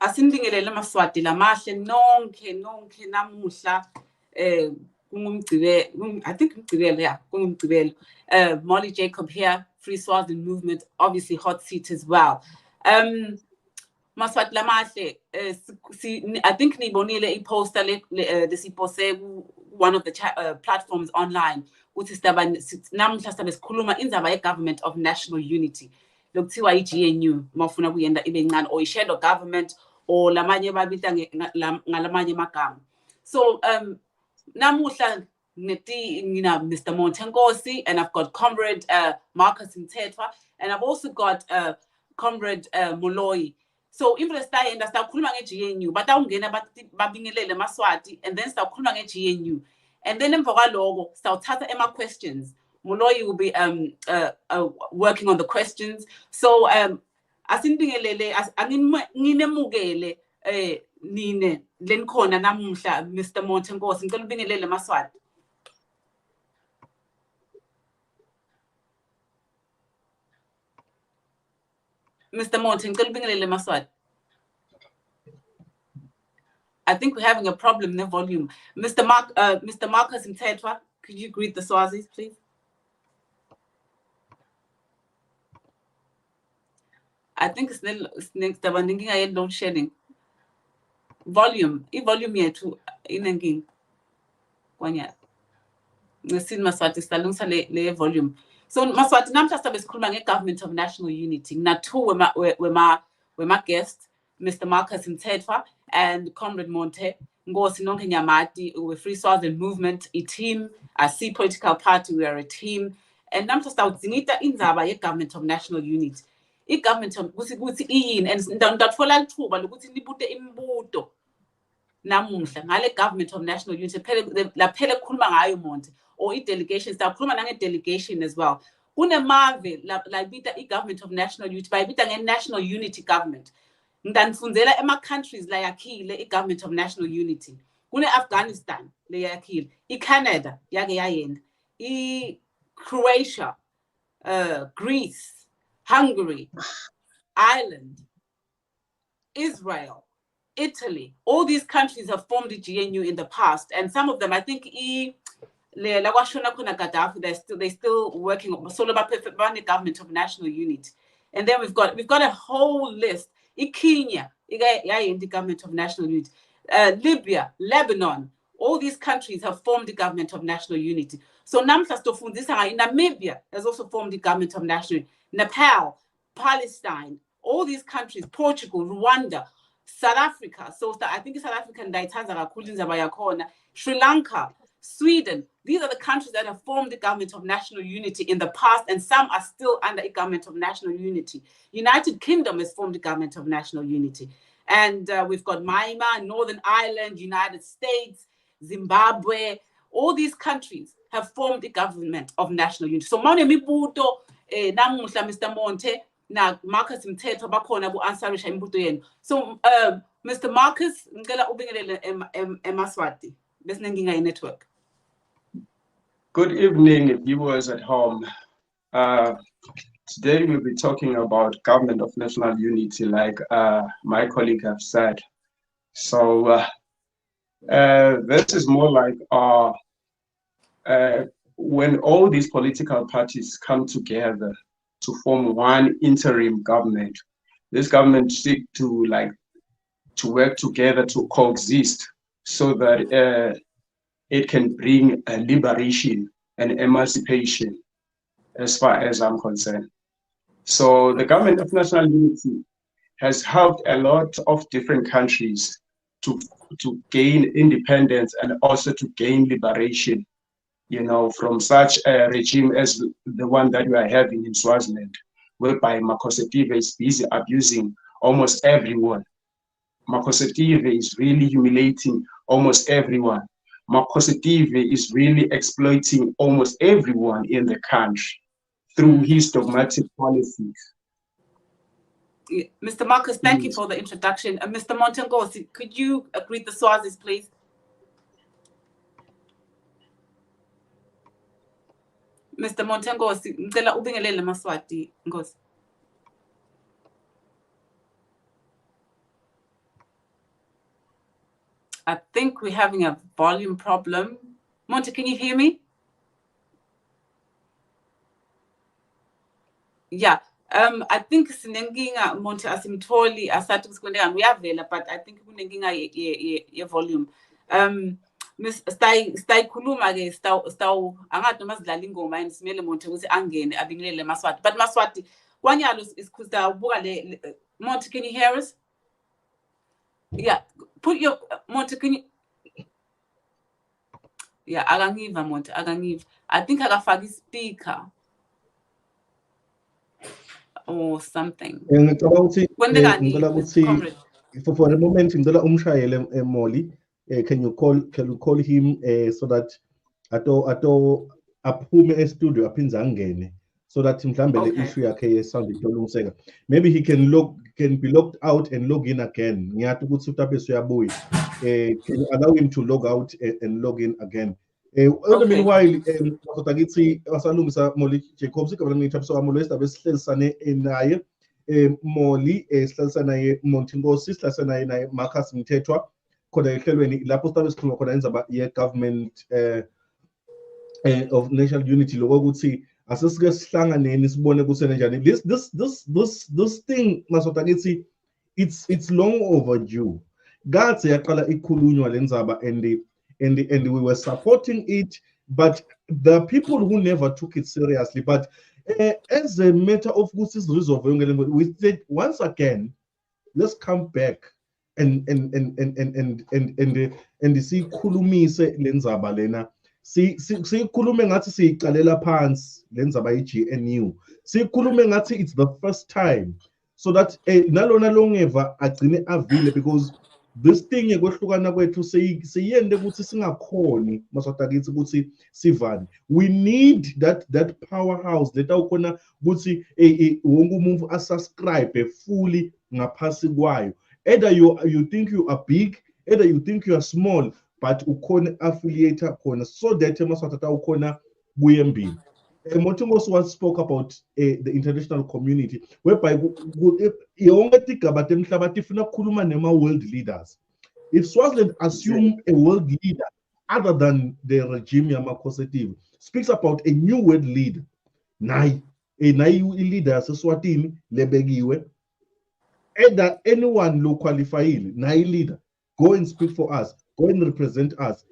Asindingelele Maswati lamahle nonke namuhla I think Molly Jacob here, Free Swaziland Movement, obviously hot seat as well. Maswati lamahle I think nibonile i-poster lesipose one of the platforms online ukuthi namuhla sizabe sikhuluma indaba ye-government of national unity lokuthiwa i-GNU mawufuna kuyenda ibe ncane or i-shadow government or lamanye babita ngalamanye amagama. So namuhla ngina Mr. Montenkosi, and I've got Comrade Marcus Mthethwa, and I've also got Comrade Moloi. So imvula sitayenda sitakhuluma nge-GNU but awungena babingelele Maswati and then sitakhuluma nge-GNU, and then emva kwaloko sitawuthatha questions. Moloi will be working on the questions. So asindingelele nginemukele nine lenkhona namuhla Mr. Montenkosi ngicela ubingelele Maswati. Mr. Monten, ngicela ubingelele Maswati. I think we're having a problem in the volume. Mr. Marcus Mthethwa, could you greet the Swazis, please? I think it's next load shedding. Volume yethu inenkinga. Kwanya. Ngesin Maswati salungisa le volume. So Maswati namhla sizabe sikhuluma nge-Government of National Unity. Two wema guests, Mr. Marcus Mthethwa and Comrade Monte. Ngosi nonke nyamati, we Free Swaziland Movement, a team, a C political party, we are a team. And namhla sitawudzingida indzaba ye-Government of National Unity. I-government ukuthi iyini, and ndatfola lithuba lokuthi nibute imibuto namuhla ngale government of national unity laphela kukhuluma ngayo Monte, or i-delegation siyakhuluma nange-delegation as well. Kunemave labita i-government of national unity bayibita nge-national unity government. Ngidanifundela ema-countries la yakhile i-government of national unity. Kune-Afghanistan le yakhile, i-Canada yake yayenda, i-Croatia, Greece, Hungary, Ireland, Israel, Italy, all these countries have formed the GNU in the past, and some of them, I think, they're still working on the government of national unity. And then we've got a whole list. Kenya, the government of national unity. Libya, Lebanon, all these countries have formed the government of national unity. So Namibia has also formed the government of national unity. Nepal, Palestine, all these countries, Portugal, Rwanda, South Africa. So I think South African Sri Lanka, Sweden. These are the countries that have formed the government of national unity in the past, and some are still under a government of national unity. United Kingdom has formed the government of national unity. And we've got Myanmar, Northern Ireland, United States, Zimbabwe. All these countries have formed the government of national unity. So Mibuto, namuhla Mr. Monte, na Marcus Mthethwa bakhona ku-ansarisha imibuto yenu. So Mr. Marcus, ngicela ubingelele eMaswati bese nenginga ye-network. Good evening, viewers at home. Today we'll be talking about government of national unity, like my colleague have said. So this is more like when all these political parties come together to form one interim government. This government seek to work together to coexist so that it can bring a liberation and emancipation, as far as I'm concerned. So the government of national unity has helped a lot of different countries to gain independence and also to gain liberation, you know, from such a regime as the one that we are having in Swaziland, whereby Makhosetive is busy abusing almost everyone. Makhosetive is really humiliating almost everyone. Makhosetive is really exploiting almost everyone in the country through his dogmatic policies. Mr. Marcus, thank you for the introduction. Mr. Montenkosi, could you greet the Swazis, please? Mr. Montenkosi, ngicela ubingelele Maswati, Nkosi. think we're having a volume problem. Monty, can you hear me? Yeah. I think sinenkinga Monty asimtholi asathi kusikwenza uyavela, but I think kunenkinga ye volume. Siyayikhuluma ke angathi noma sidlala ingoma and simele Monty ukuthi angene abingelele Maswati, but Maswati kwanyalo isikhuza ubuka le Monty, can you hear us? Yeah, put your Monty, can you? Yeah, akangiva Monty, akangiva. I think akafaka speaker or something. Ngicela ukuthi for the moment ngicela umshayele Molly, can you call him so that ato aphume studio aphinze angene, so that mhlambe le issue yakhe ye sound itolungiseka. Maybe he can be logged out and log in again. Ngiyathi ukuthi utabeso uyabuya. Can you allow him to log out and log in again? In the meanwhile, ngathi wasalungisa Molly Jacobs ikabela ngithabiso Molly estabesihlalisane naye Molly sihlalisana naye Montingosi, sihlalisana naye Marcus Mthethwa khona ehlelweni lapho sibe sikhuluma khona indzaba ye government of national unity lokuthi asesike sihlanganeni sibone kusene njani this thing masota ngithi it's long overdue. Gathi yaqala ikhulunywa lenzaba and we were supporting it, but the people who never took it seriously. But as a matter of resolve, we said once again, let's come back and see khulumise lenzaba lena. Si khulume ngathi siyiqalela phansi lenzaba iGNU. Si khulume ngathi it's the first time, so that nalona longeva agcine avile, because this thing yekwehlukana kwethu siyende ukuthi singakhoni maswata kithi ukuthi sivane. We need that powerhouse leta ukhona ukuthi wonke umuntu asubscribe fully ngaphasi kwayo. Either you think you are big, either you think you are small, but ukhona affiliate khona, so that maswata ta ukhona kuyembili. Motingosi once spoke about the international community, whereby world leaders. If Swaziland assume a world leader other than the regime Yamakosetive, speaks about a new world leader, a leader Swatini lebegiwe, either anyone lo qualify leader, go and speak for us, go and represent us.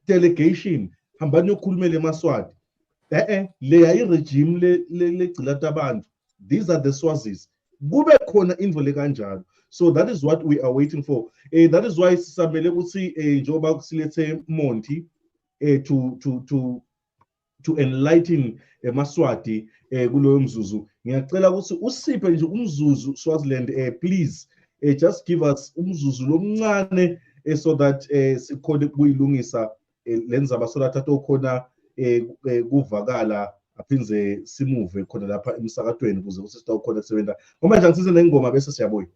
Delegation, hambanyo kulmele maswati. Regime these are the Swazis. So that is what we are waiting for. That is why Samele would see a job Monty to enlighten Maswati Gulo Mzuzu. Usiphe nje umzuzu Swaziland, please just give us umzuzu lomncane so that sikhole kuyilungisa lenzaba, so that atokona kuvakala aphinze simuve khona lapha emsakatweni ukuze usista ukhona kusebenza. Ngoba nje ngisize nengoma bese siyabuya.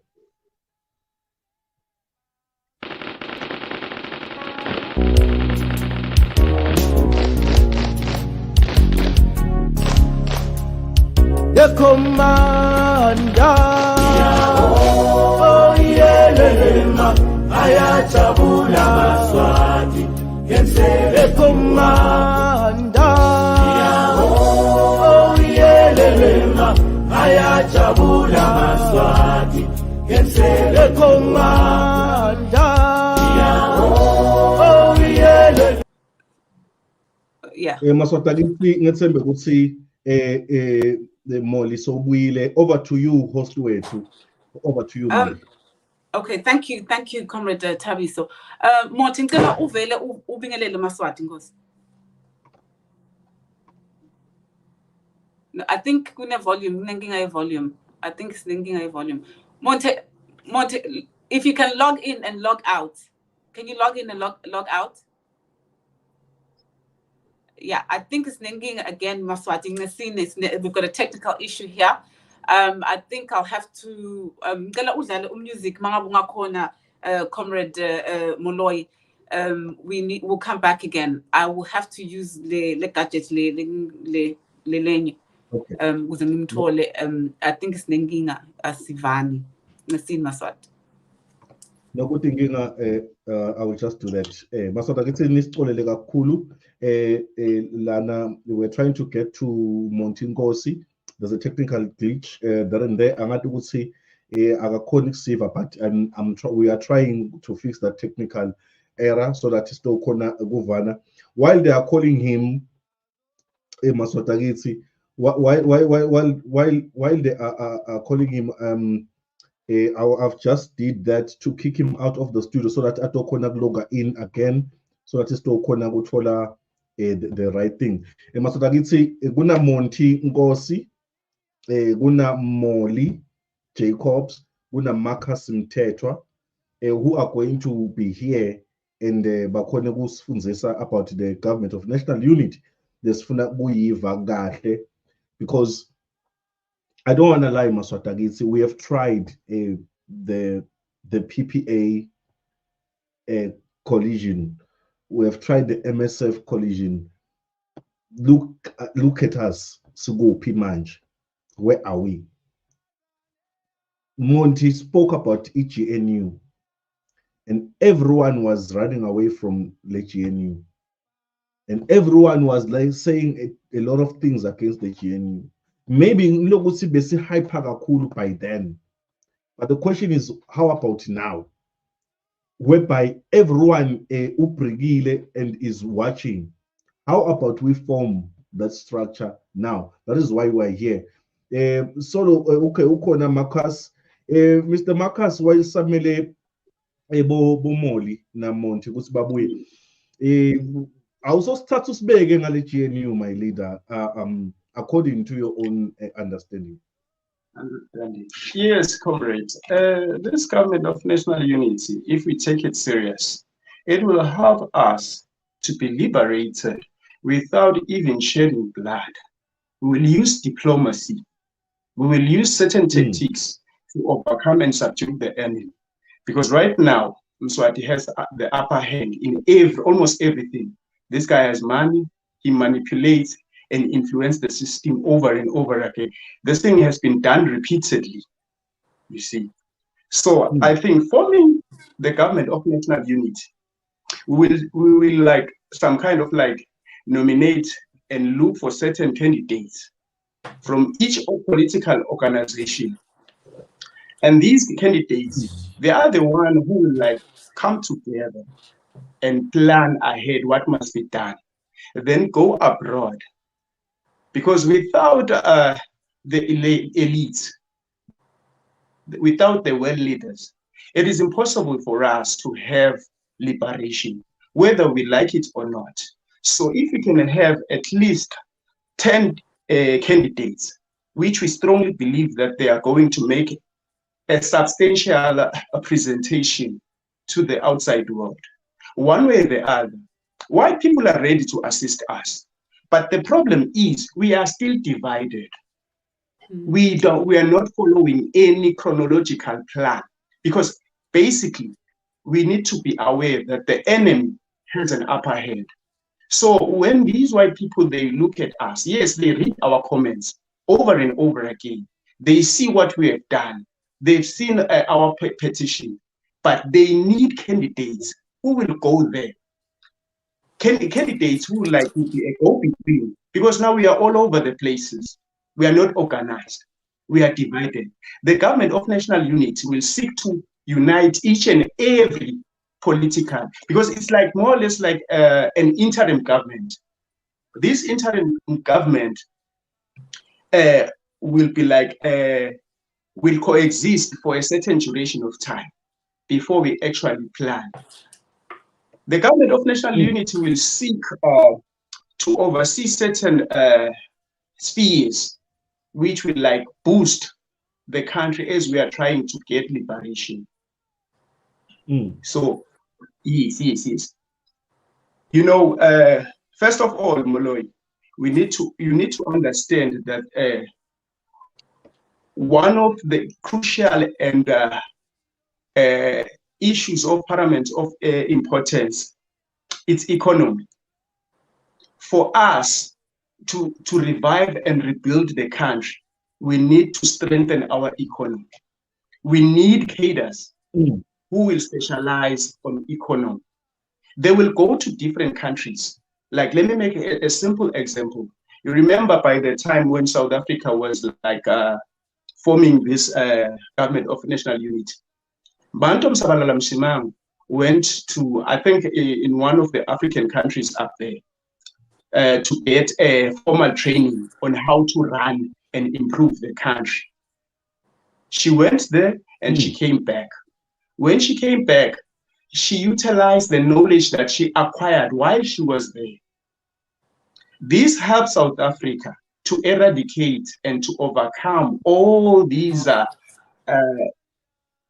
The commander, oh yelelema, ayachabula Maswati. The commander, oh yelelema, ayachabula Maswati. The commander, oh yelelema. Yeah. Maswati ngithembe ukuthi the Molly Sobwile, over to you, host wethu. Over to you, Molly. Okay, thank you, Comrade Tabiso. Martin, ngicela uvele ubingelele Maswati Nkosi. I think kune volume, kunenkinga volume. I think it's nenkinga volume. Monte, if you can log in and log out. Can you log in and log out? Yeah, I think it's nenkinga again, Maswati. We've got a technical issue here. I think I'll have to music Comrade Molloy. We'll come back again. I will have to use the gadgets okay. No nokuthi inkinga I will just do that. Masoda kithi nisixolele kakhulu lana we're trying to get to Monty Nkosi. There's a technical glitch there and there. Angathi ukuthi akakhona ukusiva, but we are trying to fix that technical error so that still khona ukuvana while they are calling him Masoda kithi while they are calling him I've just did that to kick him out of the studio so that atokhona log in again so that istokhona ukuthola the right thing. Masoda kithi kuna Monty Nkosi, kuna Molly Jacobs, kuna Marcus Mthethwa who are going to be here and bakhona kusifundisa about the government of national unity. Lesifuna kuyiva kahle because I don't want to lie, Maswatagitsi. We have tried the PPA collision. We have tried the MSF collision. Look at us, Sugo Pimanj. Where are we? Monty spoke about EGNU, and everyone was running away from the GNU, and everyone was like saying a lot of things against the GNU. Maybe Logusi Besi hyper kakhulu by then. But the question is, how about now? Whereby everyone uprigile and is watching. How about we form that structure now? That is why we're here. Solo okay, ukona Marcus. Mr. Marcus, why samele bomoli na Monty kusi babuye. Also status bege ngale GNU, my leader. According to your own understanding. Yes, comrade. This government of national unity, if we take it serious, it will help us to be liberated without even shedding blood. We will use diplomacy. We will use certain techniques to overcome and subdue the enemy. Because right now, Mswati has the upper hand in almost everything. This guy has money, he manipulates and influence the system over and over again. This thing has been done repeatedly, you see. So I think forming the government of national unity, we will like some kind of like nominate and look for certain candidates from each political organization. And these candidates, they are the one who will like come together and plan ahead what must be done, then go abroad. Because without the elites, without the world leaders, it is impossible for us to have liberation, whether we like it or not. So if we can have at least 10 candidates, which we strongly believe that they are going to make a substantial presentation to the outside world, one way or the other, white people are ready to assist us. But the problem is we are still divided. We are not following any chronological plan because basically we need to be aware that the enemy has an upper hand. So when these white people, they look at us, yes, they read our comments over and over again. They see what we have done. They've seen our petition, but they need candidates who will go there. Candidates who like will be a go-between, because now we are all over the places. We are not organized. We are divided. The government of national unity will seek to unite each and every political, because it's like more or less like an interim government. This interim government will be like, will coexist for a certain duration of time before we actually plan. The government of national unity will seek to oversee certain spheres which will like boost the country as we are trying to get liberation. So yes. You know, first of all, Moloi, you need to understand that one of the crucial and issues of paramount of importance, it's economy. For us to revive and rebuild the country, we need to strengthen our economy. We need cadres who will specialize on economy. They will go to different countries. Like, let me make a simple example. You remember by the time when South Africa was like forming this government of national unity, Bantu Msabalala Mshimang went to, I think, in one of the African countries up there to get a formal training on how to run and improve the country. She went there and she came back. When she came back, she utilized the knowledge that she acquired while she was there. This helped South Africa to eradicate and to overcome all these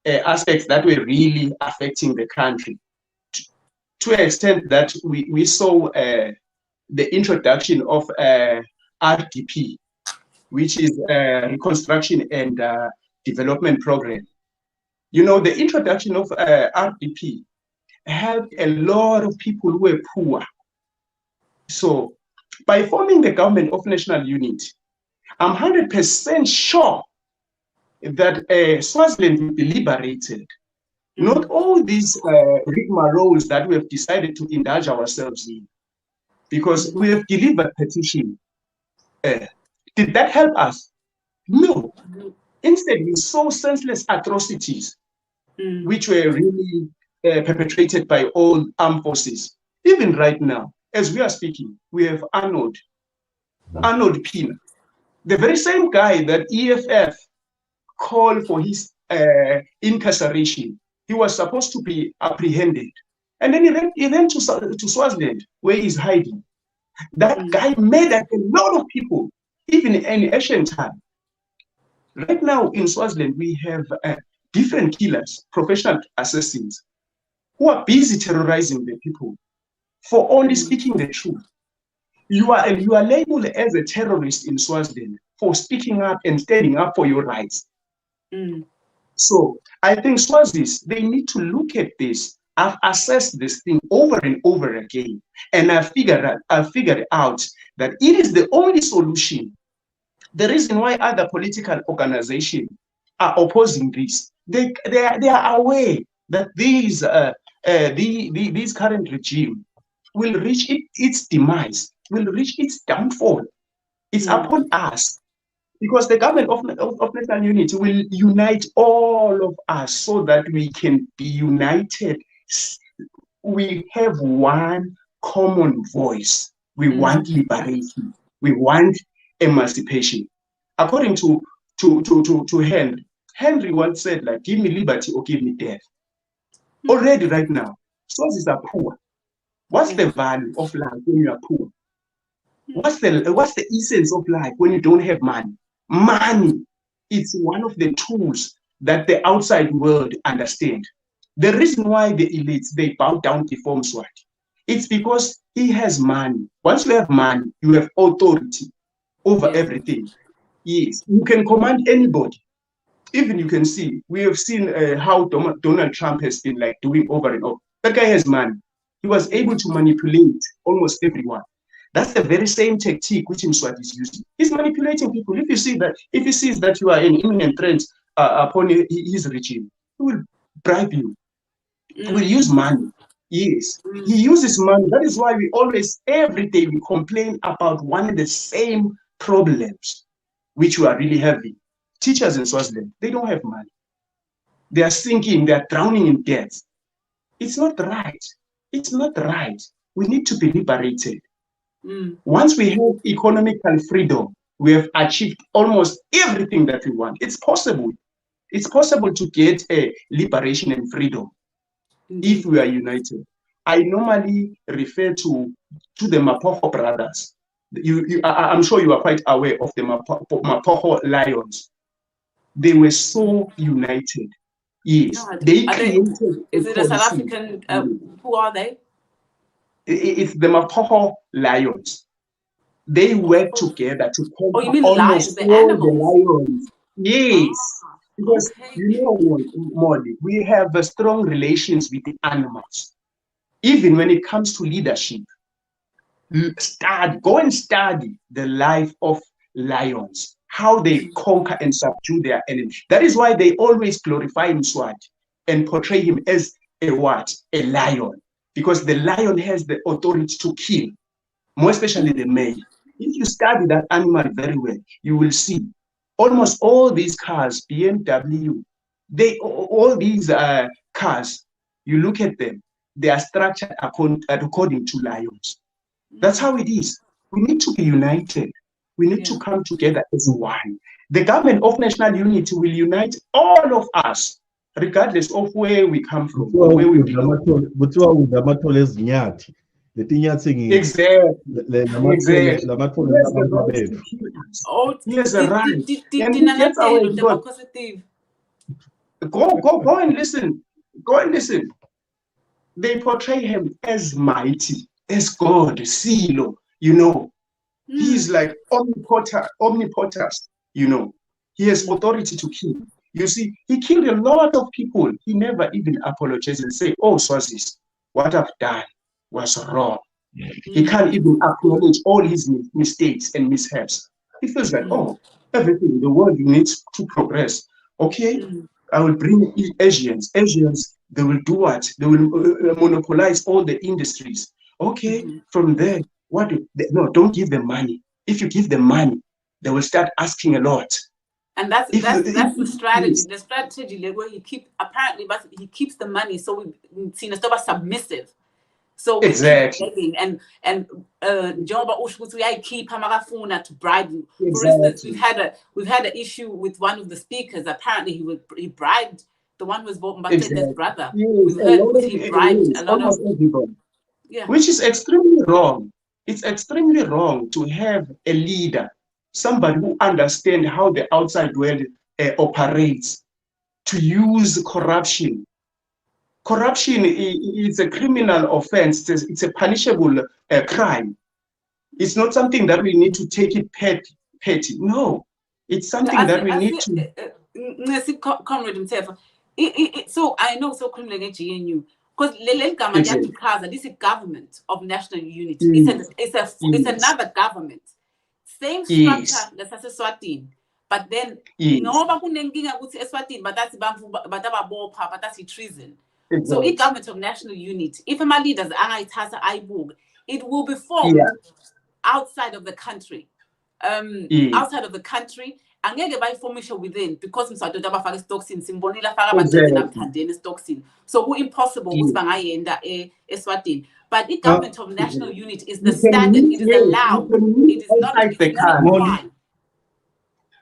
aspects that were really affecting the country, to an extent that we saw the introduction of RDP, which is Reconstruction and Development Program. You know, the introduction of RDP helped a lot of people who were poor. So by forming the government of national unity, I'm 100% sure that Swaziland will be liberated. Not all these rigmaroles that we have decided to indulge ourselves in, because we have delivered petition. Did that help us? No. Instead, we saw senseless atrocities, which were really perpetrated by all armed forces. Even right now, as we are speaking, we have Arnold Pina, the very same guy that EFF called for his incarceration. He was supposed to be apprehended. And then he went to Swaziland, where he's hiding. That guy murdered a lot of people, even in ancient time. Right now in Swaziland, we have different killers, professional assassins, who are busy terrorizing the people for only speaking the truth. You are labeled as a terrorist in Swaziland for speaking up and standing up for your rights. So I think Swazis, they need to look at this. I've assessed this thing over and over again, and I've figured out that it is the only solution. The reason why other political organizations are opposing this, they are aware that these current regime will reach its demise, will reach its downfall. It's upon us, because the government of national unity will unite all of us so that we can be united. We have one common voice. We want liberation. We want emancipation. According to Henry once said, like, give me liberty or give me death. Already right now, Swazies are poor. What's the value of life when you are poor? What's the essence of life when you don't have money? Money is one of the tools that the outside world understand. The reason why the elites, they bow down before Mswati, it's because he has money. Once you have money, you have authority over everything. Yes, you can command anybody. Even you can see, we have seen how Donald Trump has been like doing over and over. That guy has money. He was able to manipulate almost everyone. That's the very same tactic which Mswati is using. He's manipulating people. If he sees that you are an imminent threat upon his regime, he will bribe you. He will use money. Yes, he uses money. That is why we always, every day, we complain about one and the same problems, which we are really having. Teachers in Swaziland, they don't have money. They are sinking, they are drowning in debt. It's not right. It's not right. We need to be liberated. Once we have economical freedom, we have achieved almost everything that we want. It's possible. It's possible to get a liberation and freedom if we are united. I normally refer to the Mapoho brothers. I'm sure you are quite aware of the Mapoho lions. They were so united. Yes, No, they created. Is it a South African? Who are they? It's the Mapoho lions. They work together to conquer you mean almost lions, the all animals? the lions. Yes, because you know, Molly, we have strong relations with the animals. Even when it comes to leadership, go and study the life of lions, how they conquer and subdue their enemies. That is why they always glorify Mswati. and portray him as a what? A lion. Because the lion has the authority to kill, more especially the male. If you study that animal very well, you will see almost all these cars, BMW, all these cars, you look at them, they are structured according to lions. That's how it is. We need to be united. We need to come together as one. The government of national unity will unite all of us, regardless of where we come from or where we belong. Exactly. Here's a right. And he gets away. Go and listen. Go and listen. They portray him as mighty, as God, Silo, you know. He's like omnipotent, you know. He has authority to kill. You see, he killed a lot of people. He never even apologized and say, oh, Swazis, what I've done was wrong. He can't even acknowledge all his mistakes and mishaps. He feels like, oh, everything in the world needs to progress. Okay, I will bring Asians. Asians, they will do what? They will monopolize all the industries. Okay, from there, no, don't give them money. If you give them money, they will start asking a lot. And that's the strategy. The strategy where he keeps the money, so we see submissive. So we exactly. keep begging and Joba Ushkutu keep Hamarafuna to bribe you. For instance, we've had an issue with one of the speakers. Apparently he bribed the one who was voting Mbate's brother. We've heard he bribed a lot of everybody. Which is extremely wrong. It's extremely wrong to have a leader, somebody who understands how the outside world operates, to use corruption. Corruption is a criminal offense. It's a punishable crime. It's not something that we need to take it petty. No, it's something that we need to. Comrade himself. So I know so criminal GNU because this is government of national unity. It's another government. Same structure that's Eswatini. But then no Eswatini, but that's treason. So in government of national unity, if my leaders it will be formed outside of the country. Outside of the country, and get by formation within because toxin so impossible Eswatini. But the government of national unity is the standard, it is allowed, it is not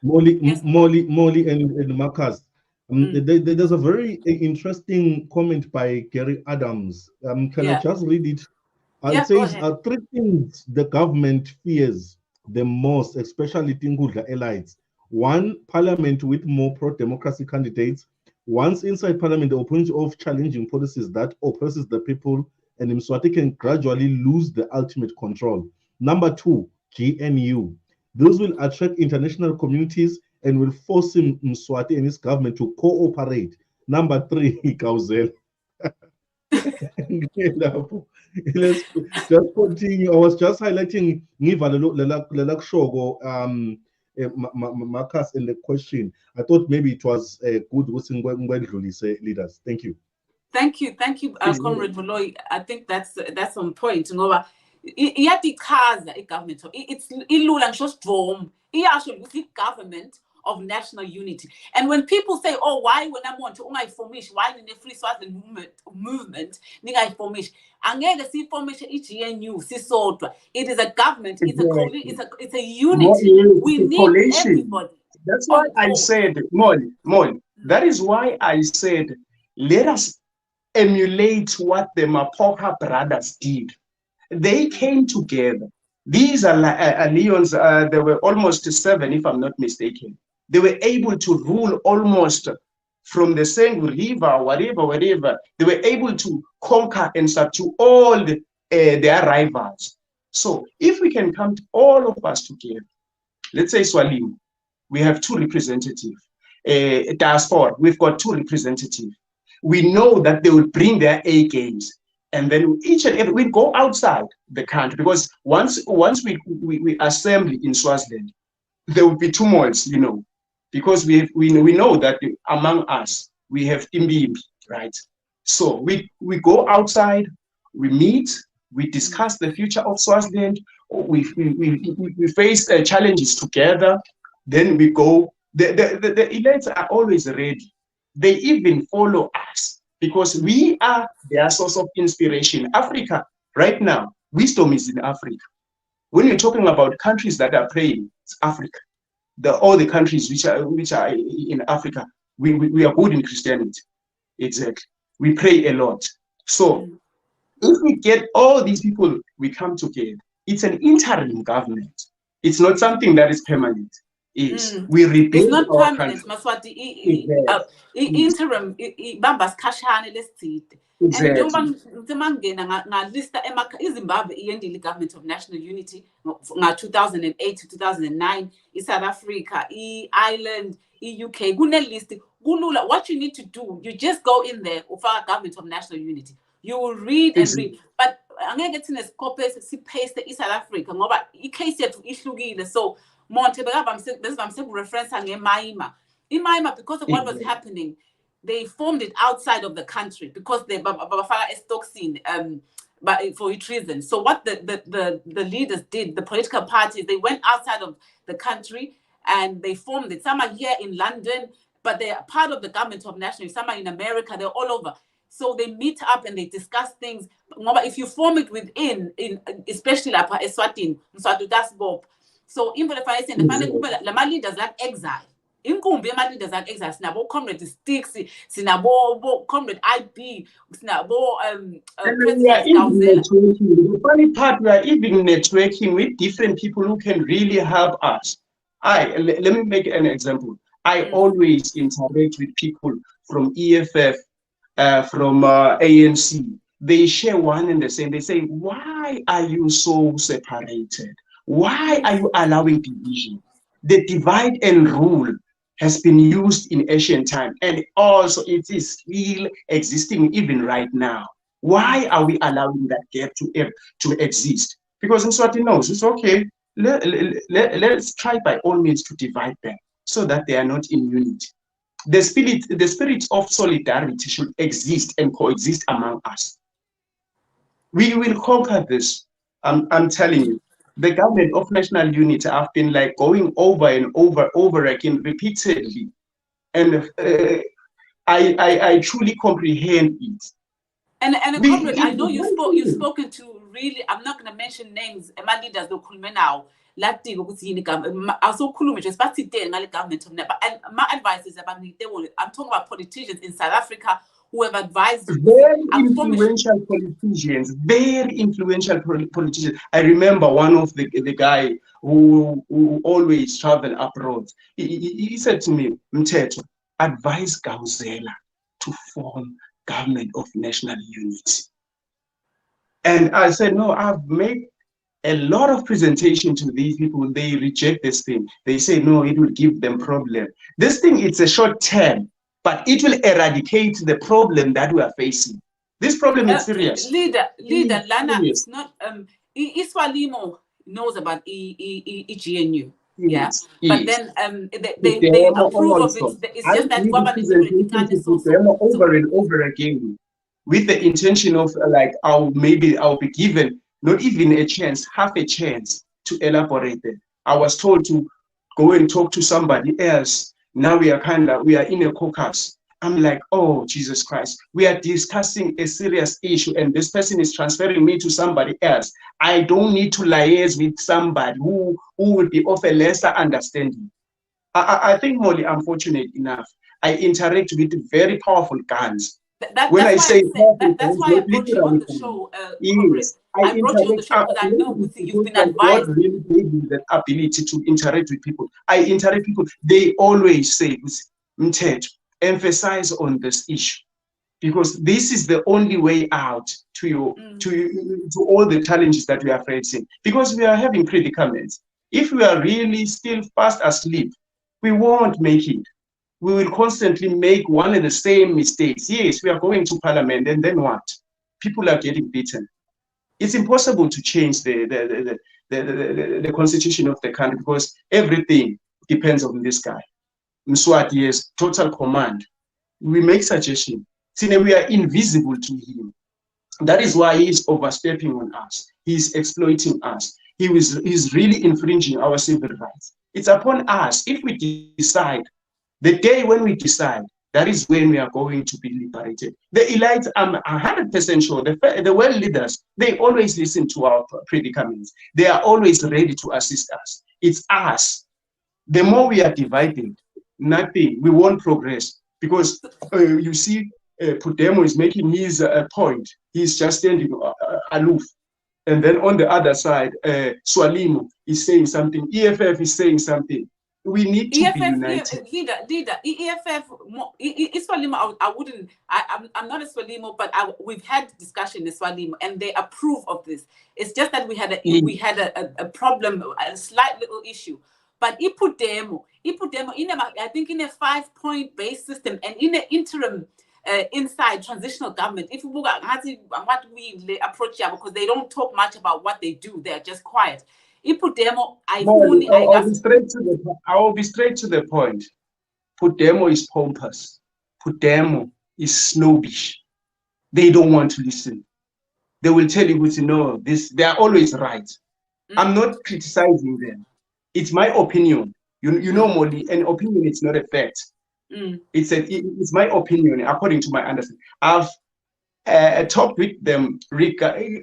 Molly and Marcus. There's a very interesting comment by Gary Adams. Can I just read it? It says, three things the government fears the most, especially Tingudla elites. One, parliament with more pro-democracy candidates. Once inside parliament, the opponent of challenging policies that oppresses the people, and Mswati can gradually lose the ultimate control. Number two, GNU. Those will attract international communities and will force Mswati and his government to cooperate. Number three, Kauzel. Let's just continue. I was just highlighting Marcus in the question. I thought maybe it was good with leaders. Thank you. Thank you, Comrade Moloi. I think that's on point. Ngoba iyadikaza government. It's ilula ngisho storm. Iyasho ukuthi government of national unity. And when people say, oh, why when I want to ungayiformish, why in the free Swaziland movement ningayiformish, angeke siformishe iGNU sisodwa. It is a government, it's a unity. We need everybody. That's why I said, Molly, that is why I said, let us emulate what the Mapoka brothers did. They came together. These are Leons, there were almost 7, if I'm not mistaken. They were able to rule almost from the Sengu River, whatever. They were able to conquer and subdue all their rivals. So if we can come all of us together, let's say Swahili, we have 2 representatives. Diaspora, we've got 2 representatives. We know that they will bring their A games. And then each and every, we go outside the country, because once we assemble in Swaziland, there will be tumults, you know, because we know that among us, we have Imbimbi, right? So we go outside, we meet, we discuss the future of Swaziland, we face challenges together, then we go. The elites are always ready. They even follow us because we are their source of inspiration. Africa, right now, wisdom is in Africa. When you're talking about countries that are praying, it's Africa. All the countries which are in Africa, we are good in Christianity. Exactly. We pray a lot. So if we get all these people, we come together. It's an interim government. It's not something that is permanent. We rebuild It's not our permanent, country. Maswati. Interim, ibamba sikhashana lesitsite. And njengoba ngingena ngalista iZimbabwe iyendile government of national unity nga 2008 to 2009, iSouth Africa, iIreland, iUK, kunelist kulula. What you need to do, you just go in there ufaka government of national unity. You will read and read, but angeke thina sikope sipaste iSouth Africa ngoba icase yethu ihlukile. So Monte besivamise kureferensa ngeMaima. IMaima, because of what was happening, they formed it outside of the country because they babafaka estoxin but for each reason. So what the leaders did, the political parties, they went outside of the country and they formed it. Some are here in London, but they are part of the government of national. Some are in America, they're all over. So they meet up and they discuss things. If you form it within, especially like Eswatini, that's Bob. So even if I say the leaders like exile. Inkumbi leaders like exile, sinabo comrade Sticks, sinabo comrade IB, sinabo president networking. The funny part, we are even networking with different people who can really help us. Let me make an example. I always interact with people from EFF, from ANC. They share one and the same. They say, why are you so separated? Why are you allowing division? The divide and rule has been used in ancient time, and also it is still existing even right now. Why are we allowing that gap to exist? Because Mswati knows it's okay. Let's try by all means to divide them so that they are not in unity. The spirit of solidarity should exist and coexist among us. We will conquer this. I'm telling you. The government of national unity have been like going over and over again repeatedly, and I truly comprehend it. And comrade, I know you've spoken to really. I'm not going to mention names. My leaders will call me now. I'm talking about politicians in South Africa who have advised you. Very influential politicians. I remember one of the guy who always travel abroad. He said to me, Mteto, advise Gauzela to form government of national unity. And I said, no, I've made a lot of presentation to these people. They reject this thing. They say, no, it will give them problem. This thing, it's a short term, but it will eradicate the problem that we are facing. This problem is serious. Leader, Lana, it's not, Iswalimo knows about EGNU. Yes, but then they approve of it. It's just that over and over again with the intention of like I'll be given not even a chance, half a chance to elaborate it. I was told to go and talk to somebody else. Now we are in a caucus. I'm like, oh, Jesus Christ. We are discussing a serious issue and this person is transferring me to somebody else. I don't need to liaise with somebody who will be of a lesser understanding. I think, Molly, I'm fortunate enough. I interact with very powerful guns. That's why I brought you on the show. Yes, I brought you on the show because I know you've been advised. God really gave me that ability to interact with people. I interact with people. They always say, Mteto, emphasize on this issue because this is the only way out to all the challenges that we are facing. Because we are having predicaments. If we are really still fast asleep, we won't make it. We will constantly make one and the same mistakes. Yes, we are going to parliament, and then what? People are getting beaten. It's impossible to change the constitution of the country because everything depends on this guy. Mswati has total command. We make suggestions. We are invisible to him. That is why he is overstepping on us. He is exploiting us. He's really infringing our civil rights. It's upon us. If we decide, the day when we decide, that is when we are going to be liberated. The elites, I'm 100% sure, the world leaders, they always listen to our predicaments. They are always ready to assist us. It's us. The more we are divided, nothing, we won't progress. Because you see, Pudemo is making his point. He's just standing aloof. And then on the other side, Swalimo is saying something. EFF is saying something. We need to be united. Leader, EFF, Swalimo, I'm not a Swalimo, but we've had discussion in Swalimo, and they approve of this. It's just that we had a problem, a slight little issue. But Ipudemo, I think in a 5-point based system and in an interim inside transitional government, if we look at what we approach here, because they don't talk much about what they do, they're just quiet. Ipudemo, I will be straight to the point. Pudemo is pompous. Pudemo is snobbish. They don't want to listen. They will tell you, no, they are always right. I'm not criticizing them. It's my opinion. You know, Molly, an opinion is not a fact. It's my opinion, according to my understanding. I've talked with them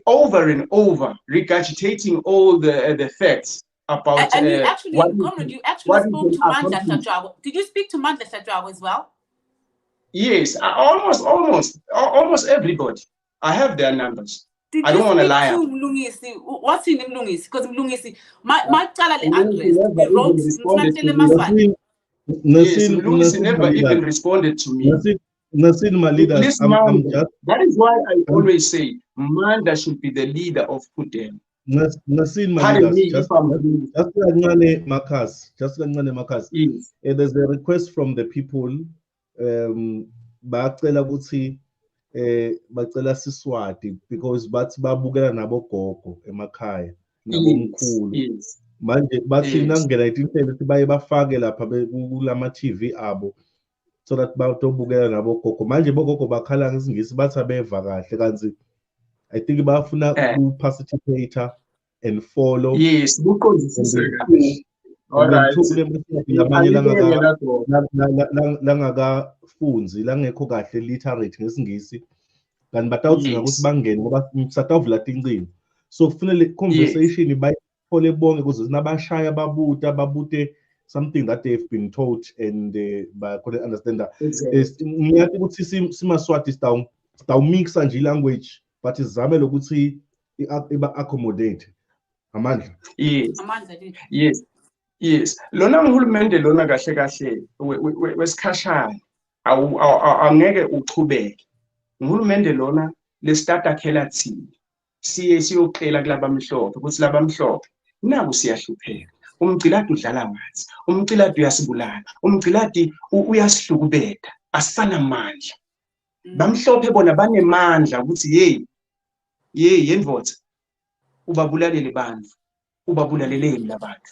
over and over, regurgitating all the facts about. And you actually spoke to Mandla Shatrawa. Did you speak to Mandla Shatrawa as well? Yes, almost everybody. I have their numbers. I don't want to lie. What's in Mlungisi? Because Mlungisi, my child we wrote Mlungisi never even responded to me. Nasin, my leader, that is why I always say Manda should be the leader of Pudem. Nasin, my leader, just Makas. Yes. There's a request from the people. Bacela Siswati because bathi babukela nabogogo emakhaya nabomkhulu manje bathi nangena itinhlelo ukuthi baye bafake lapha kulama TV abo so that batobukela nabogogo manje bogogo bakhala ngesingisi bathi abeva kahle kanzi I think bafuna ku participate and follow. Yes, buqondisise kahle. Alright. Langakafunzi langekho kahle literate ngesingisi kanti batawudzinga ukuthi bangene ngoba satavula tincingo so kufanele conversation bayithole bonke ukuze nabashaya babute something that they've been taught and couldn't understand that. Ngiyathi ukuthi simaswati staw mixa nje language but izame lokuthi iba accommodate amandla. Yes. Yes, lona uhulumende lona kahle wesikhashana angeke uchubeke. Uhulumende lona lestarta khela thini. Siye siyoxela kulaba mhlophe ukuthi laba mhlophe naku siyahlupheka. Umgciladi udlala ngathi. Umgciladi uyasibulala. Umgciladi uyasihlukubetha. Asana amandla. Bamhlophe bona banemandla ukuthi yendvodza ubabulalele bantu. Ubabulaleleni labantu.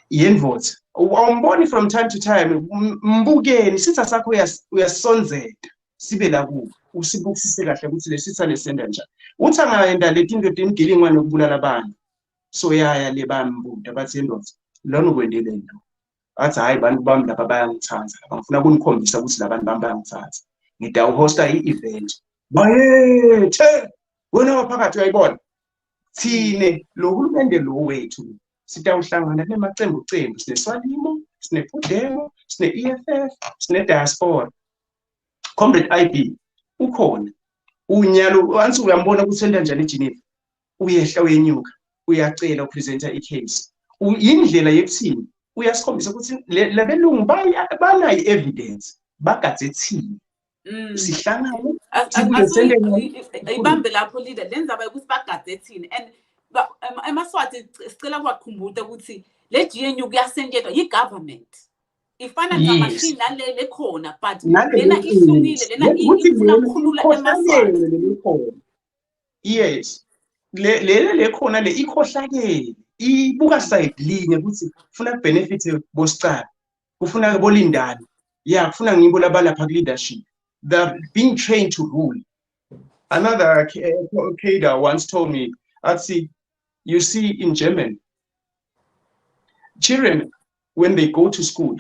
Yenvote awumboni from time to time mbukeni sitha sakho uyasonzela sibe la ku usibukisise kahle ukuthi lesitha lesenda njani uthi angayenda letinto emgilingwane ukubulala abantu so yaya le bambuda bathi yendoda lona ukwendele into athi hayi bantu bami lapha bayangithatha bafuna kunikhombisa ukuthi labantu bami bayangithatha ngida uhosta i-event bayethe wena waphakathi uyayibona thine lo hulumende lo wethu sitawuhlangana nemacembu sineSwalimo, sinePudemo, sine-EFF, sine-diaspora. Comrade IB ukhona unyalo ansi uyambona ukuthi enda njani eGeneva uyehla uyenyuka uyacela upresenta icase indlela yekuthini uyasikhombisa ukuthi labelungu banayo evidence bagazethini sihlangane ibambe lapho leader lenza ukuthi bagazethini and emaswati sicela kwakhumbuta ukuthi le GNU kuyasentshelwa yi-government ifana ngamashini nalele khona but lena ihlukile lena ifuna ukukhulula emaswati. Yes, le khona le ikhohlakele ibuka side linye ukuthi ufuna benefit bosicala kufuna bolindana kufuna ngibo labalapha ku leadership They're being trained to rule. Another cadre once told me, you see in Germany, children, when they go to school,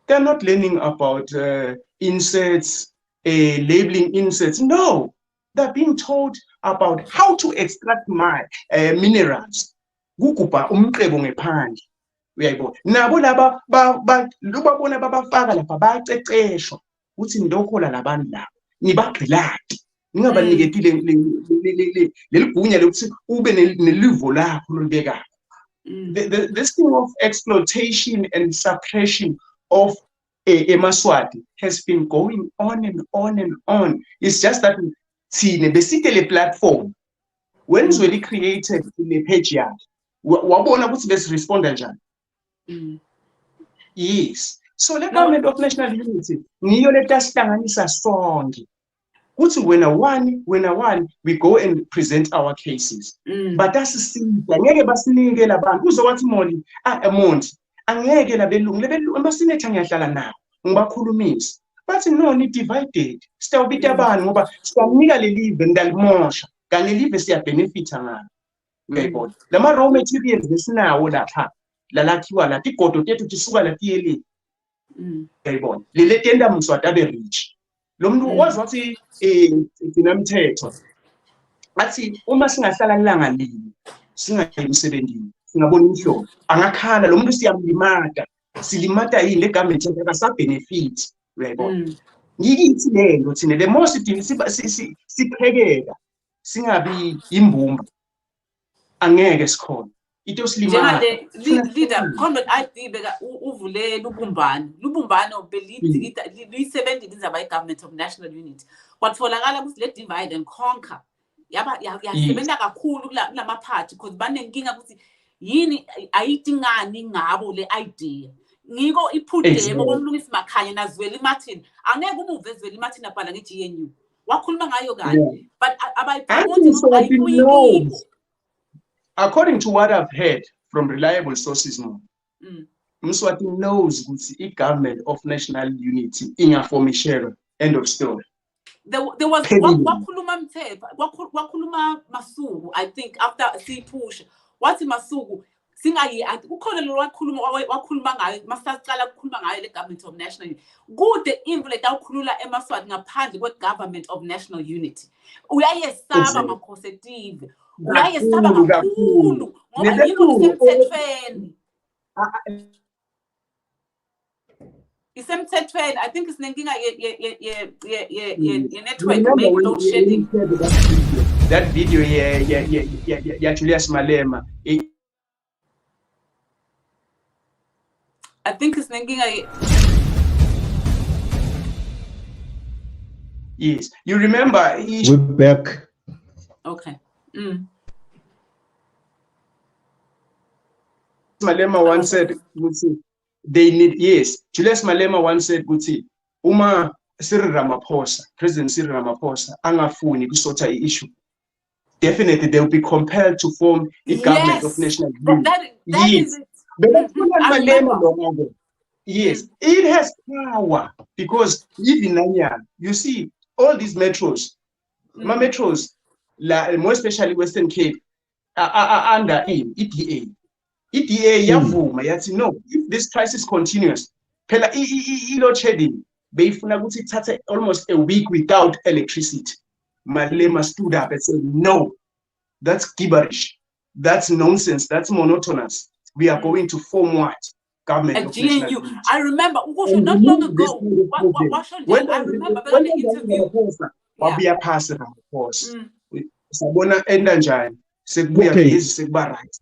they're not learning about insects, labeling insects. No, they're being taught about how to extract minerals. Kugubha umqebo ngephandle. Uyayibona. Nabo laba lubabona babafaka lapha bayaceceshwa. Uthi ndokhola labantu labo. Nibagqilati. Ningabaniketi leligunya lokuthi ube nelivo lakho lolibekayo. This thing of exploitation and suppression of eMaswati has been going on and on and on. It's just that thine besitele platform when Zweli created the page yard wabona ukuthi besiresponda njani. Yes, so the government of national unity niyo letasihlanganyisa sonke kuthi wena one we go and present our cases but asisida ngeke basinike labantu uzokwathi Moli Monti angeke labelungu amasinetha ngiyahlala nawo ngibakhulumisa bathi no ni divided sitawubita abantu ngoba siyanika lelive ndalimosha kanti lelive siya benefita ngalo. Uyayibona lama raw materials besinawo lapha lalakhiwa la igodo tethu tisuka la tiyeli. Uyayibona lele tenda Mswati abe rich lo muntu wazi wathi dinamthetho athi uma singahlala ilanga lini singayi emsebenzini singabona imihlobo angakhala lo muntu siyamlimata silimata yini le government akasa benefit. Uyayibona ngikithi lento thina le most siphekeka singabi imbumba angeke sikhona into silimata leader combat ID beka uvule lubumbano belithi luyisebenzile indaba government of national unity kwatholakala ukuthi le divide and conquer yasebenza kakhulu kulama party because banenkinga ukuthi yini ayitingani ngabo le idea ngiko iphudemo komlungisi Makhanya naZweli Martin angeke umuve Zweli Martin abhala ngeGNU wakhuluma ngayo kanye but abayipromote according to what I've heard from reliable sources Mswati knows ukuthi i-government of national unity ingaformishera end of story. There was wakhuluma Mthemba wakhuluma Masuku I think after sipush wathi Masuku singayi ukhona lo wakhuluma ngayo masaqala ukukhuluma ngayo le government of national unity kude imvu letawukhulula eMaswati ngaphandle kwe government of national unity uyayesaba makhosetive uyayesaba kakhulu ngoba yiko lisemthethweni isemthethweni I think isinenkinga ye network maybe load shedding. That video ya Julius Malema I think isinenkinga yes you remember we're back. Okay. Malema once said they need Julius Malema once said ukuthi uma President Cyril Ramaphosa angafuni kusotha issue definitely they will be compelled to form a government of national unity. Yes. Yes, it has power because even Nanyang, you see all these metros, more especially Western Cape, are under EDA. EDA yavuma yathi no, if this crisis continues, phela load shedding beyifuna ukuthi ithathe almost a week without electricity. Malema stood up and said no, that's gibberish, that's nonsense, that's monotonous. We are going to form what? Government of GNU. I remember not long ago. I remember the interview. Wabia pass it, of course. Sabona enda njani. Sekubuya busy sekuba right.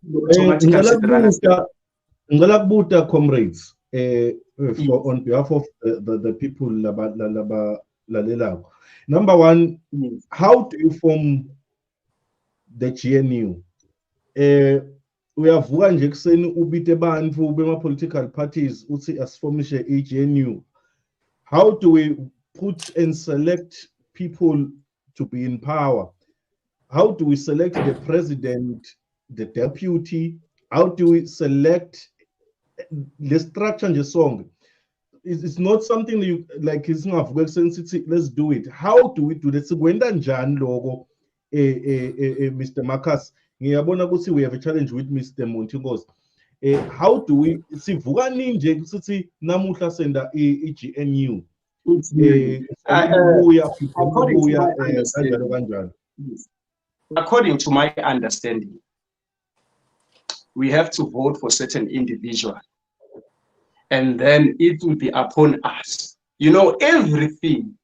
Ngala kubuta comrades on behalf of the people lalelako. Number one, how do you form the GNU? Uyavuka nje kuseni ubite bantfu bema political parties uthi asiformishe i-GNU. How do we put and select people to be in power? How do we select the president, the deputy? How do we select the structure nje song? it's not something you like. It's not work sensitive. Let's do it. How do we do this? When njani logo, Mr. Marcus, ngiyabona ukuthi we have a challenge with Mr. Montingos. How do we sivuka nje sithi namuhla senda GNU? According to my understanding, we have to vote for certain individual, and then it will be upon us. You know, everything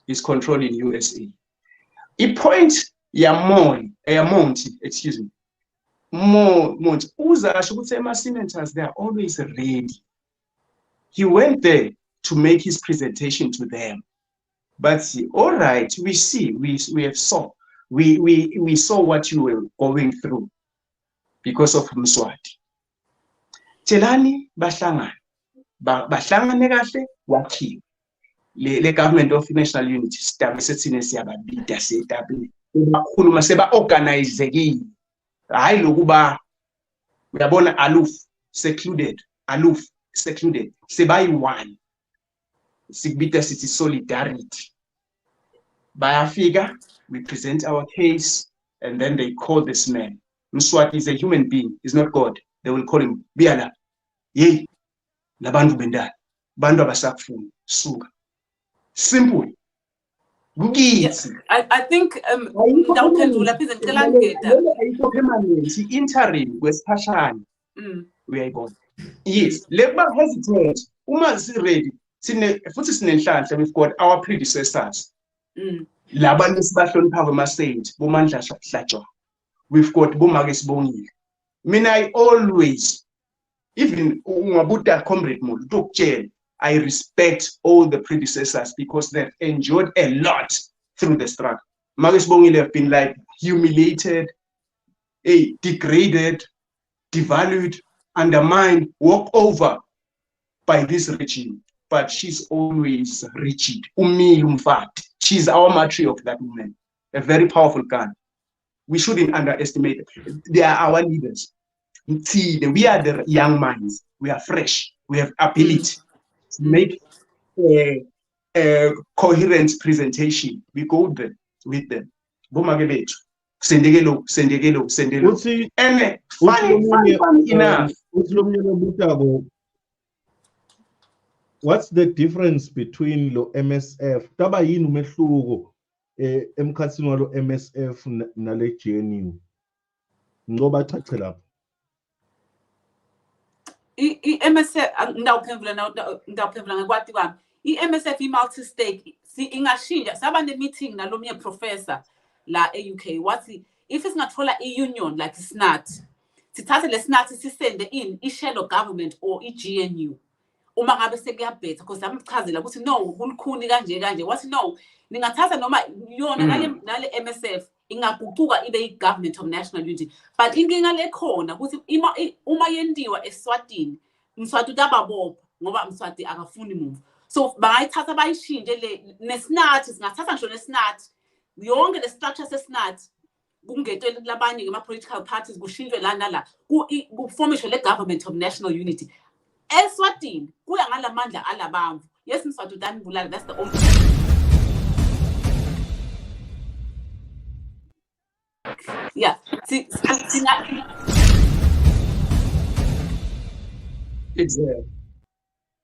is controlled in USA. A point Monty, excuse me. Monty, senators, they are always ready. He went there to make his presentation to them. But all right, we see, we saw what you were going through because of Mswati. Thelani bahlangane kahle wakhiwe. Le government of national unity sidabe sethine siyababida setabini. Bakhuluma seba organizekile. Hayi lokuba uyabona aloof secluded sebayi one. Sikubita sithi solidarity. Bayafika, we present our case, and then they call this man. Mswati is a human being, he's not God. They will call him Biala. Yey, labantu bendala, bantu abasakufuna, suka. Simple. Yes, I think interim kwesiphashana uyayibona. Yes, leba hesitate uma ready. Futhi sinenhlanhla, we've got our predecessors. Labantu sibahlonipha ama-saint bomandla hlatshwa. We've got bomake sibongile. Mina I always, even ungabuta comrade Mulu dokutshela, I respect all the predecessors because they've endured a lot through the struggle. Make sibongile have been like humiliated, degraded, devalued, undermined, walked over by this regime. But she's always rigid. She's our martyr of that woman, a very powerful gun. We shouldn't underestimate it. They are our leaders. We are the young minds. We are fresh. We have ability to make a coherent presentation. We go there with them. Sendegelo. And funny enough. What's the difference between lo MSF? Taba yini umehluko emkhathini walo MSF nale GNU? Ngoba chache lapho. I-MSF ngidawuphendula ngekwathi kwami. I-MSF i-multi-stake ingashintsha saba ne-meeting nalomnye professor la e-UK wathi if singathola i-union like SNAT sithathe le SNAT sisende in i-shadow government or i-GNU. Uma ngabe sekuyabhetha because amchazela ukuthi no kulukhuni kanje wathi no ningathatha noma yona nale MSF ingaguquka ibe i-government of national unity but inkinga lekhona ukuthi uma yendiwa eSwatini Mswati utababopha ngoba Mswati akafuni move so bayithatha bayishintshe le neSNAT singathatha ngisho neSNAT yonke le structure seSNAT kungetwe labanye ngama political parties kushintshwe la nala kuformishwe le government of national unity eSwatini kuya ngalamandla alabamvu yes Mswati utanibulala that's the only yeah Exactly.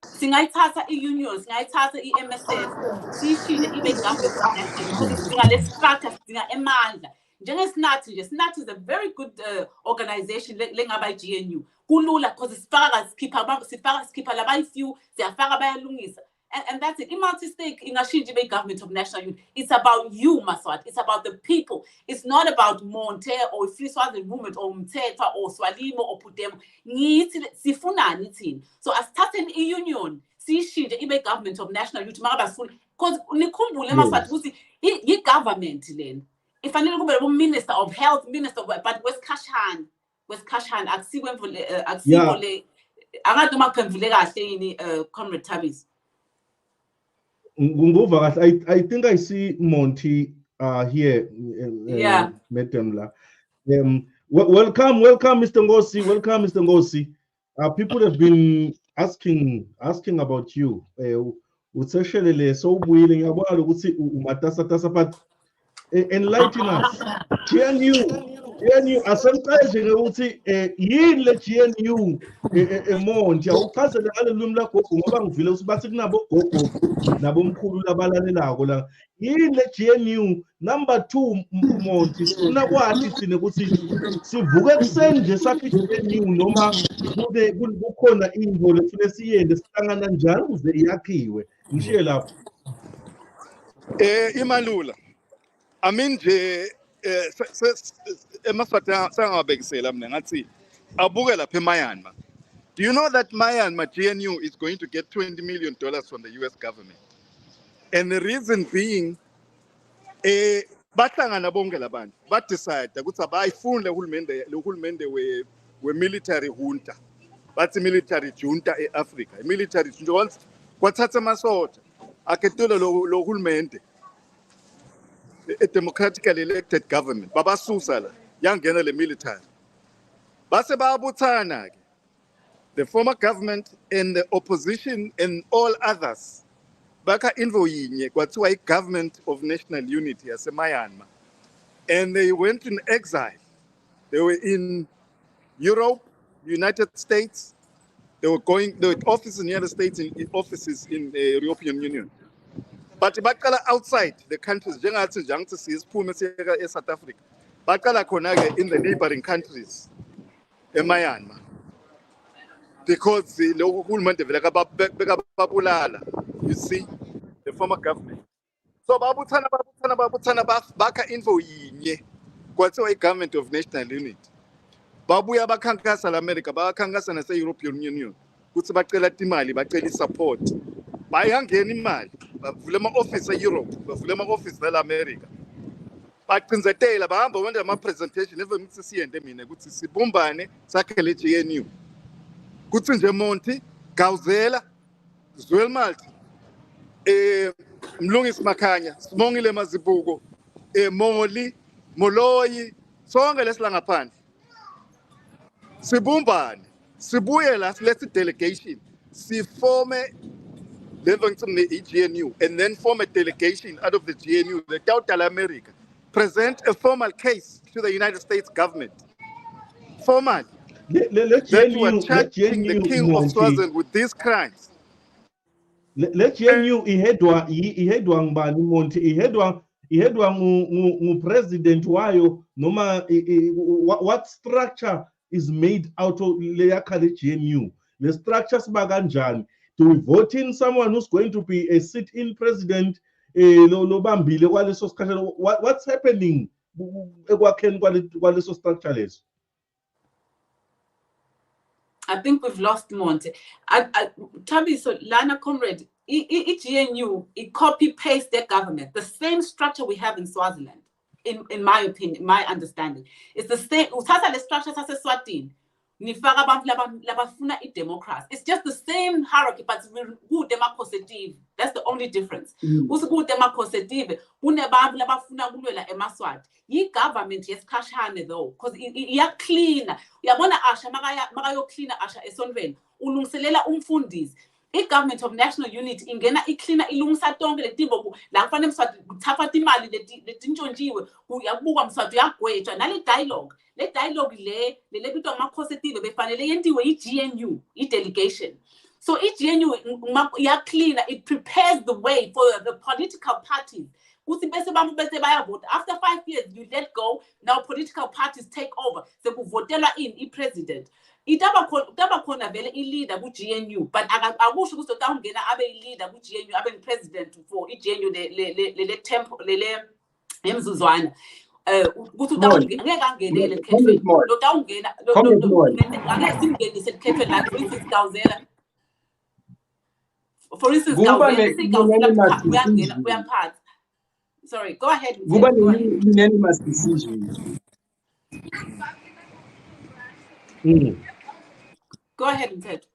Singayithatha i-union singayithatha i-MSF siyishile ibe government of national because sidinga le structure sidinga emandla njenge-SNAT nje SNAT is a very good organization lengaba i-GNU kulula because sifaka labayi-few siyafaka bayalungisa and that's it. I-multi-stake ingashintsha ibe government of national unity. It's about you, Maswat. It's about the people. It's not about Monte or Fliswazi movement or Mteta or Swalimo or Pudemo. Sifunani thina. So as starting a union, sishintshe ibe government of national unity. Because nikhumbule Maswat ukuthi i-government lena ifanele kube minister of health, minister but wesikhashana akusikho le angathi uma kuphendule kahle yini Comrade Tabis. I think I see Monty here. Yeah. Madam La. Welcome, Mr. Ngosi. Welcome, Mr. Ngosi. People have been asking about you. Utseshelele so ubuyile ngiyabona ukuthi umatasa but enlighten us. GNU asemqeje ukuthi yini le GNU emonti awuchazele ngale lumi lagogo ngoba ngivile ukuthi bathi kunabo gogo nabomkhulu labalalelako la yini le GNU. Number 2 monti sifuna kwathi thina ukuthi sivuke kuseni nje sakhe GNU noma kukhona into lefune siyende sihlangana njalo ukuze iyakhiwe ngishiye lapho. Imalula I mean nje emaswati sangabekisela mina ngathi abuke lapha eMyanmar. Do you know that Myanmar GNU is going to get $20 million from the US government? And the reason being bahlangana bonke labantu ba decide ukuthi abayifuni lehulumende we military junta. Bathi military junta eAfrica. Military junta once kwathatha amasoja akhetula lo hulumende a democratically elected government babasusa la yangena le military base bayabuthana ke the former government and the opposition and all others baka invo yinye kwathiwa i-government of national unity yaseMyanmar, and they went in exile. They were in Europe, United States. They were offices in the United States and offices in the European Union. But bakala outside the countries, South Africa, bakala khona in the neighboring countries, in Myanmar, because the government you see, the former government. So babutana baka info yinye, kwathiwa i-government of national unity. Babuya bakhankasa la-America, bakhankasa nase-European Union, kuthi bacela imali, bacela support. Bayangena imali, bavule ama-office e-Europe, bavule ama-office nala-America. Baqinzetela, bahamba wenza ama-presentation, even ukuthi siyente mina, ukuthi sibumbane, sakhe le GNU. Kuthi nje Monti, Gawuzela, Zwelmalti, Mlungisi Makhanya, Simongile Mazibuko, Moli, Moloyi, sonke lesila ngaphandle. Sibumbane, sibuye la let's delegation, siforme the GNU, and then form a delegation out of the GNU, the total America, present a formal case to the United States government. Formal. That you are charging the king of Swaziland with these crimes. Let GNU ihedwa ngibani Monti ihedwa ngu president wayo noma what structure is made out of le GNU. The structures ba kanjani? Do we vote in someone who's going to be a sit-in president? What's happening? I think we've lost Monte. Tabi, so Lana comrade, GNU, it copy-paste their government, the same structure we have in Swaziland, in my opinion, my understanding. It's the same, the structure as Swatini. It's just the same hierarchy, but we're positive. That's the only difference. Who's good positive? Government yes kashane though, because iya clean. Uyabona asha makayo clean asha esonveni. Ulungiselela umfundisi. I-government of national unity ingena icleaner ilungisa tonke letimbo la kufanele Mswati kuthafa imali letintshontshiwe uyabuka Mswati uyagwetshwa nale dialogue le bitwa ama-positive befanele yentiwe i-GNU i-delegation. So i-GNU cleaner, it prepares the way for the political parties. After 5 years you let go, now political parties take over. So kuvotela in president. Itaba khona vele i-leader ku-GNU, but akusho ukuthi utawungena abe i-leader ku-GNU, abe president for i-GNU le tempo le emzuzwana. Ukuthi ngeke angenele ekhethweni. Utawungena ngeke simngenise ekhethweni like for instance Gawuzela. For instance Gawuzela uyaphatha. Sorry, go ahead. Kuba unanimous decision. Go ahead, Mthetho.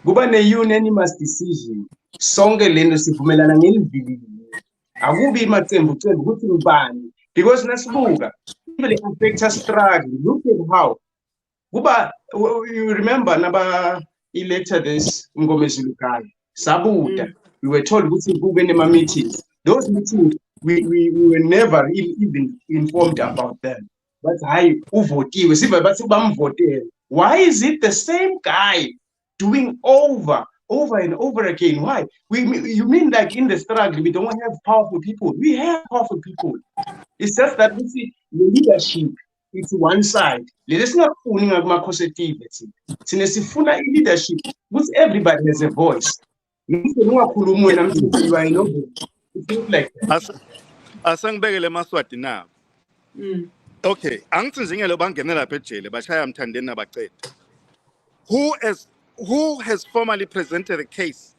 Kuba unanimous decision. Sonke lento sivumelana ngelivili. Akubi imacembu ukuthi ngubani. Because nasibuka, even the affector struggle, look at how. Kuba, you remember elected this Ngomezulu guy. Sabuda. We were told meetings. Those meetings, we were never even informed about them. But why is it the same guy doing over and over again? Why? You mean like in the struggle, we don't have powerful people? We have powerful people. It's just that we see the leadership, it's one side. Let's not fooling at my positivity. Sinesifuna leadership, which everybody has a voice. It's not like that. Asangibekele Maswati now. Okay, angithi njengelo bangene lapha ejele bashaya Mthandeni nabacede. Who has formally presented a case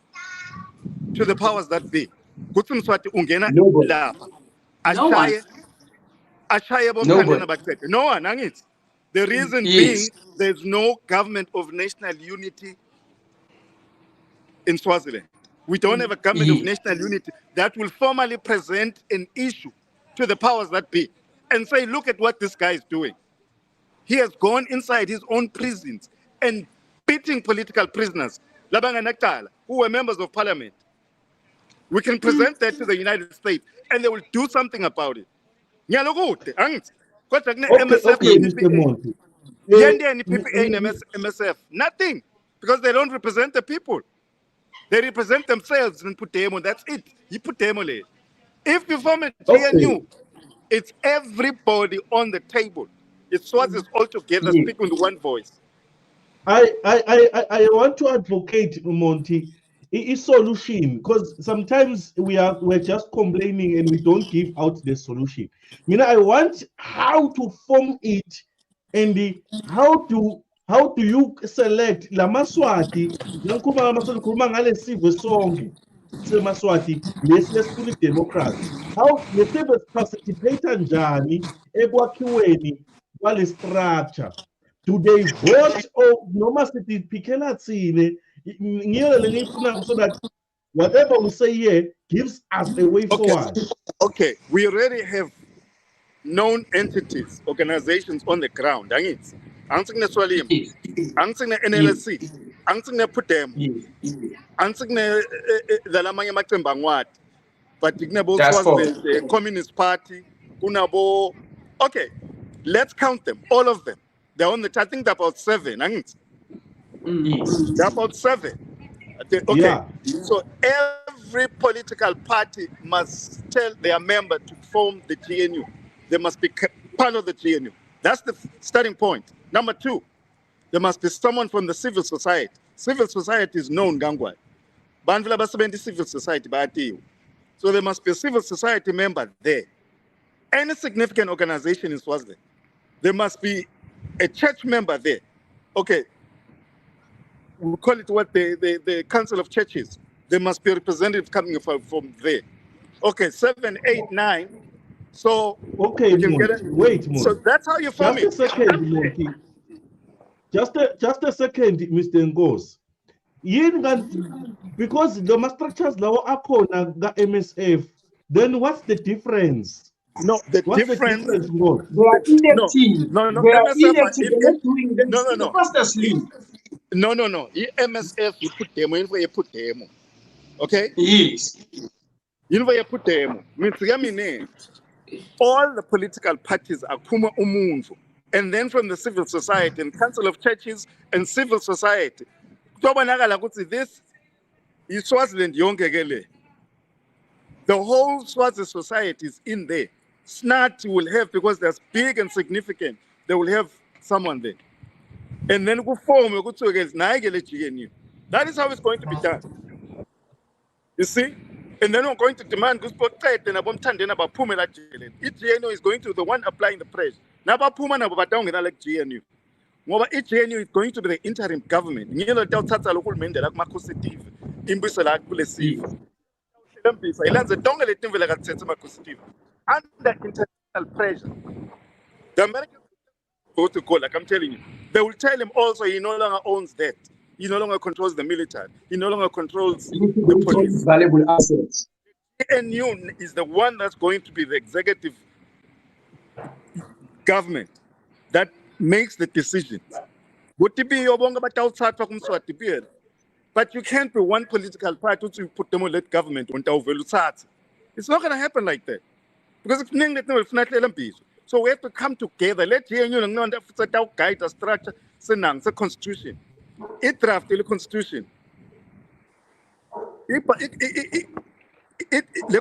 to the powers that be? Kuthi Mswati ungena lapha. Ashaye bomthandeni nabacede. No one, angithi. The reason being there's no government of national unity in Swaziland. We don't have a government of national unity that will formally present an issue to the powers that be and say, look at what this guy is doing. He has gone inside his own prisons and beating political prisoners, who were members of parliament. We can present that to the United States and they will do something about it. MSF, nothing, because they don't represent the people. They represent themselves and put them on. That's it. You put them on it. If you form a GNU, it's everybody on the table. It's Swazis all together speaking with one voice. I want to advocate, Monty, a solution, because sometimes we're just complaining and we don't give out the solution. I want how to form it and how do you select la Maswati ngale sive song semaswati lesifuna democracy, how lesive participate njani ekwakhiweni kwale structure? Do they vote or noma sithi phikela tsine ngiyo lengifuna so that whatever we say here gives us a way forward? Okay, we already have known entities, organizations on the ground. Angithi Swalim, angithi NLC, angithi Putem, angithi the lamanye amaqembu angwadi, but kunabo the Communist Party, kunabo. Okay, let's count them, all of them. They're on the, I think they're about 7. They're about 7. Okay, yeah. So every political party must tell their member to form the GNU. They must be part of the GNU. That's the starting point. Number 2, there must be someone from the civil society. Civil society is known, Gangwai. Banvila basebenzi civil society, so there must be a civil society member there. Any significant organization in Swaziland, there must be a church member there. Okay, we call it what the Council of Churches. There must be a representative coming from there. Okay, 7, 8, 9. So okay, wait, so that's how you form it. Just a second, just a second, Mr. Ngos. Because the structures now are called the MSF. Then what's the difference? No, the difference. They are electing. No. They are electing. They're not doing them. No. MSF, you put them in where you put them. Okay? Yes. You know where you put them. All the political parties are kuma umunvu. And then from the civil society and Council of Churches and civil society. This is Swaziland Yongegele. The whole Swazi society is in there. SNAT will have, because that's big and significant, they will have someone there. And then we form a good against GNU. That is how it's going to be done. You see? And then we're going to demand this portrait and about Pumela GNU. Each GNU is going to be the one applying the pressure. Now about Puma and about like GNU. Each GNU is going to be the interim government. You know, Tata local men like Makusitive, Imbusala Kulesive. Under international pressure, the Americans go to court, like I'm telling you. They will tell him also he no longer owns that. He no longer controls the military. He no longer controls the police. Valuable assets. GNU is the one that's going to be the executive government that makes the decisions. But you can't be one political party to put them on that government on the. It's not going to happen like that. Because it's not. So we have to come together. Let's hear you know that guide the structure, the constitution. It drafted the constitution. The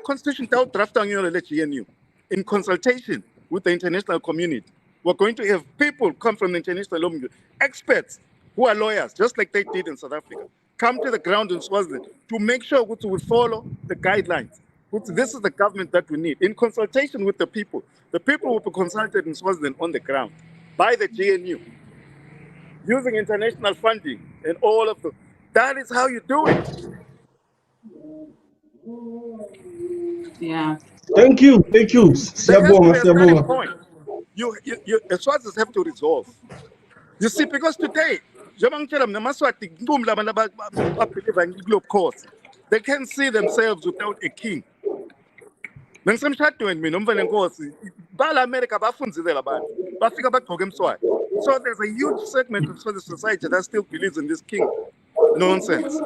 constitution drafted in consultation with the international community. We're going to have people come from the international community, experts who are lawyers, just like they did in South Africa, come to the ground in Swaziland to make sure that we follow the guidelines. This is the government that we need. In consultation with the people will be consulted in Swaziland on the ground by the GNU, using international funding and all of the. That is how you do it. Yeah. Thank you. There has to be a starting point. You Swazilanders have to resolve. You see, because today, they can't see themselves without a king. So there's a huge segment of the society that still believes in this king nonsense.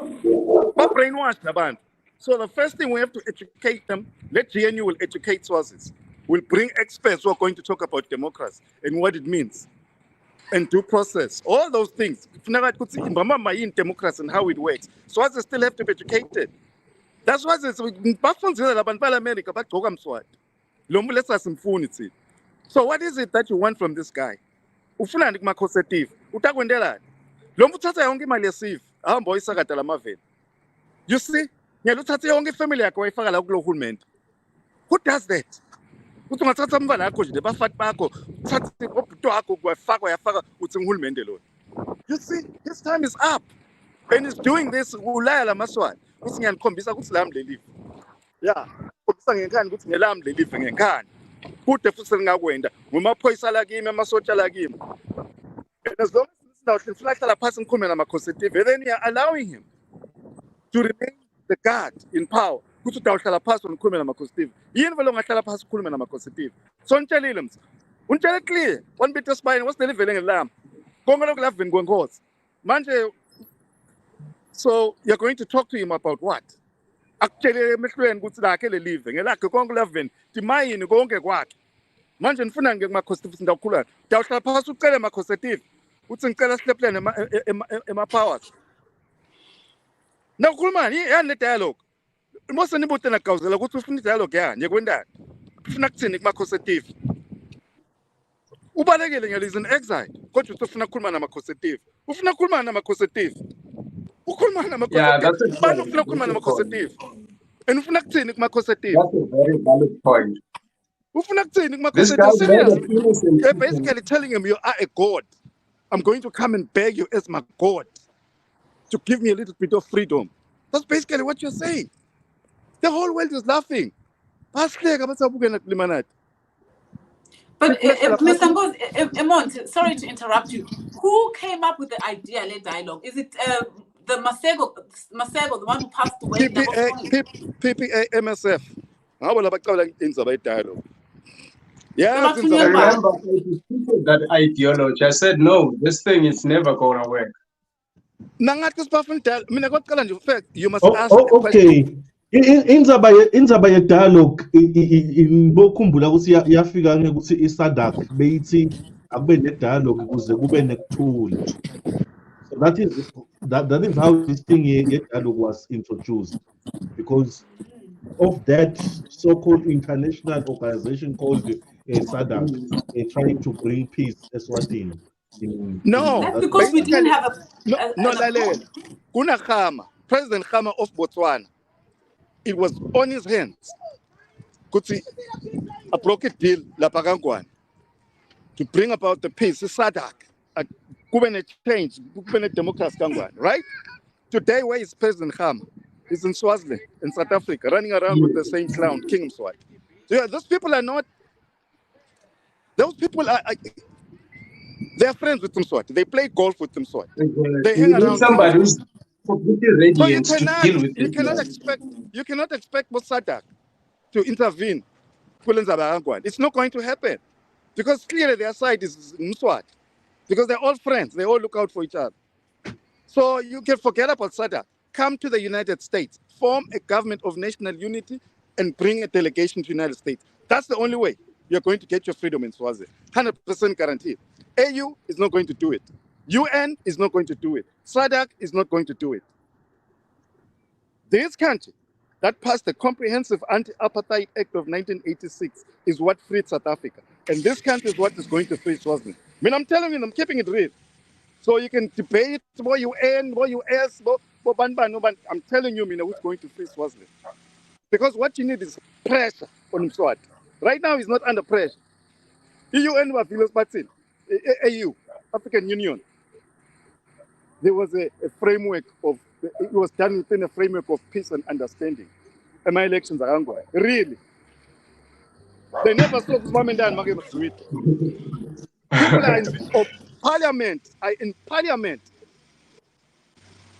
So the first thing we have to educate them. Let GNU will educate Swazis. We'll bring experts who are going to talk about democracy and what it means and due process. All those things. In democracy and how it works. Swazis still have to be educated. That's why it's America. So what is it that you want from this guy? You see, family who does that? You see, his time is up. And he's doing this. Yeah. And as long as then you're allowing him to remain the guard in power. So clear. One bit of spine, what's the living in lamb? So you're going to talk to him about what? Actually, living. Manje ngifuna ngemakhositives ndakhula ndawuhlala phasi ucele emakhositives uthi ngicela sihlephulane ema-powers nawukhulumani yani ne-dialogue mose nibude nagawuzela ukuthi ufuna i-dialogue yani yekwendani ufuna kuthini kumakhositives ubalekile ngelize in exile kodwa uthi ufuna ukukhuluma namakhositives ufuna ukukhuluma namakhositives ukhuluma namakhositives bani ufuna ukukhuluma namakhositives and ufuna kuthini kumakhositives. That's a very valid point. This guy they're basically telling him you are a god. I'm going to come and beg you as my god to give me a little bit of freedom. That's basically what you're saying. The whole world is laughing. But Mr. Ngos, sorry to interrupt you. Who came up with the idea of dialogue? Is it the Masego, the one who passed away? PPA, MSF. How will I dialogue? Yeah, I remember that ideology. I said, no, this thing is never going to work. You must ask a question. Indzaba ye-dialogue bokhumbula ukuthi yafika ngekuthi iSADC beyithi akube ne-dialogue ukuze kube nekuthula. So that is how this thing ye-dialogue was introduced, because of that so-called international organization called SADC, trying to bring peace as Eswatini. That's because we didn't have President Khama of Botswana, it was on his hands. Could a broken deal Lapagangwan to bring about the peace, SADC, a government change, government democracy, right? Today, where is President Khama? He's in Swaziland, in South Africa, running around with the same clown, King Swat. So yeah, those people are they're friends with Mswati. They play golf with Mswati. They hang around. Somebody who's completely ready so to deal with you cannot expect SADC to intervene. It's not going to happen. Because clearly their side is Mswati. because they're all friends. They all look out for each other. So you can forget about SADC. Come to the United States, form a government of national unity, and bring a delegation to the United States. That's the only way you're going to get your freedom in Swaziland. 100% guaranteed. AU is not going to do it. UN is not going to do it. SADC is not going to do it. This country that passed the Comprehensive Anti-Apartheid Act of 1986 is what freed South Africa. And this country is what is going to free Swaziland. I mean, I'm telling you, I'm keeping it real. So you can debate what you earn, what you ask, I'm telling you, who's going to free Swaziland. Because what you need is pressure on Mswati. Right now, he's not under pressure. UN was AU, African Union. There was a framework of, it was done within a framework of peace and understanding. And my elections are ongoing. Really. They never saw Mama and Dad do it. People are in parliament,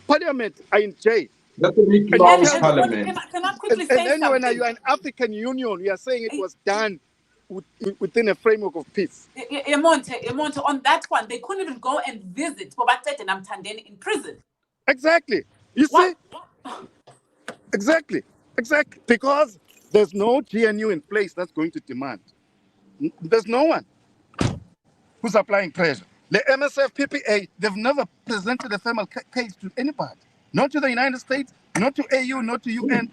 Parliament are in jail. That's a big long parliament. Can I quickly say then something? when you're an African Union, you are saying it was done within a framework of peace. Emonte, on that one, they couldn't even go and visit Bobatete and Namtandeni in prison. Exactly. You see? Exactly. Because there's no GNU in place that's going to demand. There's no one who's applying pressure. The MSF PPA, they've never presented a formal case to anybody. Not to the United States, not to AU, not to UN.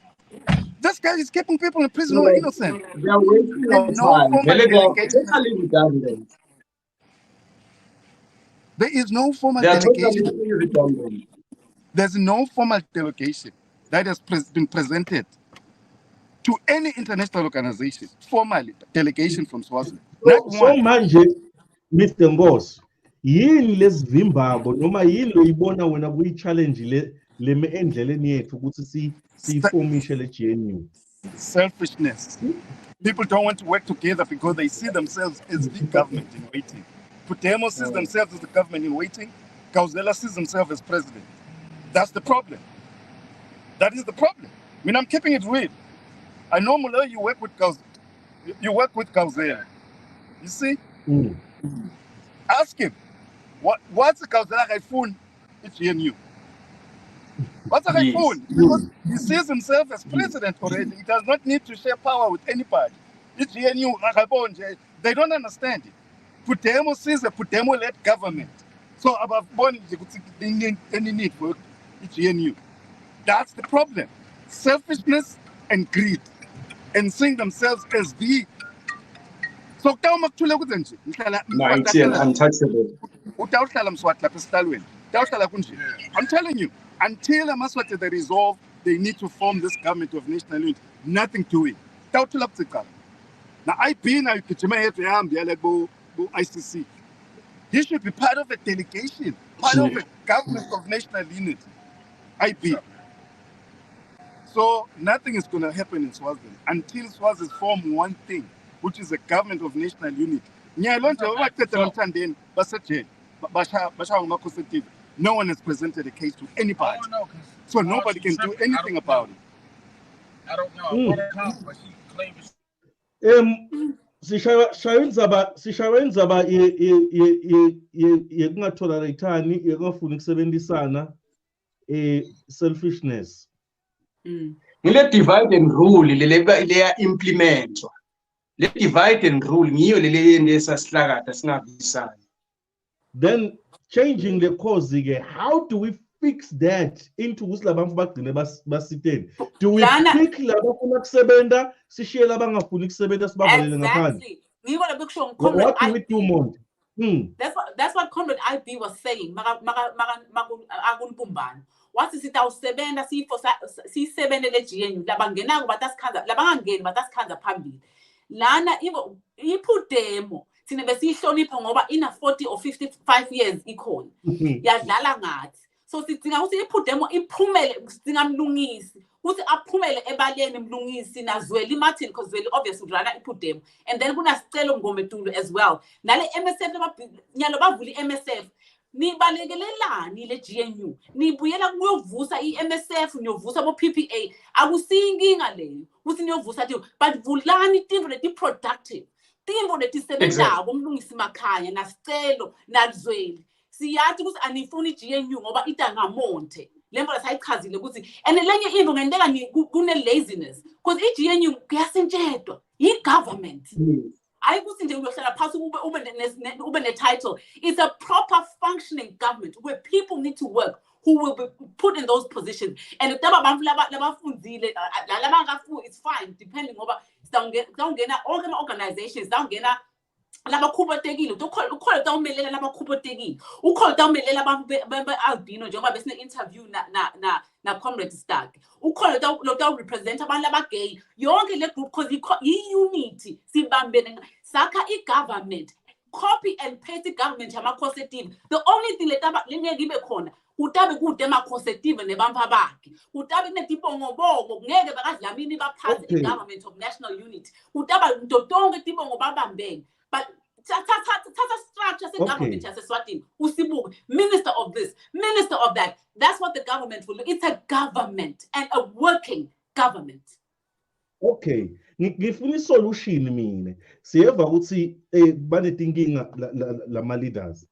This guy is keeping people in prison who are innocent. They are wasting our time. There is no formal They are delegation. totally redundant. There's no formal delegation that has been presented to any international organization, formally, delegation from Swaziland. So manje, Mr. Ngosi, yini lesivimbabo noma yini loyibona wena kuyi-challenge le endleleni yethu ukuthi siyifomishe le GNU? Selfishness. People don't want to work together because they see themselves as the government in waiting. Putemo sees themselves as the government in waiting. Kauzela sees himself as president. That's the problem. That is the problem. I mean, I'm keeping it real. I know, Mulo, you work with Kauzela. You see? Ask him, what's the Kauzela Gaifun? It's GNU. What's a Gaifun? Because he sees himself as president already. He does not need to share power with anybody. It's GNU. They don't understand it. Putemo sees a Putemo-led government. So about any need for GNU. That's the problem. Selfishness and greed. And seeing themselves as the. So mighty and untouchable. I'm telling you, until Amaswati they resolve, they need to form this government of national unity. Nothing to it. Now IP now ICC. He should be part of a delegation, part of a government of national unity. IP. So nothing is going to happen in Swaziland until Swaziland form one thing, which is a government of national unity. No one has presented a case to anybody. So nobody can do anything about it. I don't know what comes, but she claims. Sishawenza ba yekungatholalethani yekungafuni ukusebenzisana selfishness. Ngile divide and rule leya implementwa. Le divide and rule ngiyo leleyende esasihlakada singavisana. Then changing the cause again, how do we fix that into ukuthi labantu bagcine basiteni? Do we pick labafuna kusebenta sishiye labangafuni kusebenta sibavalele ngaphandle? What do we do more? That's what Comrade IB was saying. What is it awusebenza siyisebenzele le GNU labangenako batasikhanza labangangeni batasikhanza phambili. Lana iphudemo thina besihlonipha ngoba ina 40 or 55 years ikhona. Yadlala ngathi. So sidinga ukuthi iphudemo iphumele sidinga mlungisi. Ukuthi aphumele ebaleni mlungisi nazweli Martin because Zweli obviously udlala iphudemo. And then kuna sicelo Mngomedulu as well. Nale MSF nyalo bavuli MSF. Nibalekelelani le GNU nibuyela kuyovusa iMSF niyovusa bo PPA akusinkinga leyo ukuthi niyovusa but vulani izinto leti productive timbo letisebenzako umlungisi Makhanya naSicelo naZweli siyathi ukuthi anifuni iGNU ngoba itangamonte lembo lasayichazile ukuthi and lenye into ngendlela kune laziness because iGNU kuyasentshedwa i-government ayikuthi nje uyohlala phansi ube ne-title. It's a proper functioning government where people need to work who will be put in those positions. And if it's fine, depending on all the organizations, labakhubatekile ukhona tawumelela labakhubatekile ukhona tawumelela abantu albino njengoba besine interview na comrade Stark ukhona tawu represent abantu abagay yonke le group because i-unity sibambene sakha i-government copy and paste i-government yama-causative. The only thing lengeke ibe khona utabe kude ama-causative nebampa bakhe utabe netibongobongo ngeke bakadlamini baphathi i-government of national unity utaba nto tonke tibongo babambene. But tata structure the government as a Swatini, Usibu, minister of this, minister of that. That's what the government will do. It's a government and a working government. Okay. Ngifuna solution mine. Siyeva ukuthi bane thinking la leaders.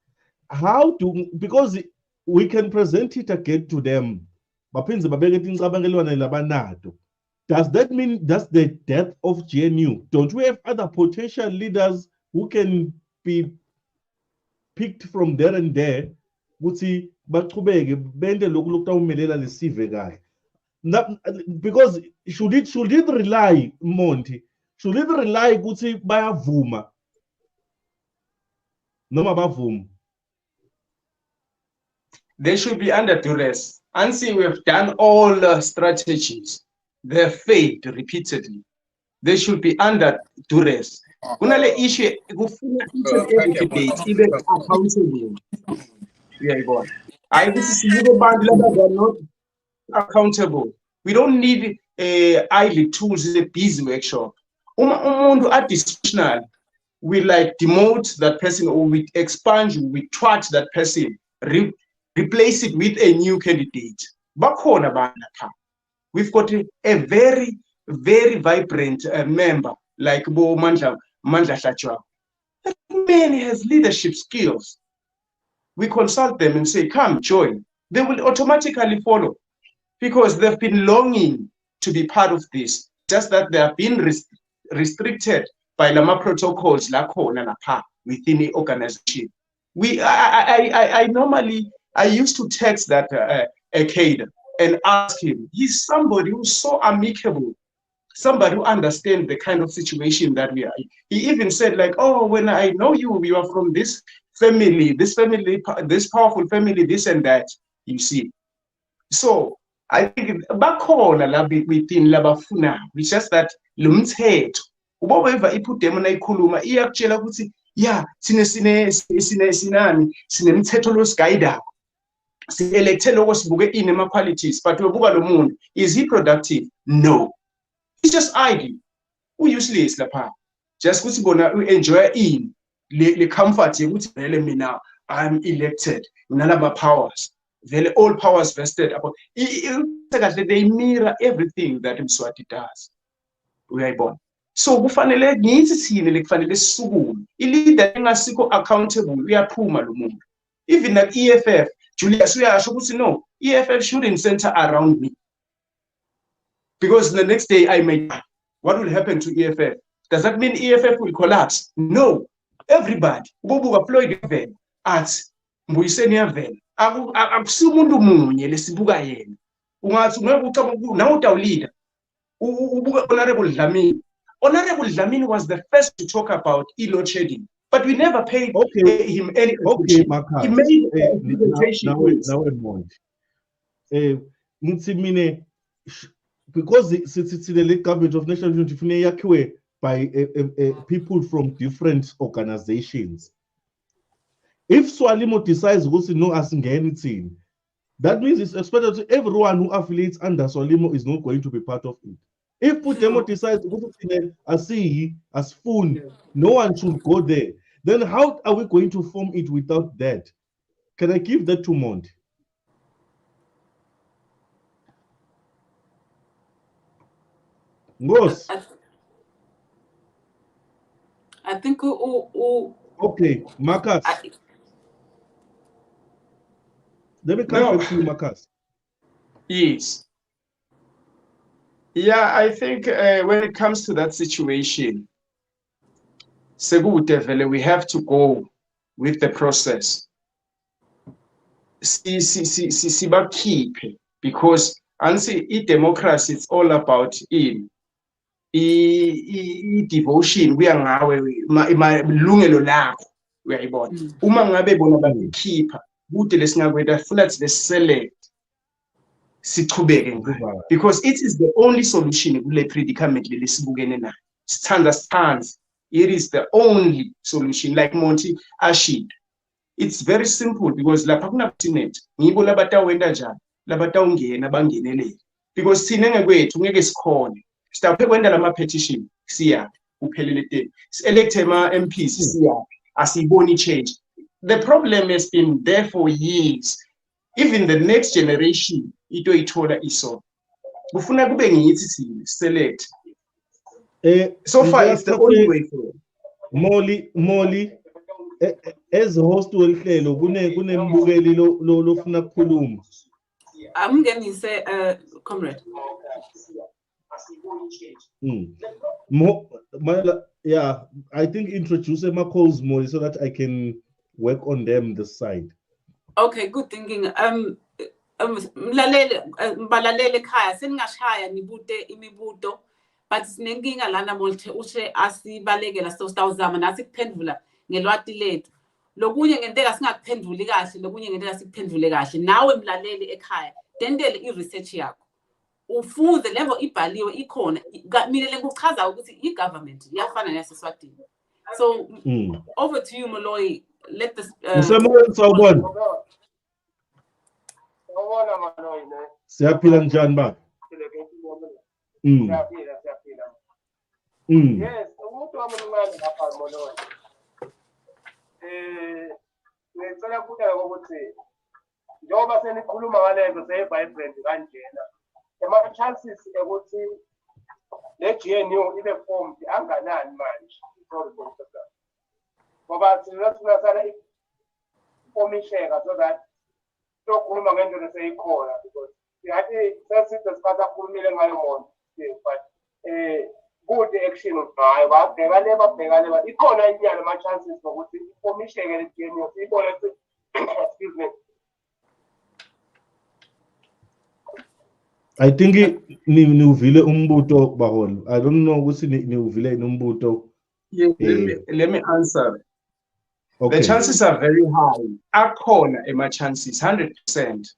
How do, because we can present it again to them. Baphinze babeke incabangelwana labanato. Does that mean that's the death of GNU? Don't we have other potential leaders who can be picked from there and there? Ukuthi baqhubeke bende lokhu lokutawumelela lesive kahle. Because should it rely, Monty? Should it rely ukuthi bayavuma noma bavuma? They should be under duress. Ansi, we have done all strategies. They have failed repeatedly. They should be under duress. Kunale issue kufuna every debate ibe accountable. Yeah, go on. I this is bantu laba they are not accountable. We don't need idle tools in a busy workshop. Umuntu additional, we like demote that person or we expunge, we twat that person, replace it with a new candidate. Bakhona bana. We've got a very, very vibrant member like Bo Mandla Shachwa. That man has leadership skills. We consult them and say, come, join. They will automatically follow because they've been longing to be part of this. Just that they have been restricted by Lama protocols within the organization. I used to text that Akade and ask him, he's somebody who's so amicable, somebody who understands the kind of situation that we are in. He even said like, oh, when I know you, you are from this family, this powerful family, this and that, you see. So I think back home, within Labafuna, it's just that lumthetho. Ubaweva iphude na ikhuluma iyakutshela ukuthi yeah sinemthetho losigayida si-electe loko sibuke inema-qualities but webuka lo muntu is he productive? No, he's just idle, useless lapha, just ukuthi bona u-enjoy in le comfort yokuthi vele mina I'm elected nginalama powers, vele all powers vested upon they mirror everything that Mswati does. Uyayibona? So kufanele ngithi thina lekufanele sisukume i-leader engasikho accountable uyaphuma lo muntu. Even like EFF, Julius uyasho ukuthi no, EFF shouldn't center around me because the next day I may die. What will happen to EFF? Does that mean EFF will collapse? No. Everybody ubobuka Floyd vele athi Mbuyiseni yavela akusumuntu munye lesibuka yena ungathi ngeke ucabanga nawe utawulida ubuka Honorable Dlamini. Honorable Dlamini was the first to talk about load shedding, but we never paid him any attention. He made a presentation. Because it's the government of national unity by people from different organizations. If Swalimo decides to no asking anything, that means it's expected that everyone who affiliates under Swalimo is not going to be part of it. If Putemo decides to go to as Spoon, no one should go there. Then how are we going to form it without that? Can I give that to Monty? I think okay, Marcus. Let me come back to you, Marcus. Yes. Yeah, I think when it comes to that situation, we have to go with the process. Because democracy, it's all about devotion. We are now malungelo lakho uyayibona. Uma ngabe bona bakikhipha kude lesingakwenda futhi select sichubeke ngayo, because it is the only solution kule predicament lesibukene nayo. Stands. It is the only solution, like Monty Ashid. It's very simple, because lapha kunabatinate ngibo labatawenda njani, labatawungena bangenelele, because thina ngekwethu ngeke sikhone. Sitaphe kwenda lama petition siya uphelele teni. Select ama MPs siya asiboni change. The problem has been there for years. Even the next generation ito ithola iso. Kufuna kube ngiyithi select. So far it's the only way forward. Molly as a host wehlelo kunembukeli lo funa ukukhuluma. I'm going to say comrade. Yeah, I think introduce my calls more so that I can work on them this side. Okay, good thinking. Mbalalele ekhaya seningashaya nibute imibuto, but sinenkinga lana molthe ushe asibalekela sitawuzama nathi kuphendula ngelwati lethu. Lokunye ngentela singakuphenduli kahle, lokunye ngentela sikuphendule kahle. Nawe mlaleli ekhaya, tendele i-research yakho. Ufunze level ibhaliwe ikhona. Mina lenguchaza ukuthi i-government iyafana neyaseSwatini. So over to you, Moloi. Let this siyaphila njani ba? Yes, umuntu omncane lapha Moloi. Ngicela ukubuza ukuthi njengoba senikhuluma ngalento seyivibrant kanjena, ama-chances ukuthi le GNU ibe formed anganani manje? Ngoba sinasala ifomisheka so that sokhuluma ngendlela seyikhona, because yathi sesithi siphatha khulumile ngayo monto, but good action ngayo babheka le ikhona inyana ama-chances ngokuthi ifomisheke le GNU siyibone excuse me. I think niuvile umbuto baholo. I don't know ukuthi niuvile umbuto. Yeah, let me answer. Okay. The chances are very high. Akhona chances 100%.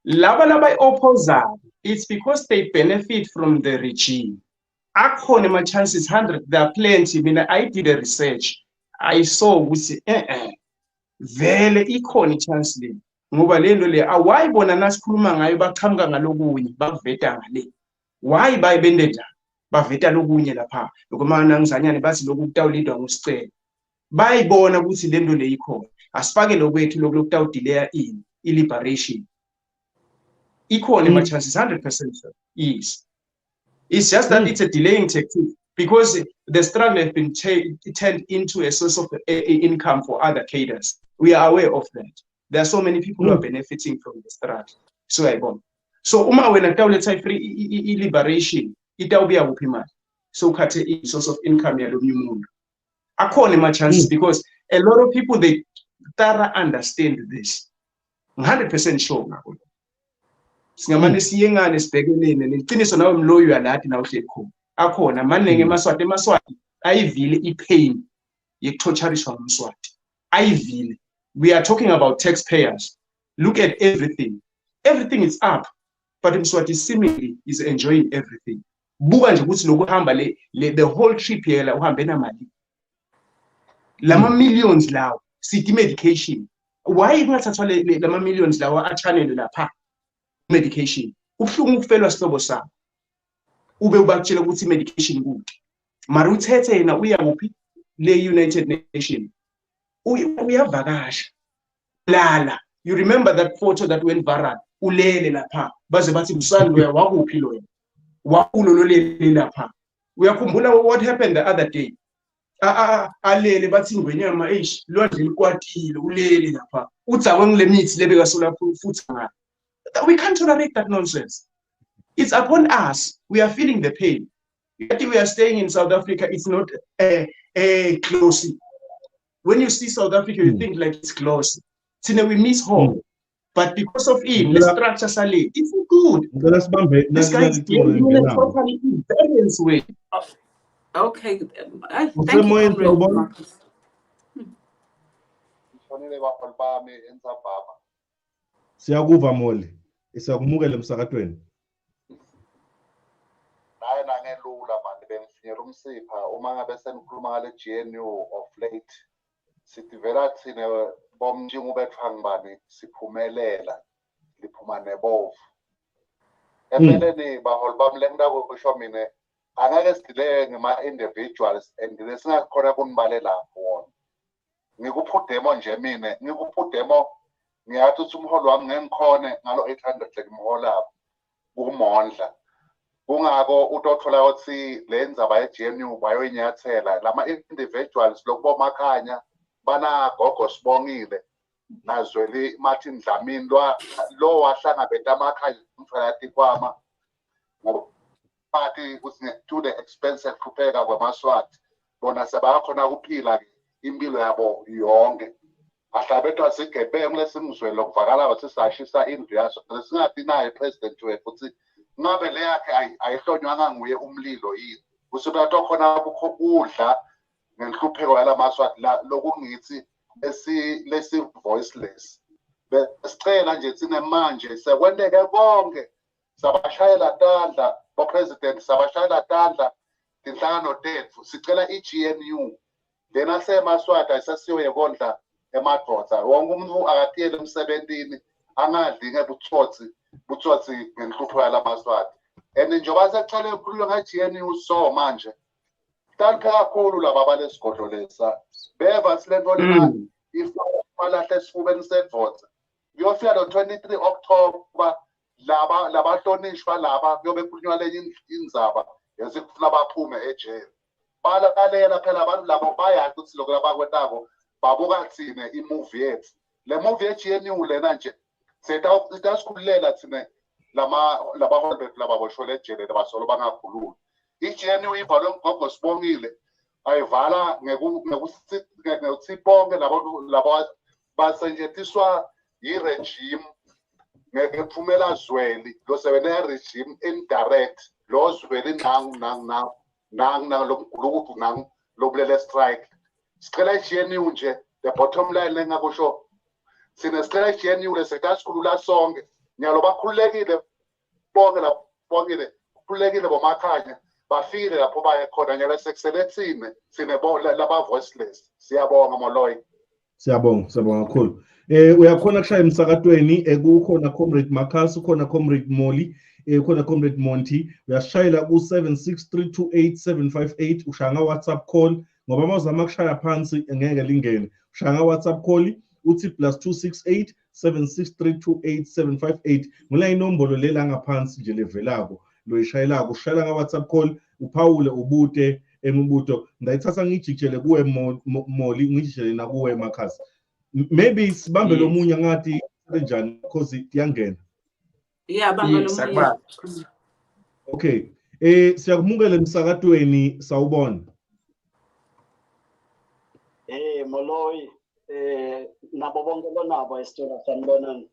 Laba opposer, it's because they benefit from the regime. Akhona chances 100. There are plenty. I mean, I did a research. I saw ukuthi vele ikhona chance le. Ngoba lento le awayibona nasikhuluma ngayo baqhamuka ngalokunye baveta ngale. Why bayibende njani? Baveta lokunye lapha. Lokumana ngizanyane bathi lokutawulidwa ngusicelo. Bayibona ukuthi lento le ikhona. Asifake lokwethu lokutawudelay i-liberation. Ikhona chances 100%. Yes. It's just that it's a delaying technique, because the struggle has been turned into a source of income for other cadres. We are aware of that. There are so many people who are benefiting from the struggle. So I go. So when I tell free liberation, it will be a whooping. So cut a source of income ya lo mundo. Akhona chances, because a lot of people they thorough understand this. 100% sure ngakho. Singamane siyengane sibhekelene neqiniso nawe mloyo yalathi na uhle khona. Akhona manenge emaswati ayivile ipain yekutorturiswa ngumswati. Ayivile. We are talking about taxpayers. Look at everything. Everything is up, but Mswati seemingly is enjoying everything. Buka nje ukuthi lokuhamba the whole trip here la uhambe na mali. Lama millions lawo city medication. Why ingathathwa lama millions lawo a-channel lapha medication? Ubhlungu ukufelwa sihlobo sakho. Ube ubakutshela ukuthi medication kude. Mara uthethe yena uya kuphi le United Nations. Uyavakasha. Lala. You remember that photo that went viral? Ulele lapha. Baze bathi msani loya wakuphi loya. Wakulo lolele lapha. Uyakhumbula what happened the other day? alele bathi ngwenyama eish lwandle likwatile ulele lapha uthi akwengile mithi lebeka sola futhi ngayo. We can't tolerate that nonsense. It's upon us. We are feeling the pain. Yet we are staying in South Africa. It's not close. When you see South Africa, you think like it's close. So we miss home. But because of it, the structures are late. It's good. This guy is in a totally imbalanced way. Okay. Thank you, Comrade Marcus. Siyakuva Moli. Isiyakumukela emsakatweni. Hayi nangelula manje bengifinyela umsipha uma ngabe senikhuluma ngale GNU of late sithi vela thina bomjingo bethu angibani siphumelela liphuma nebovu empeleni baholi bami lengidako kusho mina angeke sidile ngema individuals and lesingakhona kunibale lapho wona ngikuphudemo nje mina ngikuphudemo ngiyathi uthi umholi wami ngengikhone ngalo 800 lekimhola kumondla kungako utothola ukuthi lenzaba yeGNU bayoyinyathela lama individuals lokubomakhanya bana gogo Sibongile nazweli Martin Dlamini lo wahlangabeta amakhaya umtholathi kwama ngoba to the expense kupheka kwamaswati bona sebakhona kuphila impilo yabo yonke ahlabethwa sigebengu lesingizwe lokuvakala ukuthi sashisa indlu yaso singathi naye president wethu ukuthi ngabe le yakhe ayihlonywanga nguye umlilo yini usubatho khona ukudla ngenhlupheko yalamaswati lokungithi lesi voiceless besicela nje thina manje sekwenteke konke sabashayela tandla bo president sabashayela tandla inhlangano tethu sicela iGNU lena semaswati ayisasiyo yekondla emadvodza wonke umuntu akatiyele emsebentini angadli butsotsi ngenhlupho yalamaswati and njengoba sekucale ukukhuluma ngeGNU so manje taliphe kakhulu laba balesigodlo lesa beva silento lena ifalahle esifubeni sedvodza kuyofika lo 23 October laba hlonishwa laba kuyobe kukhulunywa lenye indzaba yesikufuna baphume ejele balakalela phela abantu labo bayazi ukuthi lokho labakwetako babuka thina imovie yethu le movie yeGNU lena nje sitasikhululela thina labaholi bethu lababoshole ejele labasolo bangakhululi iGNU ivalwe ngogogo Sibongile ayivala ngekuthi bonke labo basenjetiswa yiregime ngephumela zweli lo sebene regime indirect lo zweli nang lomgulukudu nang lobulele strike sicela iGNU nje the bottom line lengakusho sine sicela iGNU lesitasikhulula sonke nyalo bakhululekile bonke labongile kukhululekile bomakhanya bafike lapho baye khona nyalo sekuselethine sine laba voiceless siyabonga Moloyi siyabonga kakhulu uyakhona kushaya emsakatweni kukhona Comrade Marcus ukhona Comrade Moli ukhona Comrade Monty uyashayela ku 76328758 ushaya WhatsApp call ngoba mawuzama kushaya phansi ngeke lingene ushaya WhatsApp call uthi +268 76328758 ngula inombolo lela ngaphansi nje levelako loyishayelako ushayela nga WhatsApp call uphawule ubute emibuto ndayithatha ngijikele kuwe Moli ngijikele na kuwe Marcus maybe sibambe lomunye ngathi kanjani because iyangena bamba lomunye okay siyakumukela emsakatweni sawubona Moloyi nabo bonke lonabo isithola sanibonani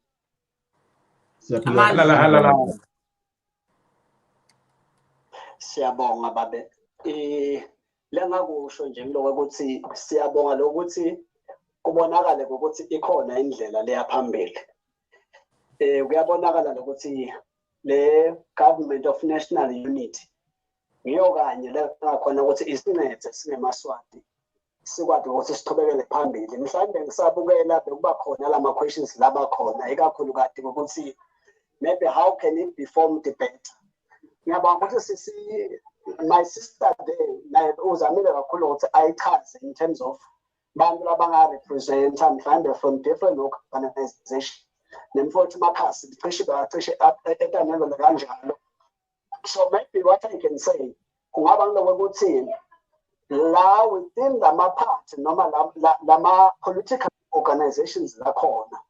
siyabonga babe lengakusho nje ngiloko ukuthi siyabonga lokuthi kubonakala ukuthi ikhona indlela leya phambili kuyabonakala ukuthi le government of national unity ngiyo kanye lakhona ukuthi isinethe singemaswati sikwazi ukuthi siqhubekele phambili mhlawumbe ngisabukela bekuba khona lama questions laba khona ikakhulu kade ukuthi maybe how can it be formed better ngiyabona ukuthi my sister there naye uzamile kakhulu ukuthi ayichaze in terms of bantu labanga represent mhlawumbe from different organizations nemfuthi makhasi cishe etanelo kanjalo so maybe what I can say kungaba ngiloko ukuthi la within lama party noma lama political organizations lakhona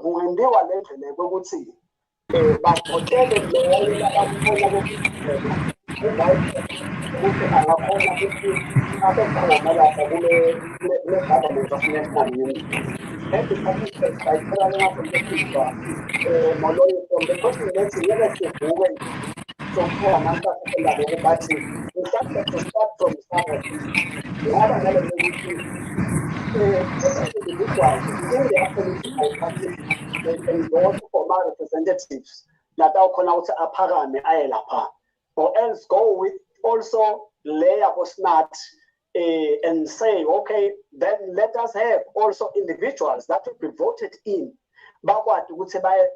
kungendiwa le ndlela ukuthi bavotele loyo labambona ukuthi angakhona ukuthi abe khona lapha kule government of national unity. And the participants by telling us from the person that's never to so for an answer to but in fact to start from somewhere. We have another individuals within their political parties they endorse former representatives that are called Aparame Ayelapa, or else go with also layer was not and say, okay, then let us have also individuals that will be voted in. But what would say by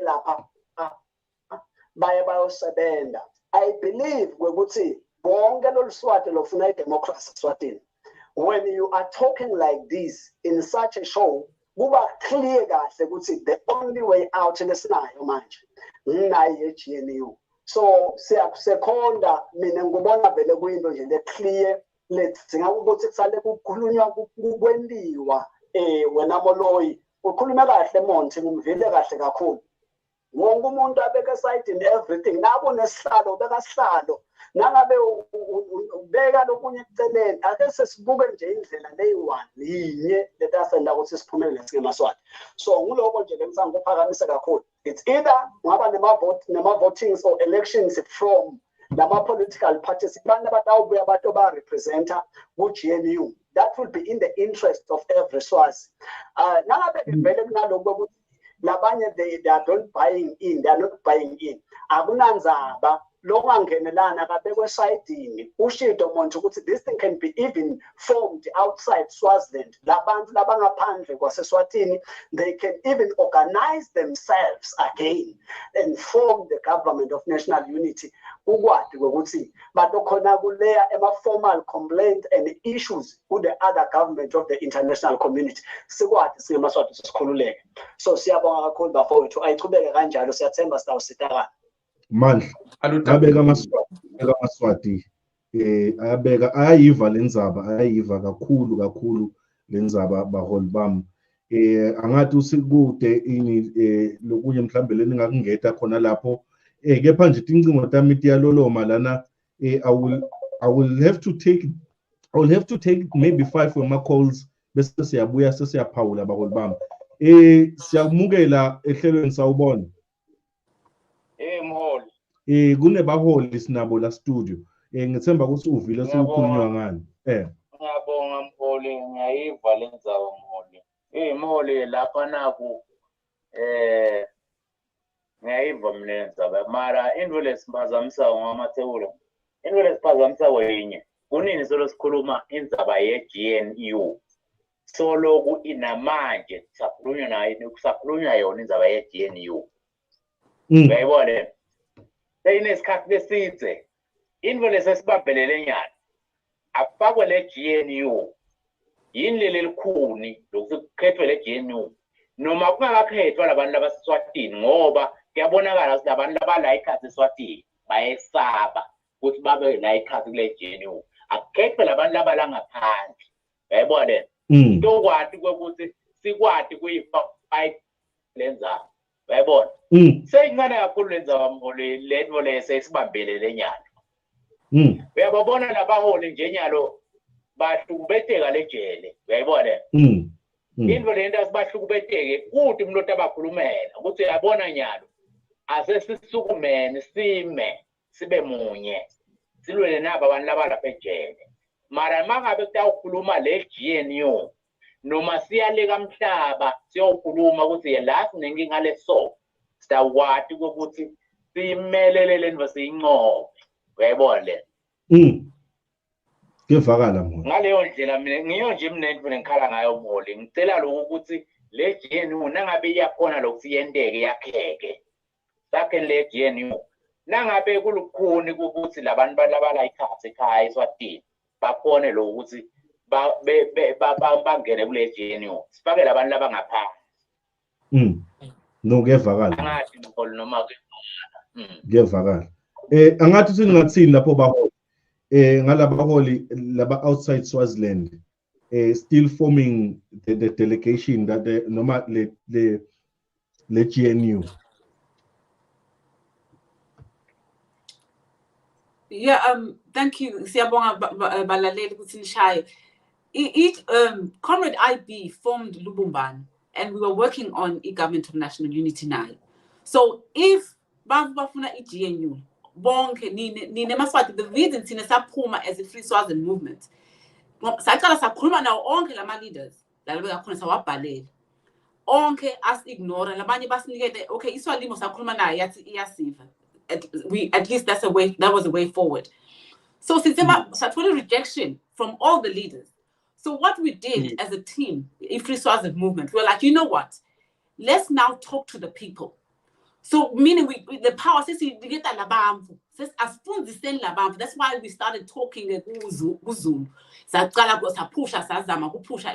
I believe we would say democracy. When you are talking like this in such a show, we were clear guys, they would say the only way out in the scenario match. So seconda minengubona vele kuyinto nje le clear letsinga ukuthi kusale kukhulunywa kukwendiwa wena Moloyi ukhuluma kahle Monthi ngumvile kahle kakhulu wonke umuntu abeka side in everything nabo nesihlalo ubeka sihlalo nangabe ubeka lokunye eceleni ake sesibuke nje indlela leyi-one yinye letasenda ukuthi siphumelele singemaswati so nguloko nje lengisanga ukuphakamisa kakhulu it's either ngaba nema-votings or elections from lama political parties abantu abatawubuya abantu ba-representa ku-GNU that will be in the interest of every Swazi nangabe vele kunaloko ukuthi labanye they are not buying in akunanzaba longangenelana kabekwe sayidini ushido manje ukuthi this thing can be even formed outside Swaziland labantu labangaphandle kwaseSwatini they can even organize themselves again and form the government of national unity ukwadi ukuthi batokhona kuleya ema-formal complaint and issues with the other government of the international community sikwadi singemaswati sisikhululeke so siyabonga kakhulu bafowethu ayichubeke kanjalo siyathemba sitawusitaka Mandla abeka amaswati ayabeka ayayiva lenzaba ayayiva kakhulu lenzaba baholi bami angathi usikude ini lokunye mhlambe leningakungeta khona lapho kepha nje incingo tami tiyaloloma lana I will have to take maybe 5 wema calls bese siyabuya sesiyaphawula baholi bami siyamukela ehlelweni sawubona Mholi kunebaholi sinabo la studio ngithemba ukuthi uvile sokukhulunywa ngani ngiyabonga Mholi ngiyayiva lenzaba Mholi Mholi lapha naku ngiyayiva mina lenzaba mara into lesiphazamisa ngamathebula into lesiphazamisa wenye kunini solo sikhuluma indzaba ye-GNU solo inamanje sakhulunywa nayo kusakhulunywa yona indzaba ye-GNU uyayibona seyinesikhathi lesidze into lesesibambelele nyana akufakwe le-GNU yini leli likhuni lokuthi kukhethwe le-GNU noma kungakakhethwa labantu labaseswatini ngoba kuyabonakala ukuthi labantu labala ikhathi eswatini bayesaba ukuthi babe la ikhathi kule-GNU akukhethwe labantu labala ngaphandle uyayibona tokwati kokuthi sikwati kuyifight lenzaba uyayibona seyincane kakhulu lenzaba Mholi lento lesesibambelele nyana uyababona labaholi njenyalo bahlukubeteka lejele uyayibona into lento asibahlukubeteke kuthi umuntu abakhulumela ukuthi uyabona nyalo asesisukumene sime sibe munye silwele nabo abantu labalapha ejele mara mangabe kutawukhuluma le-GNU noma siyaleka mhlaba siyokhuluma ukuthi la sinenkinga leso sitawati ukuthi simelele lento siyinqobe uyayibona le kuyevakala Mholi ngaleyo ndlela mina ngiyo nje mina into ngikhala ngayo Mholi ngicela lokho ukuthi le-GNU nangabe iyakhona lokuthi yenteke yakheke sakhe le-GNU nangabe kulukhuni ukuthi labantu balabala ikhathi ekhaya eSwatini bakhone lo ukuthi bangene kule-GNU sifake labantu labangaphansi no kuyevakala angathi Mholi noma kuyevakala angathi singathini lapho baholi ngalabaholi laba outside Swaziland still forming the delegation that noma le GNU. Yeah, thank you. Siyabonga balaleli ukuthi nishaye. Each Comrade IB formed Lubumbano, and we were working on e-government of national unity now. So if bafuna i-GNU, bonke nine maswati, the reason thina saphuma as a Free Swaziland movement, saqala sakhuluma nawo onke lama leaders, la bekhona sawabhalela. Onke as-ignore, labanye basinikele, okay, iswalimo sakhuluma nayo yathi iyasiva. At least that was a way forward. So since sathola rejection from all the leaders. So what we did as a team, in Free Swaziland movement, we were like, you know what? Let's now talk to the people. So meaning the power says you get a labamfu. Says as soon as they labamfu, that's why we started talking Uzulu. Sakala go sapusha sazama kupusha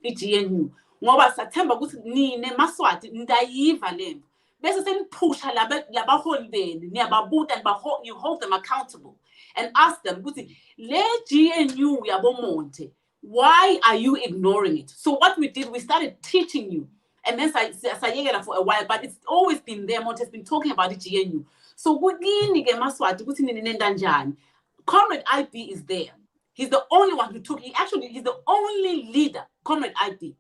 GNU. Ngoba September ukuthi nine maswati ndayiva lembu. Bese senipusha labaholi benu niyababuta and you hold them accountable and ask them ukuthi le GNU yabomonte, why are you ignoring it? So what we did, we started teaching you. And then sayekela for a while, but it's always been there. Monte has been talking about the GNU. So Comrade IB is there. He's the only one who took, he's the only leader, Comrade IB,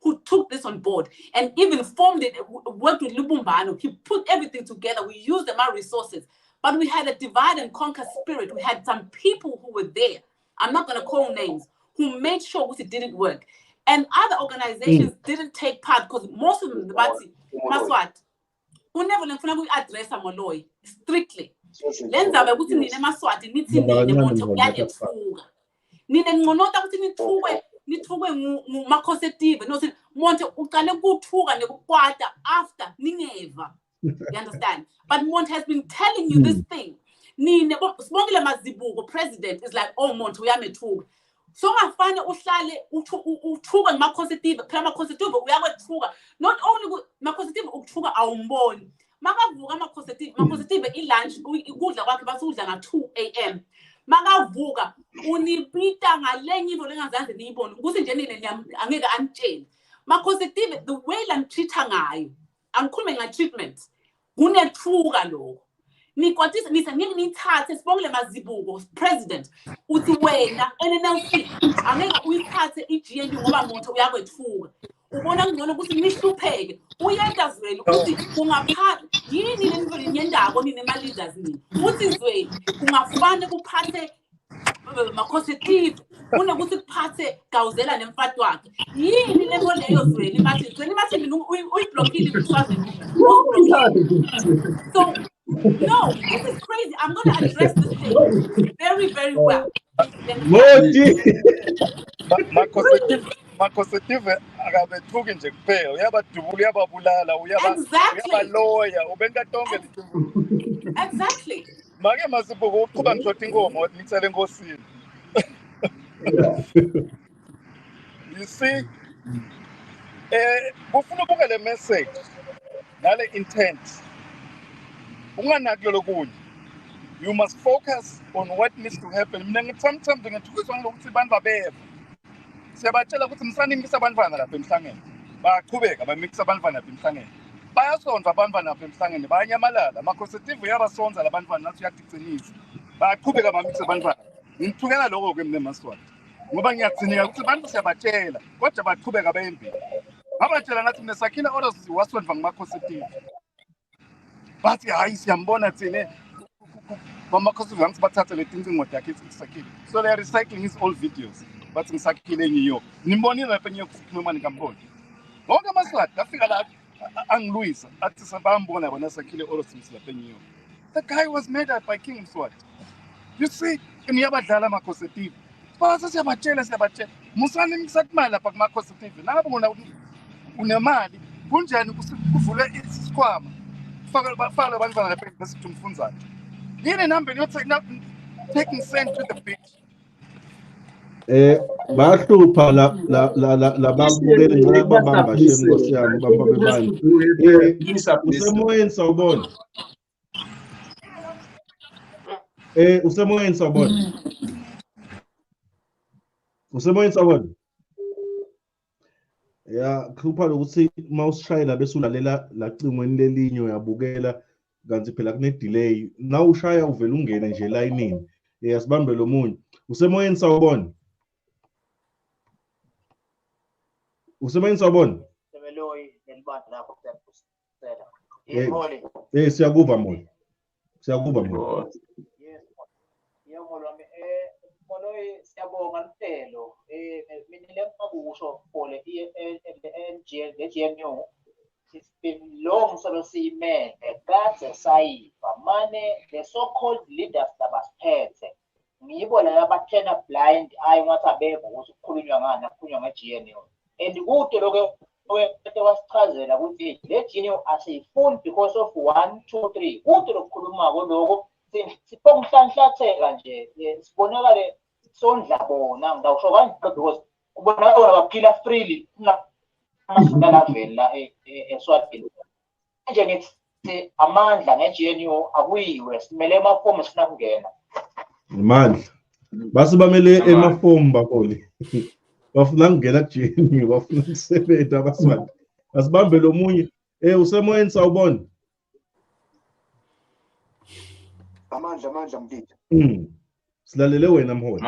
who took this on board and even formed it, worked with Lubumbano. He put everything together. We used our resources, but we had a divide and conquer spirit. We had some people who were there. I'm not going to call names, who made sure it didn't work. And other organizations didn't take part because most of them, Maswat, who never address a moloi strictly. Lenza ukuthi nine Maswati nithi nine monte uyayethuka. Nine nqonota ukuthi nithuke makhosetive no monte uqale ukuthuka nekukwata after ningeva. You understand? But Monte has been telling you this thing. Nine Smogile Mazibuko president is like, oh Monte uyamethuka. So ngafane uhlale uthuka ngamakhositive phela amakhositive uyakwethuka not only makhositive ukuthuka awumboni makavuka amakhositive ilunch ukudla kwakhe basudla nga2 AM makavuka unipita ngalenye into lengazange niyibone ukuthi nje nini angeke anitshele makhositive the way la treata ngayo angikhulume nga-treatment kunethuka lokho nikwatisa nithathe sibongile Mazibuko president uthi wena NNLC angeke uyithathe iGNU ngoba Monte uyakwethuka ubona ngcono ukuthi nihlupheke uyenda Zweli ukuthi kungaphatha yini lento lenyendako nine ma leaders nini uthi Zweli kungafane kuphathe makhositive kunokuthi kuphathe Gawuzela nemfati wakhe yini lento leyo Zweli mathi uyiblockile iSwaziland so no, this is crazy. I'm going to address this thing very, very well. Makhositive akabethuki nje kuphela uyabadubula uyababulala uyabaloya ubenza tonke Exactly. Make Mazibuko uqhuba ngishotha inkomo ngicela enkosini. You see, kufuna ubuke le message nale intent. You must focus on what needs to happen. Sometimes ngithukiswa ngokuthi abantu babeva. Siyabatshela ukuthi msanimisa abantwana lapha emhlangeni. Baqhubeka bamikisa abantwana lapha emhlangeni. Bayasonza abantwana lapha emhlangeni bayanyamalala. Amakhositive yabasonza labantwana nathi uyakucinisa. Baqhubeka bamikisa abantwana. Ngithukela lokho ke mina Maswati. Ngoba ngiyacinika ukuthi abantu siyabatshela kodwa baqhubeka bembi. Ngabatshela ngathi mina sakhile orders wasonva ngamakhositive. But hayi siyambona thine bamakhositive ngibathatha le thinking yakhe isakile. So they are recycling his old videos. But ngisakhile ngiyo. Nimbonile lapha ngiyo kukhuluma ngamboni. Bonke Maswati afika la angilwisa athi sabambona bona sakhile orders lapha ngiyo. The guy was murdered by King Mswati. You see, ngiyabadlala amakhositive. Base siyabatshela musani ngisakumali lapha kumakhositive. Nabo unemali kunjani kuvule isikhwama. Fala abantwana lapha besithi umfunzayo. Yini number you're taking send to the beach. Bahlupha la babukeli nxa babamba shengosi yami bamba bebani. Usemoyeni sawubona. Usemoyeni sawubona. Usemoyeni sawubona. Ya, khupha lokuthi mawusishayela bese ulalela lacingweni lelinye uyabukela kanti phela kune delay. Na ushaya uvela ungene nje layinini. Asibambe lo munye. Usemoyeni sawubona. Usemoyeni sawubona. Siyakuva Moli. Siyakuva Moli. Moloyi siyabonga Mpelo mina lengakusho for le GNU it's been long solo siyimele kade sayiva mane the so called leaders labasiphethe ngibo la abathena blind eye ngathi abeva ukuthi kukhulunywa ngani akukhulunywa nge-GNU and kude lokho wethe wasichazela ukuthi le GNU asiyifuni because of 1 2 3 kude lokukhulumako lokho siphokuhlanhlatheka nje sibonakale sondla bona ngawusho kanje because kubonakala baphila freely amasindala avela eSwatini nje ngithi amandla nge-GNU akuyiwe simele emafomu sifuna kungena imandla base bamele emafomu bakoli bafuna kungena ku-GNU bafuna ukusebenza abaswati asibambe lo munye usemoyeni sawubona amandla mdidi silalele wena mholi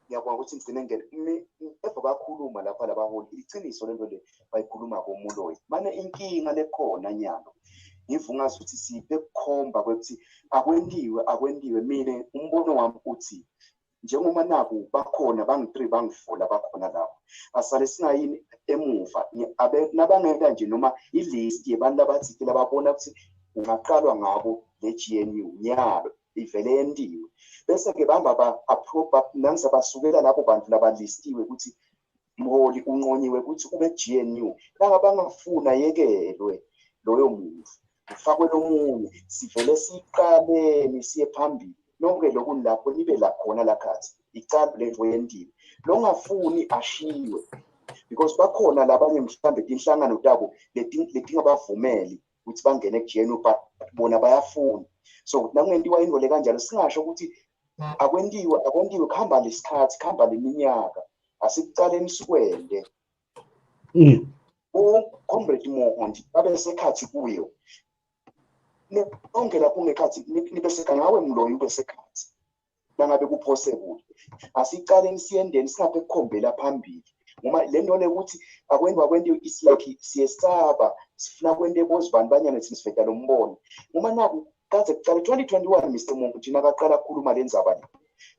ngiyabona ukuthi ngigcine ngene efo bakhuluma lapha labaholi iqiniso lento le bayikhuluma komuloyi mane inkinga lekhona nyalo ngivungaza ukuthi sibe kukhomba ukuthi akwendiwe mina umbono wami uthi njengoba naku bakhona bangi-3 bangi-4 bakhona lapho asale singayini emuva nabangeka nje noma ilist yebantu labathi lababona ukuthi ungaqalwa ngabo le-GNU nyalo ivele yendiwe bese-ke bamba nangisabasukela lapho bantu labalistiwe ukuthi mholi unqonyiwe ukuthi ube GNU bangafuna yekelwe loyo muntu ufakwe lomunye sivele siqaleni siye phambili lonke lokhu lapho nibe la khona lakhathi icala lento yendiwe longafuni ashiwe because bakhona labanye mhlambe inhlangano tabo letinga bavumeli ukuthi bangene ku-GNU bona bayafuna so nakungentiwa indole kanjalo singasho ukuthi akwendiwe kuhamba lesikhathi kuhamba leminyaka asikucaleni sikwende comrade Mohondi babe sekhathi kuyo nonke lapho ngekhathi nibe sekangawe mloyi ube sekhathi nangabe kuphosebule asicaleni siyendeni singaphe kukhombela phambili ngoba le nto le ukuthi akwendiwe is like siyesaba sifuna kwente bozibani banyana thina sifeta lo mbono ngoba naku kaze kuqala 2021 Mr Monguthi nakaqala ukukhuluma lenzaba le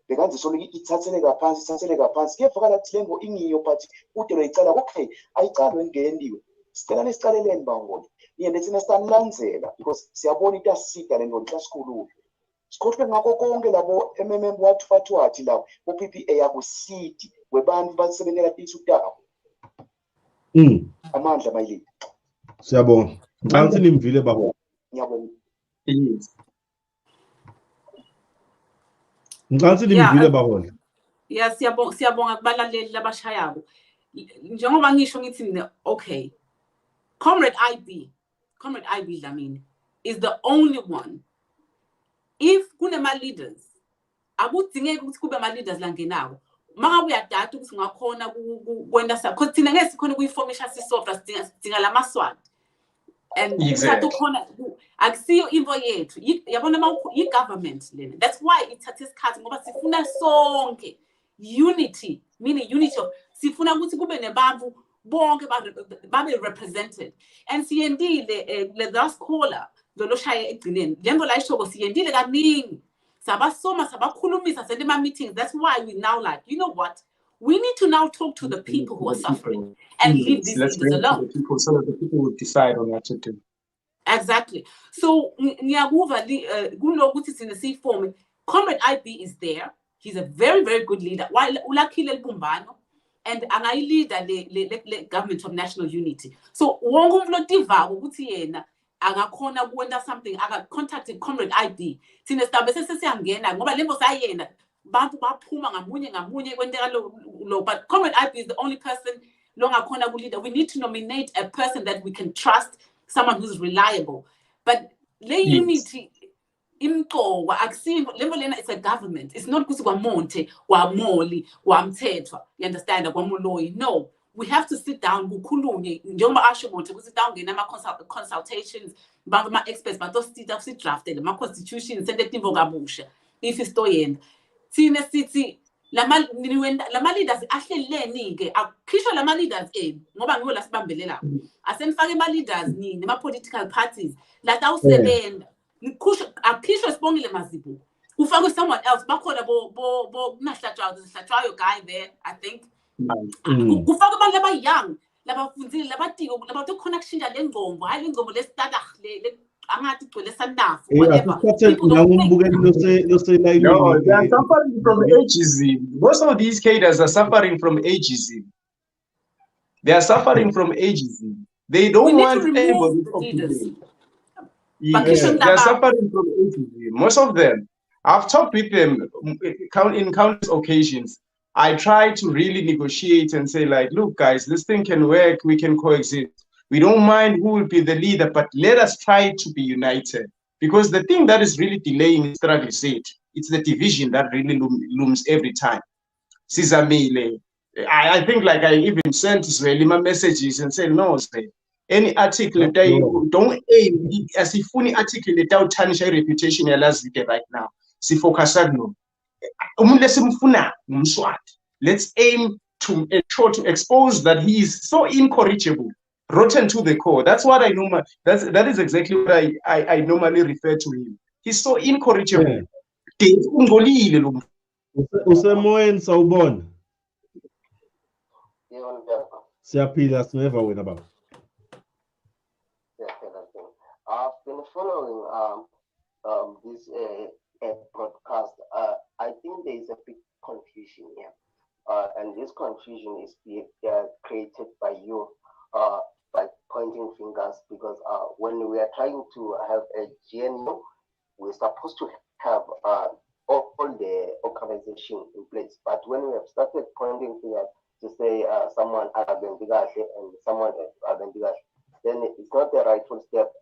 bekanze solo ithathele kaphansi kuyevakala ukuthi lengo ingiyo but ude loyicala okay ayicalwe ngendiwe sicela sicaleleni baholi yena thina sitamlandzela because siyabona into asisida le nto sikhulule sikhohlwe ngakho konke labo MMM wathi lawo PPA yakusidi webantu basebenzela tisutabo amandla mayili siyabonga ngicela nimvile baholi ngiyabonga ngicela nimvile baholi ya siyabonga kubalaleli labashayabo njengoba ngisho ngithi okay Comrade IB Dlamini is the only one if kunema leaders akudingeki ukuthi kube ama leaders la ngenawo mangabe uyadata ukuthi ngakhona kwenda because thina ngeke sikhona kuyiformisha sisofra sidinga lamaswati and exactly. khona akusiyo imvo yethu yabona i-government lena that's why ithatha isikhathi ngoba sifuna sonke unity meaning unity of sifuna ukuthi kube nebantu bonke babe represented and siyendile le last caller lo shaya egcineni lembo la ishoko siyendile kaningi sabasoma sabakhulumisa sende ma meetings that's why we now like you know what we need to now talk to the people who are suffering and leave these leaders alone. The people, so that the people will decide on what to do. Exactly. So ngiyakuva kulokuthi sine siform Comrade IB is there. He's a very very good leader. While ulakhile libumbano and angayilida le government of national unity. So wonke umuntu lotivako ukuthi yena angakhona kuwenda something aka contacted Comrade IB. Sine stabe sesiyangena ngoba lembo sayena bantu baphuma ngamunye kwenteka lo but Comrade IB is the only person longakhona ku leader. We need to nominate a person that we can trust, someone who's reliable. But le unity imqokwa akusinto levo lena it's a government. It's not kusi kwamonte kwamoli kwamthethwa, you understand, kwamuloyi. No, we have to sit down kukhulunywe njengoba asho bonke kusi down ngena consultations bangama experts batosita sidrafted ama constitution sente tivo kabusha if istoyenda thina sithi lama leaders ahleleni ke akhishwa lama leaders ngoba ngiwo la sibambelela asenifake ama leaders nini ama political parties la tawusebenza akhishwe sibongile mazibu kufakwe someone else bakhona bo kunahlatshwayo guy there I think kufakwe abantu labayoung labafundzile labatiko labathi khona kushintsha le ngombo hayi le ngombo lesitata le angathi igcwele sanafu whatever. No, they are suffering from ageism. Most of these cadres are suffering from ageism. They are suffering from ageism. They don't want anybody to leaders. Yeah, they are suffering from ageism. Most of them. I've talked with them in countless occasions. I try to really negotiate and say, like, look, guys, this thing can work. We can coexist. We don't mind who will be the leader, but let us try to be united. Because the thing that is really delaying struggle is it's the division that really looms every time. Sizamile. I think like I even sent my messages and said, no, any article don't aim as if any article without tarnish reputation right now. Focus on let's aim to ensure to expose that he is so incorrigible, rotten to the core. That's what I know. That is exactly what I normally refer to him. He's so incorrigible. Usemoyeni sawubona. Siyaphila sineva wena baba. I've been following this broadcast. I think there is a big confusion here, and this confusion is created by you by pointing fingers, because when we are trying to have a GNU, we're supposed to have all the organization in place. But when we have started pointing fingers to say someone and someone then it's not the rightful step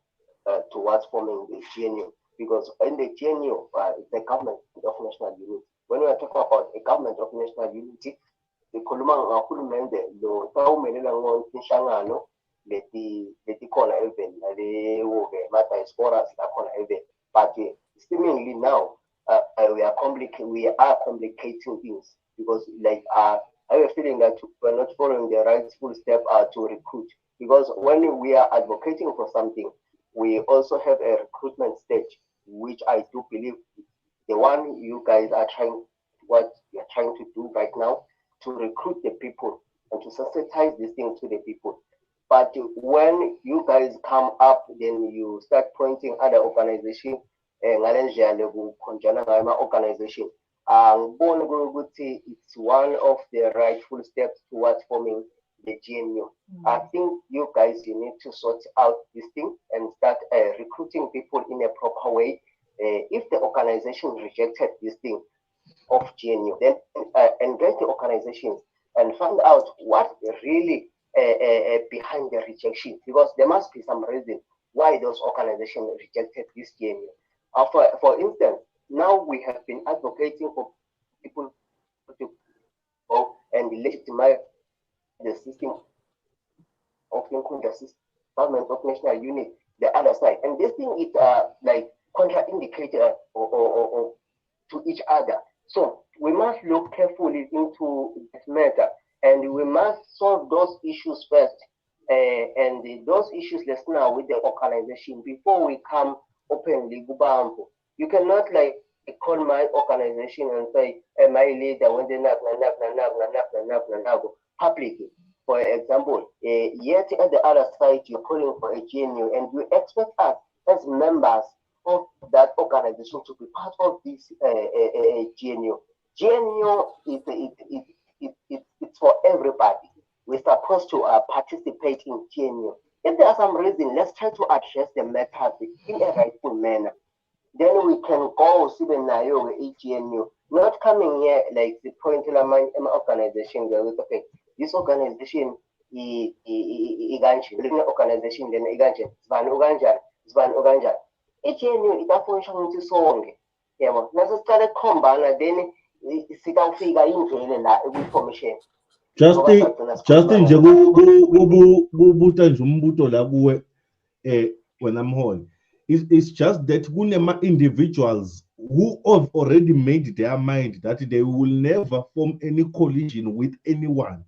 towards forming the GNU, because in the GNU, it's the government of national unity. When we are talking about a government of national unity, the Kulumang Kulumende, lo Taumelela Nshangano, leti corner even, the matter is for us, even. But seemingly now, we are complicating things, because like I have a feeling that we're not following the rightful step to recruit, because when we are advocating for something, we also have a recruitment stage, which I do believe the one you guys are trying, what you're trying to do right now, to recruit the people and to sensitize this thing to the people. But when you guys come up, then you start pointing other organizations, organization. It's one of the rightful steps towards forming the GNU. I think you guys, you need to sort out this thing and start recruiting people in a proper way. If the organization rejected this thing of GNU, then engage the organizations and find out what really behind the rejection, because there must be some reason why those organizations rejected this GNU. For instance, now we have been advocating for people to go and legitimize the system of the government of national unity, the other side, and this thing is like contraindicated or to each other. So we must look carefully into this matter, and we must solve those issues first, and those issues let's now with the organization before we come openly. You cannot like call my organization and say, my leader when they publicly. For example, yet at the other side you're calling for a GNU, and you expect us as members of that organization to be part of this GNU. GNU it's for everybody. We're supposed to participate in GNU. If there's some reason, let's try to address the matter in a rightful manner. Then we can go see the Nayo with GNU. Not coming here like the point in my organization. This organization organization then Zvan Uganja. i-GNU itafunisha ukuthi sonke yabo naso siqale ukukhombana then sikawufika indlela la ekwi-formation. Justin nje kubuta nje umbuto la kuwe wena Mholi. It's just that kunema individuals who have already made their mind that they will never form any collision with anyone.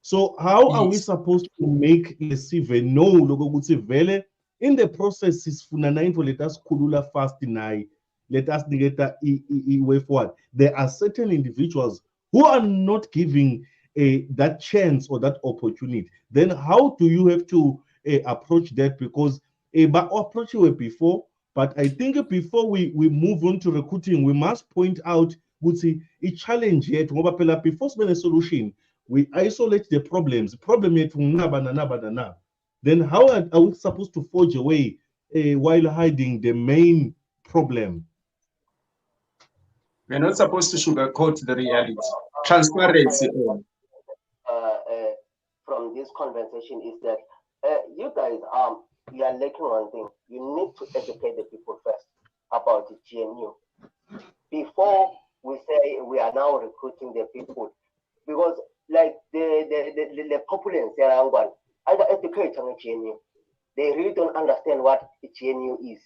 So how are we supposed to make lesive know lokuthi vele in the process sifuna na info let us khulula fast nayi, let us negate way forward. There are certain individuals who are not giving that chance or that opportunity. Then how do you have to approach that? Because but approach it before, but I think before we move on to recruiting, we must point out a challenge yet before spend a solution. We isolate the problems. Problem yet then how are we supposed to forge away while hiding the main problem? We're not supposed to sugarcoat the reality. Transparency. From this conversation is that you guys you are lacking one thing. You need to educate the people first about the GNU before we say we are now recruiting the people, because like the populace around one either educate on the GNU, they really don't understand what the GNU is.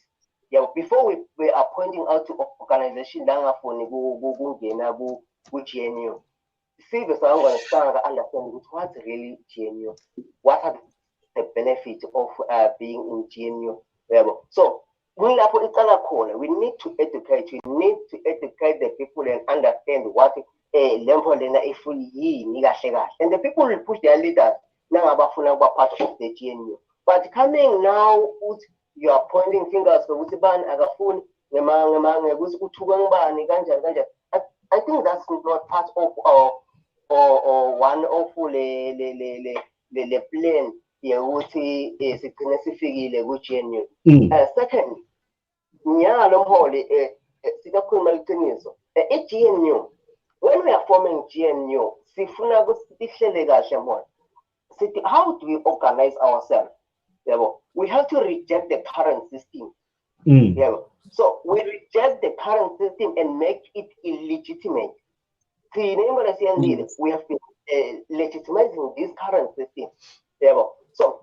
Yeah, before we are pointing out to organization that for GNU. See the sound understand what's really GNU, what are the benefits of being in GNU level. So we need to educate. We need to educate the people and understand what and the people will push their leaders now about part of the GNU. But coming now, you are pointing fingers I think that's not part of or one of the plan here would say is a significantly good GNU. Second, GNU, when we are forming GNU, how do we organize ourselves? We have to reject the current system. So we reject the current system and make it illegitimate. We have been legitimizing this current system. So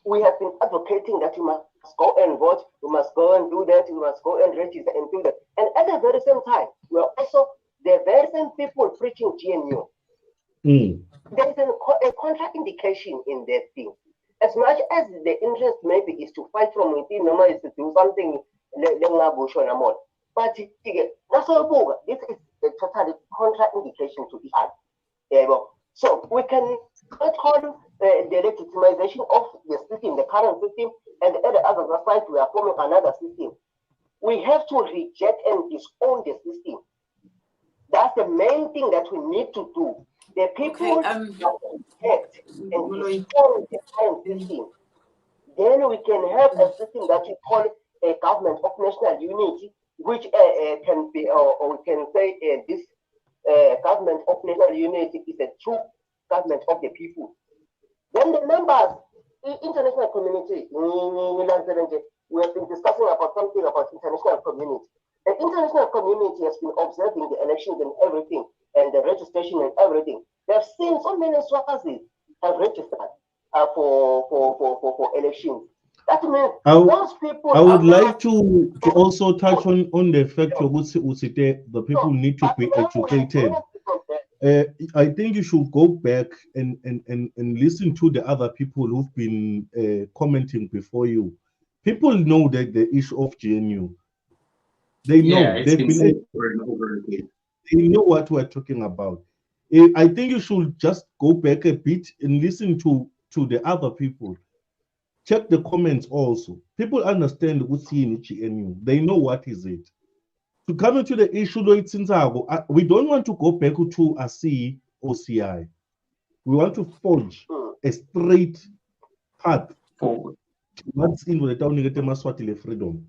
we have been advocating that you must go and vote, you must go and do that, you must go and register and do that. And at the very same time, we are also the very same people preaching GNU. There is a contraindication in that thing. As much as the interest maybe is to fight from within, is to do something, but that's all. This is a total contraindication to the other. So we can call the legitimization of the system, the current system, and at the other side we are forming another system. We have to reject and disown the system. That's the main thing that we need to do. The people reject and disown the current system. Then we can have a system that we call a government of national unity, which can be, or we can say this government of national unity is a true government of the people. Then the members, the international community, we have been discussing about something about international community. The international community has been observing the elections and everything, and the registration and everything. They have seen so many Swazis have registered for elections. That means those people. I would like to also touch on the fact that the people need to be educated. I think you should go back and listen to the other people who've been commenting before you. People know that the issue of GNU. They know they've been over and over again. They know what we're talking about. I think you should just go back a bit and listen to the other people. Check the comments also. People understand what's in GNU. They know what is it. To come into the issue, we don't want to go back to a C or CI. We want to forge a straight path forward. What's in the town get Maswatile freedom?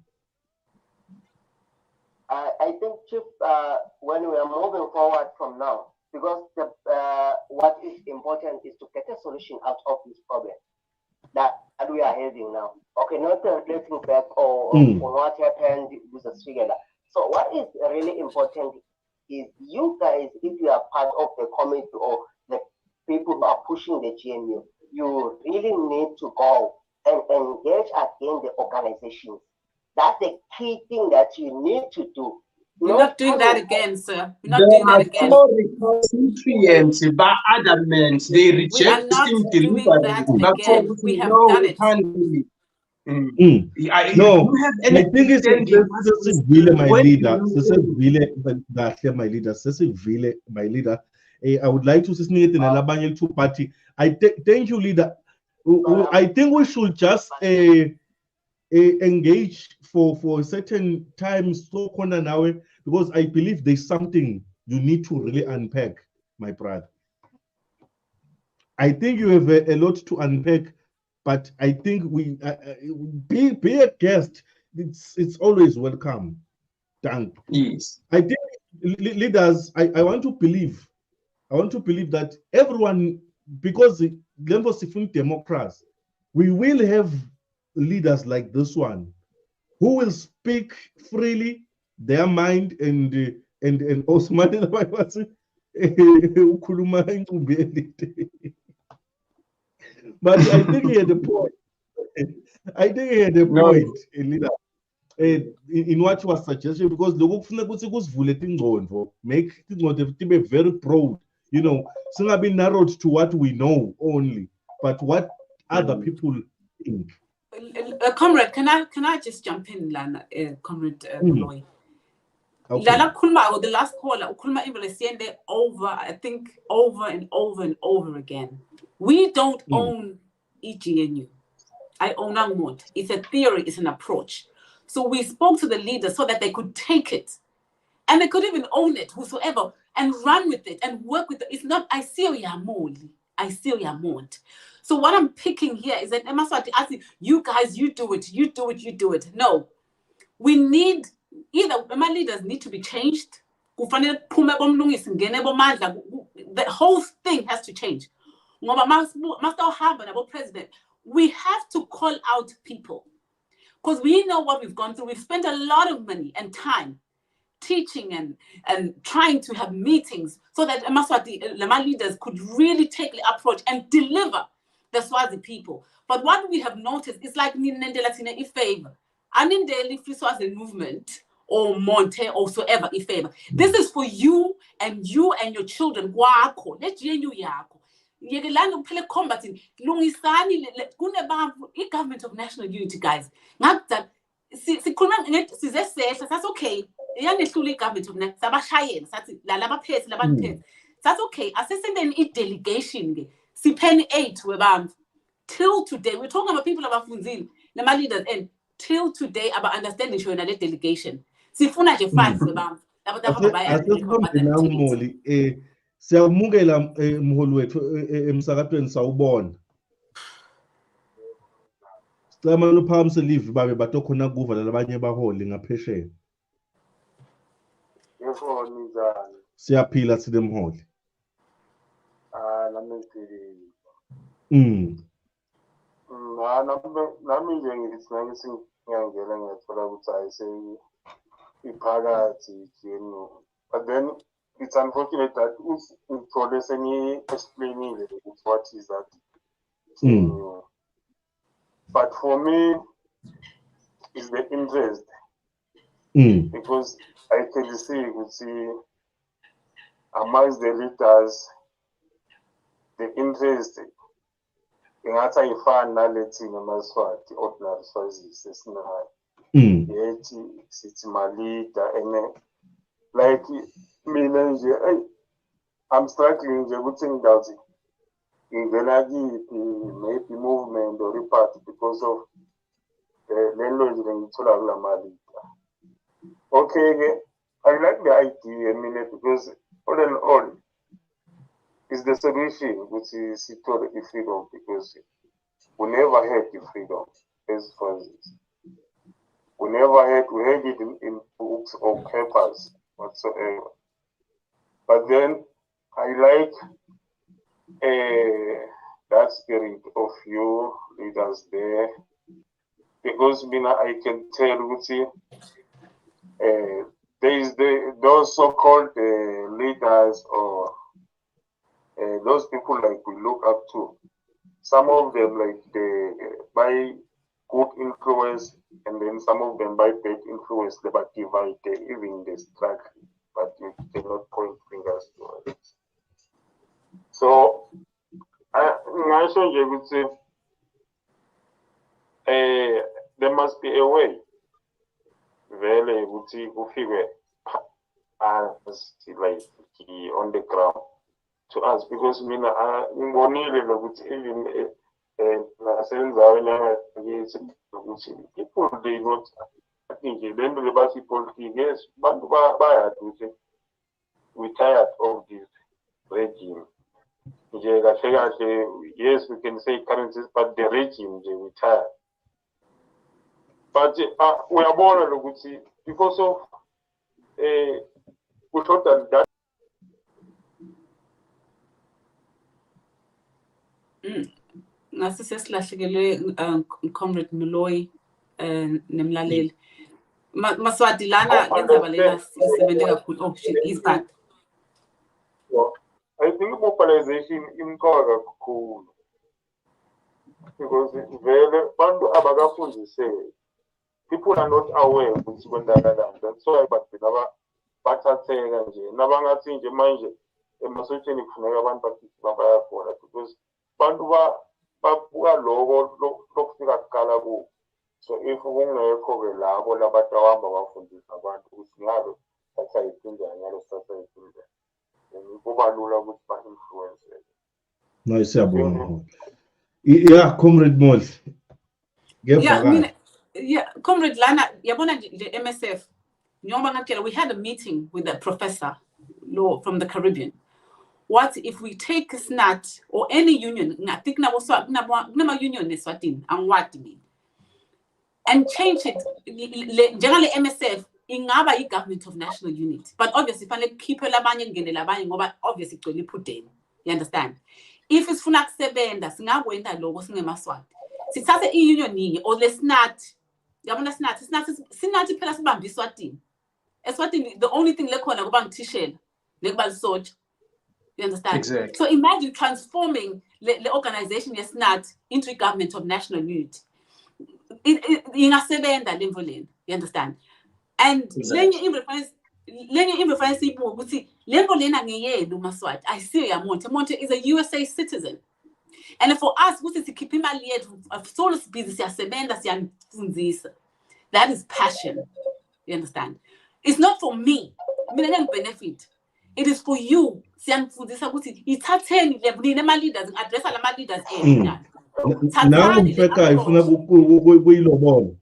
I think, Chief, when we are moving forward from now, because what is important is to get a solution out of this problem. That that we are having now. Okay, not reflecting back on what happened with the Swigala. So what is really important is you guys, if you are part of the committee or the people who are pushing the GNU, you really need to go and engage again the organizations. That's the key thing that you need to do. We're not doing that again, sir. We're not There doing that are again. four recalcitrants by adamant. They We are not rejecting doing delivery. that That's all. again. We have No, done we it. can't do it. No, You have I think it's understanding. my When leader. My leader. I would like to see it in a two party. Thank you, leader. I think we should just engage for a certain time so corner now, because I believe there's something you need to really unpack, my brother. I think you have a lot to unpack, but I think we be a guest. It's always welcome. Thank. Yes. I think leaders. I want to believe. I want to believe that everyone, because the democracy, we will have leaders like this one who will speak freely their mind and also but I think he had a point. I think he had a point, leader, in what you was suggesting, because the make it be very broad, you know, so be narrowed to what we know only, but what other people think. Comrade, can I just jump in, Lana, Comrade Loy? Okay. The last caller, I think over and over and over again. We don't own EGNU. I own Angmont. It's a theory, it's an approach. So we spoke to the leaders so that they could take it. And they could even own it, whosoever, and run with it and work with it. It's not, I see Yamoli. I see Yamont. So what I'm picking here is that Emaswati asking, you guys, you do it, you do it, you do it. No. We need, either my leaders need to be changed. The whole thing has to change. President, we have to call out people because we know what we've gone through. We've spent a lot of money and time teaching and trying to have meetings so that my leaders could really take the approach and deliver the Swazi people. But what we have noticed is like Ninendela favor. Anindeli Swazi movement or Monte or so ever favor. This is for you and your children. Wako. Let you yako. Yegelano pele combating lungisani government of national unity, guys. Not that that's okay. Government of that's okay. Assessing a delegation. Pen 8 till today. We're talking about people about Funzil, the leaders, and till today about understanding showing a delegation. Sifuna je fight siyamukela mholi wethu emsakatweni sawubona. Sicela uphakamisa live babe batokhona kuva labanye baholi ngaphesheya. Yebo njani? Siyaphila sile mholi. Nami ngidilile. Nami nje ngithi ngiyangena ngiyathola ukuthi ayise iphakathi GNU. But then it's unfortunate that uthole sengi-explainile what is that GNU. But for me, it's the interest. Because I can see amongst the leaders, the interest ingathi ayifana nalethi namaswati ordinary Swazis esinayo. Yethi sithi malida and like mina nje I'm struggling nje ukuthi ngidawuthi ngivela kiphi maybe movement or party because of le nto nje ngithola kula malida. Okay, I like the idea because all in all is the solution which is the freedom, because we never had the freedom as Swazis. We had it in books or papers whatsoever. But then I like that spirit of you leaders there, because I can tell you, there is those so-called leaders or those people like we look up to. Some of them like they by good influence, and then some of them by bad influence. They but divide, even they struggle, but you cannot point fingers to it. So I would say there must be a way. Vele ukuthi kufike as like on the ground to us, because mina ngibonile lokuthi even nasenzaweni ukuthi people they not, I think then the basi politics, yes, bantu bayazi ukuthi we tired of this regime. Nje kahle kahle, yes, we can say currencies, but the regime we tired. But we are born lokuthi because of we thought that ngase sesilahlekelwe comrade Mloyi nemlaleli Maswati lana lenzaba lela sisebenze kakhulu. Oh shit, he's back. I think mobilization imqoka kakhulu, because vele bantu abakafundiseki, people are not aware ukuthi kwenzakalani. That's why bathatheka nje nabangathi nje manje emasontweni kufuneka abantu bayakhona, because bantu babuka lokho lokufika kuqala kubo. So if kungekho-ke labo labantu abahamba bafundisa abantu ukuthi ngalo sasayiphindela ngalo sasayiphindela, kuba lula ukuthi ba-influence. No, siyabonga. Yeah, comrade Moli. Yeah, comrade lana yabona nje MSF njengoba ngakutshela, we had a meeting with a professor from the Caribbean. What if we take SNAT or any union, I think kunama union eSwatini angwadi, and change it? Generally MSF ingaba i-government of national unity, but obviously fanele khiphe labanye ngene labanye ngoba obviously igcwele iphudeni. You understand? If isifuna kusebenza singakwenza lokho singemaswati, sithathe i-union yinye or le SNAT. Yabona SNAT phela sibambe iSwatini. eSwatini the only thing lekhona kuba ngithishela nekuba lisotsha. You understand? Exactly. So imagine transforming the organization SNAT into a government of national unity. Ingasebenda lemvo lena. You understand? And lenye imreference ibuka ukuthi lemvo lena ngeyenu Maswati. I see ya Monte is a USA citizen. And for us, sikhipha imali yethu solo sibhizi siyasebenda siyanifundisa. That is passion. You understand? It's not for me. Mina benefit. It is for you. Siyanifundisa ukuthi ithatheni nina ama-leaders, addressa lama-leaders enu. Nawe umfeka ifuna kuyilobolo.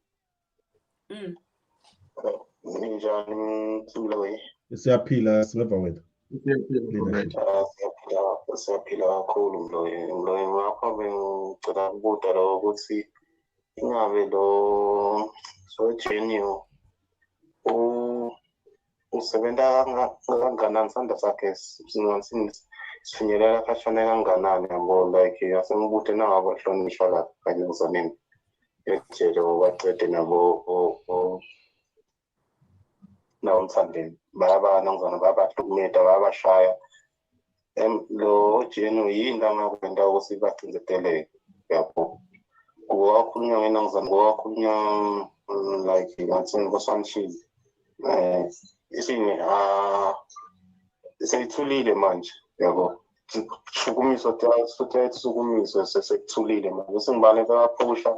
Ninjani Mloyi? Siyaphila singeva wena. Siyaphila kakhulu Mloyi. Mloyi ngapha bengicela ukubuza lo ukuthi ingabe lo sojenio usebenza kangakanani isandla sakhe sifinyelela kashane kangakanani yabo, like asembude nangabahlonishwa la kanye ngizonini ejele bacede nabo Mthandeni bayabanongzana bayabahlukumeza bayabashaya. Lo jenu yini angakwenda ukuthi bacinzeteleke yabo kuwakhulunywa ngenongzana kuwakhulunywa like ngathi ngosanshini isini seyithulile manje yabo shukumiso sukumiso sesekuthulile manje singibale baphusha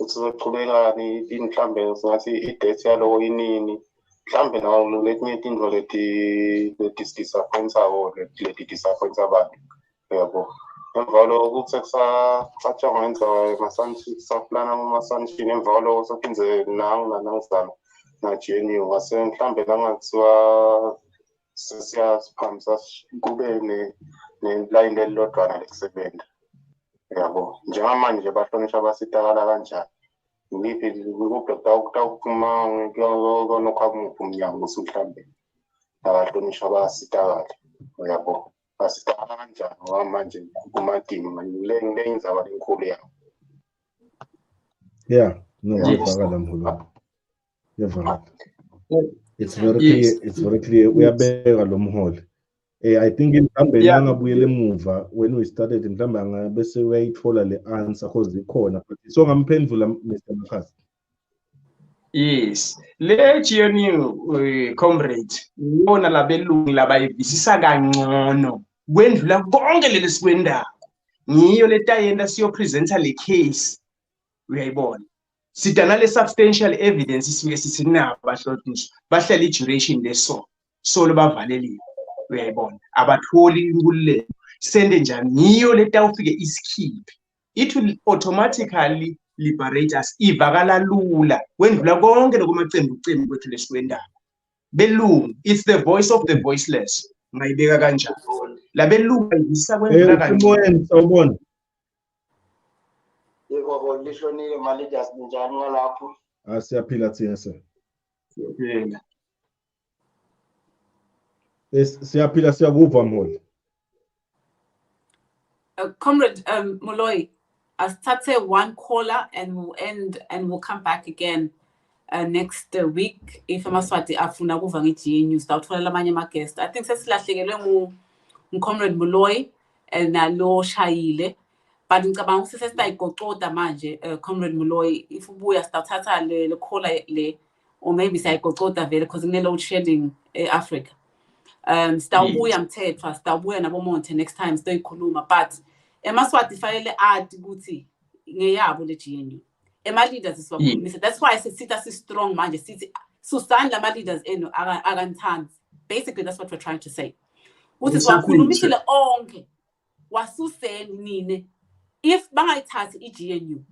ukuthi sochubekani mhlambe singathi i-date yalo inini mhlambe nawo letinye into leti disappointawo leti disappointa abantu yabo emva lokho ukuthi kusatshwa ngenza masanshi saplana masanshi emva lokho sokwenze nanangizana na GNU wase mhlambe langathiwa sesiyasiphamisa kube ne-line elilodwana lekusebenta yabo njengamanje bahlonishwa abasitakala kanjani ngiphi ukutakuphuma konokho umnyango ukuthi mhlambe abahlonishwa abasitakala yabo Asiqala kanjani ngoba manje kumadinga le indzaba lenkulu yawo. Yeah, no, Yes. uyavakala mholo. Uyavakala. It's very clear, it's very clear. Uyabeka lo mholi. I think mhlambe nangabuyele emuva when we started mhlambe angabese uyayithola le answer cause ikhona but so ngamphendula Mr. Makhasi. Yes, le GNU comrade ngibona labelungu labayivisisa kangcono kwendlula konke leli sikwendaba. Ngiyo letayenda siyopresenta le case. Uyayibona. Sidana le substantial evidence sifike sithi na bahlothiswa bahlela i-duration leso solo bavaleliwe. Uyayibona. Abatholi inkululeko. Sende njani ngiyo letawufike isikhiphe. It will automatically liberate us. Ivakala lula wendlula konke lokumacembu kwethu lesikwendaba. Belungu, it's the voice of the voiceless. Ngayibeka kanjalo. Labelungu bayivisa kwendlula kancane. Sawubona. Yebo lishonile mali just njani ngalapho? Siyaphila thina sir. Siyaphila. Siyaphila siyakuva mholi. Comrade Moloi, I'll start one caller and we'll end and we'll come back again next week. If Maswati afuna kuva nge-GNU, sitawuthola lamanye ama-guest. I think sesilahlekelwe ngu-Comrade Moloi nalo Shayile. But ngicabanga ukuthi sesitayigocota manje Comrade Moloi if ubuya sitawuthatha le caller le or maybe sayigocota vele because kune-load shedding e-Africa. Sitawubuya mthethwa sitawubuya nabomonte next time sitoyikhuluma but emaswati fanele athi ukuthi ngeyabo le GNU ema-leaders siwakhulumise. That's why sithi si-strong manje sithi susani lama-leaders enu akanithandi. Basically that's what we're trying to say ukuthi siwakhulumisile onke wasuseni nine if bangayithathi i-GNU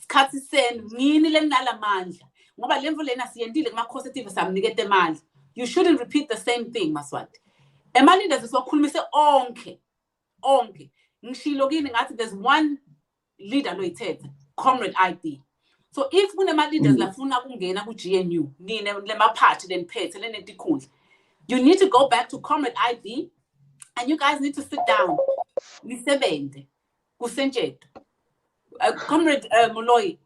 sikhathi senu nini lenala mandla ngoba lemvu lena siyendile kuma-causative samnikete mandla. You shouldn't repeat the same thing, Maswati. Ema-leaders siwakhulumise onke. Ngishilo kini ngathi there's one leader loyithethe, Comrade ID. So if kunema-leaders lafuna kungena ku-GNU, nine lemaphathi leniphethe lenetikhundla, you need to go back to Comrade ID and you guys need to sit down. Nisebende. Kusenjeto. Comrade Moloi,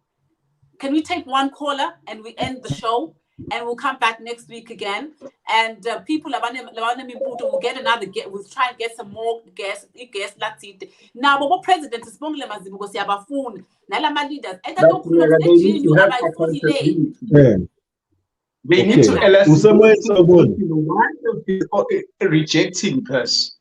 can we take one caller and we end the show? And we'll come back next week again. And people will get another guest. We'll try and get some more guests. Now, what president is going to because you have a phone. Leaders. They need to rejecting us.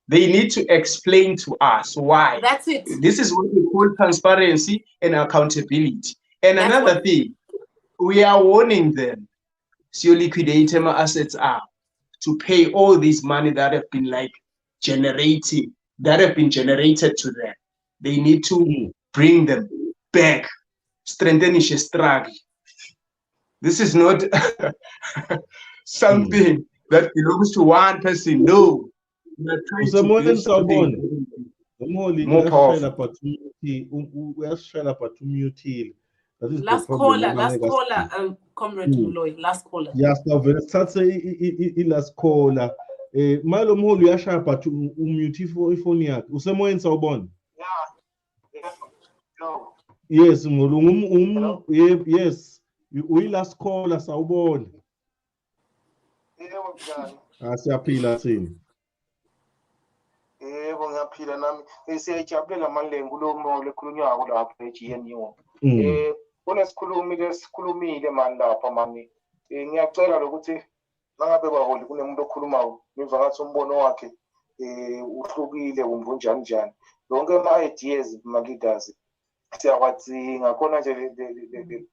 They need to explain to us why. That's it. This is what we call transparency and accountability. And that's another thing, we are warning them. So liquidate my assets are to pay all this money that have been generated to them. They need to bring them back, strengthen the struggle. This is not something that belongs to one person. No, we are trying to build something more powerful. Last caller, Comrade Moloi, last caller. Yes, that's a last caller. Malo mholi uyashaya but umute ifoni yakhe. Usemoyeni sawubona? Yes, mholi yes. Uyi-last caller sawubona. Yebo njani? Siyaphila thina. Yebo ngiyaphila nami. Siyayijabulela manje kulo lekhulunywako lapha e-GNU. Kunesikhulumi lesikhulumile mani lapha mani. Ngiyacela ukuthi nangabe baholi kunemuntu okhulumayo ngiva ngathi umbono wakhe uhlukile unjani njani. Yonke ama-ideas ma-leaders siyawatsinga khona nje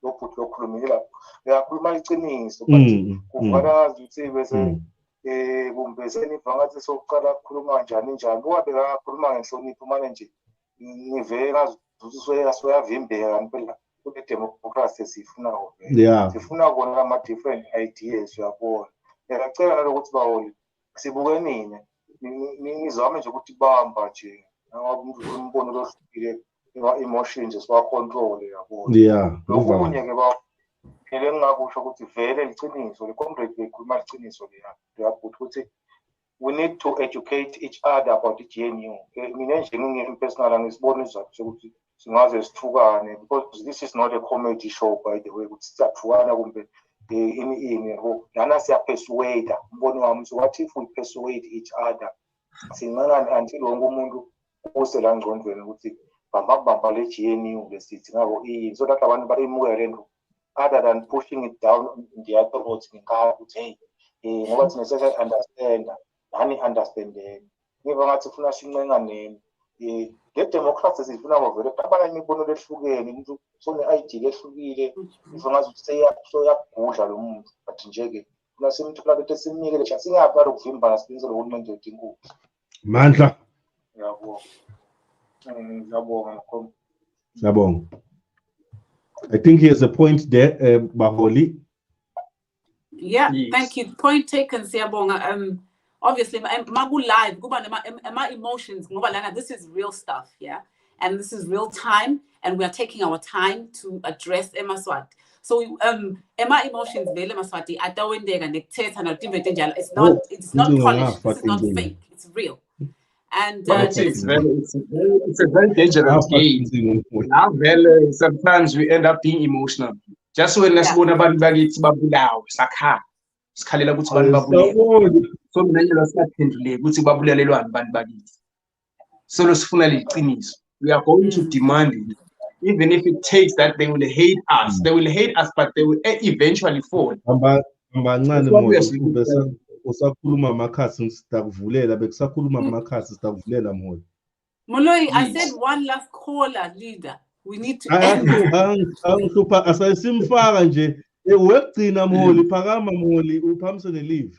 lobhuti lokhulumile lapho. Uyakhuluma iqiniso but kuvala ukuthi bese kumbese niva ngathi sokuqala ukukhuluma njani. Ngoba bekakhuluma ngenhlonipho manje nje ngive ngazi ukuthi soyavimbeka ngempela kule democracy siyifunayo. Sifuna kona ama-different ideas uyabona. Ngiyacela nalokuthi baholi sibuke nini nizame nje ukuthi bamba nje umbono lohlukile emotions siwa-control yabona. Lokunye-ke phela engingakusho ukuthi vele liqiniso le-comrade bekhuluma liqiniso leyabhuti ukuthi we need to educate each other about the GNU. Personal because this is not a comedy show, by the way. What if we persuade each other? So that other than pushing it down in the other roads, what's necessary understand the democracy is vele abanye imibono lehlukene umuntu sone-idea lehlukile ifongazi ukuthi seyagudla lo muntu but nje-ke nasemthula lethu esimnikele nje singabi lokuvimbana siqinisele uhulumende wethu inkulu Mandla. Ngiyabonga. Ngiyabonga kakhulu. Ngiyabonga. I think he has a point there, Baholi. Yeah, thank you. Point taken, Siyabonga. Obviously, magu live, my emotions, this is real stuff, yeah? And this is real time, and we are taking our time to address Emaswati. So, my emotions, Emaswati, it's not polished, this is not fake, it's real. And it's a very dangerous game. Now, well, sometimes we end up being emotional. Just when let's go about it's babulaw, sakha. Sikhalela ukuthi abantu babulele. So mina nje lasiphendule ukuthi babulelelwani abantu bakithi. So losifuna liqiniso. We are going to demand it. Even if it takes that they will hate us. They will hate us, but they will eventually fall. Usakhuluma amakhasi sitakuvulela bekusakhuluma amakhasi sitakuvulela mholi. Moloi, I said one last caller, leader. We need to anghlupha asayisimfaka nje wegcina mholi phakama mholi uphamse ne-leave.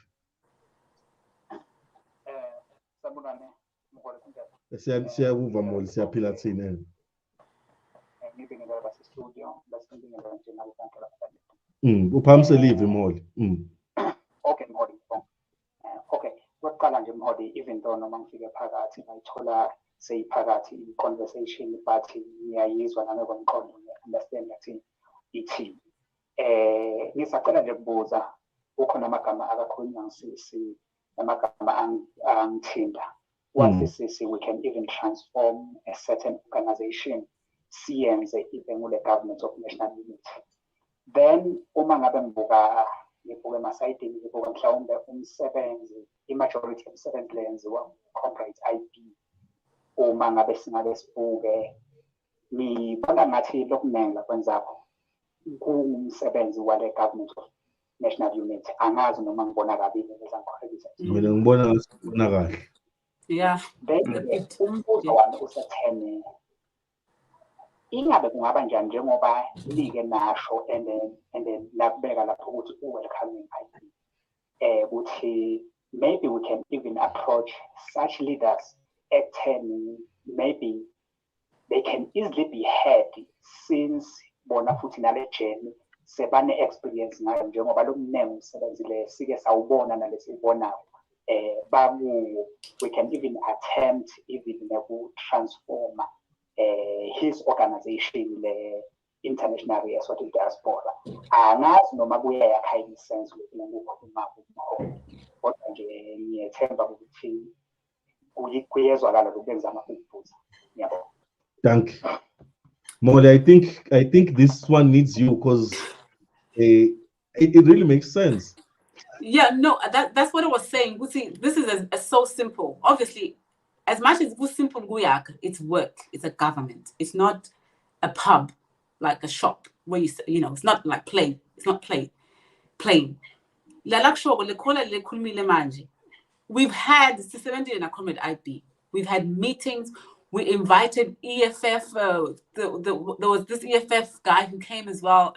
Siyakuva mholi siyaphila thina. Uphamse leave mholi. Okay, mholi. Okay, kuqala nje mholi, even though noma ngifike phakathi ngayithola seyiphakathi i-conversation but ngiyayizwa nangokomqondo understand that ithi ngisacela nje kubuza ukhona amagama akakhulunywa ngisisi amagama angithinta. What is this? We can even transform a certain organization siyenze even with the government of national unity. Then uma ngabe ngibuka emasayidini ngibuka mhlawumbe umsebenzi i-majority emsebenzi leyenziwa corporate IP. Uma ngabe singabe sibuke ngibona ngathi lokunenga kwenzako kungumsebenzi wale government of national unity. Angazi noma ngibona kabili ngizangikhulisa. Mina ngibona ngathi ngibona kahle. Yeah. Umbuzo wami usethene. Ingabe kungaba njani njengoba like nasho and then nakubeka lapho ukuthi welcoming IP. Ukuthi maybe we can even approach such leaders at 10, maybe they can easily be heard since bona futhi nale journey sebane experience ngayo njengoba lokuningi umsebenzi le sike sawubona nalesibonayo we can even attempt even to transform his organization le international sort of diaspora. Angazi noma kuyakha in sense ukukhuluma kodwa nje ngiyethemba ukuthi kuyezwakala lokwenza amaphuphuza. Ngiyabonga. Thank you. Mole, I think this one needs you because it really makes sense. Yeah, no, that's what I was saying. This is so simple. Obviously, as much as it's simple, it's work. It's a government. It's not a pub, like a shop where it's not like play. It's not plain. We've had 70 in a comment IP. We've had meetings. We invited EFF. There was this EFF guy who came as well.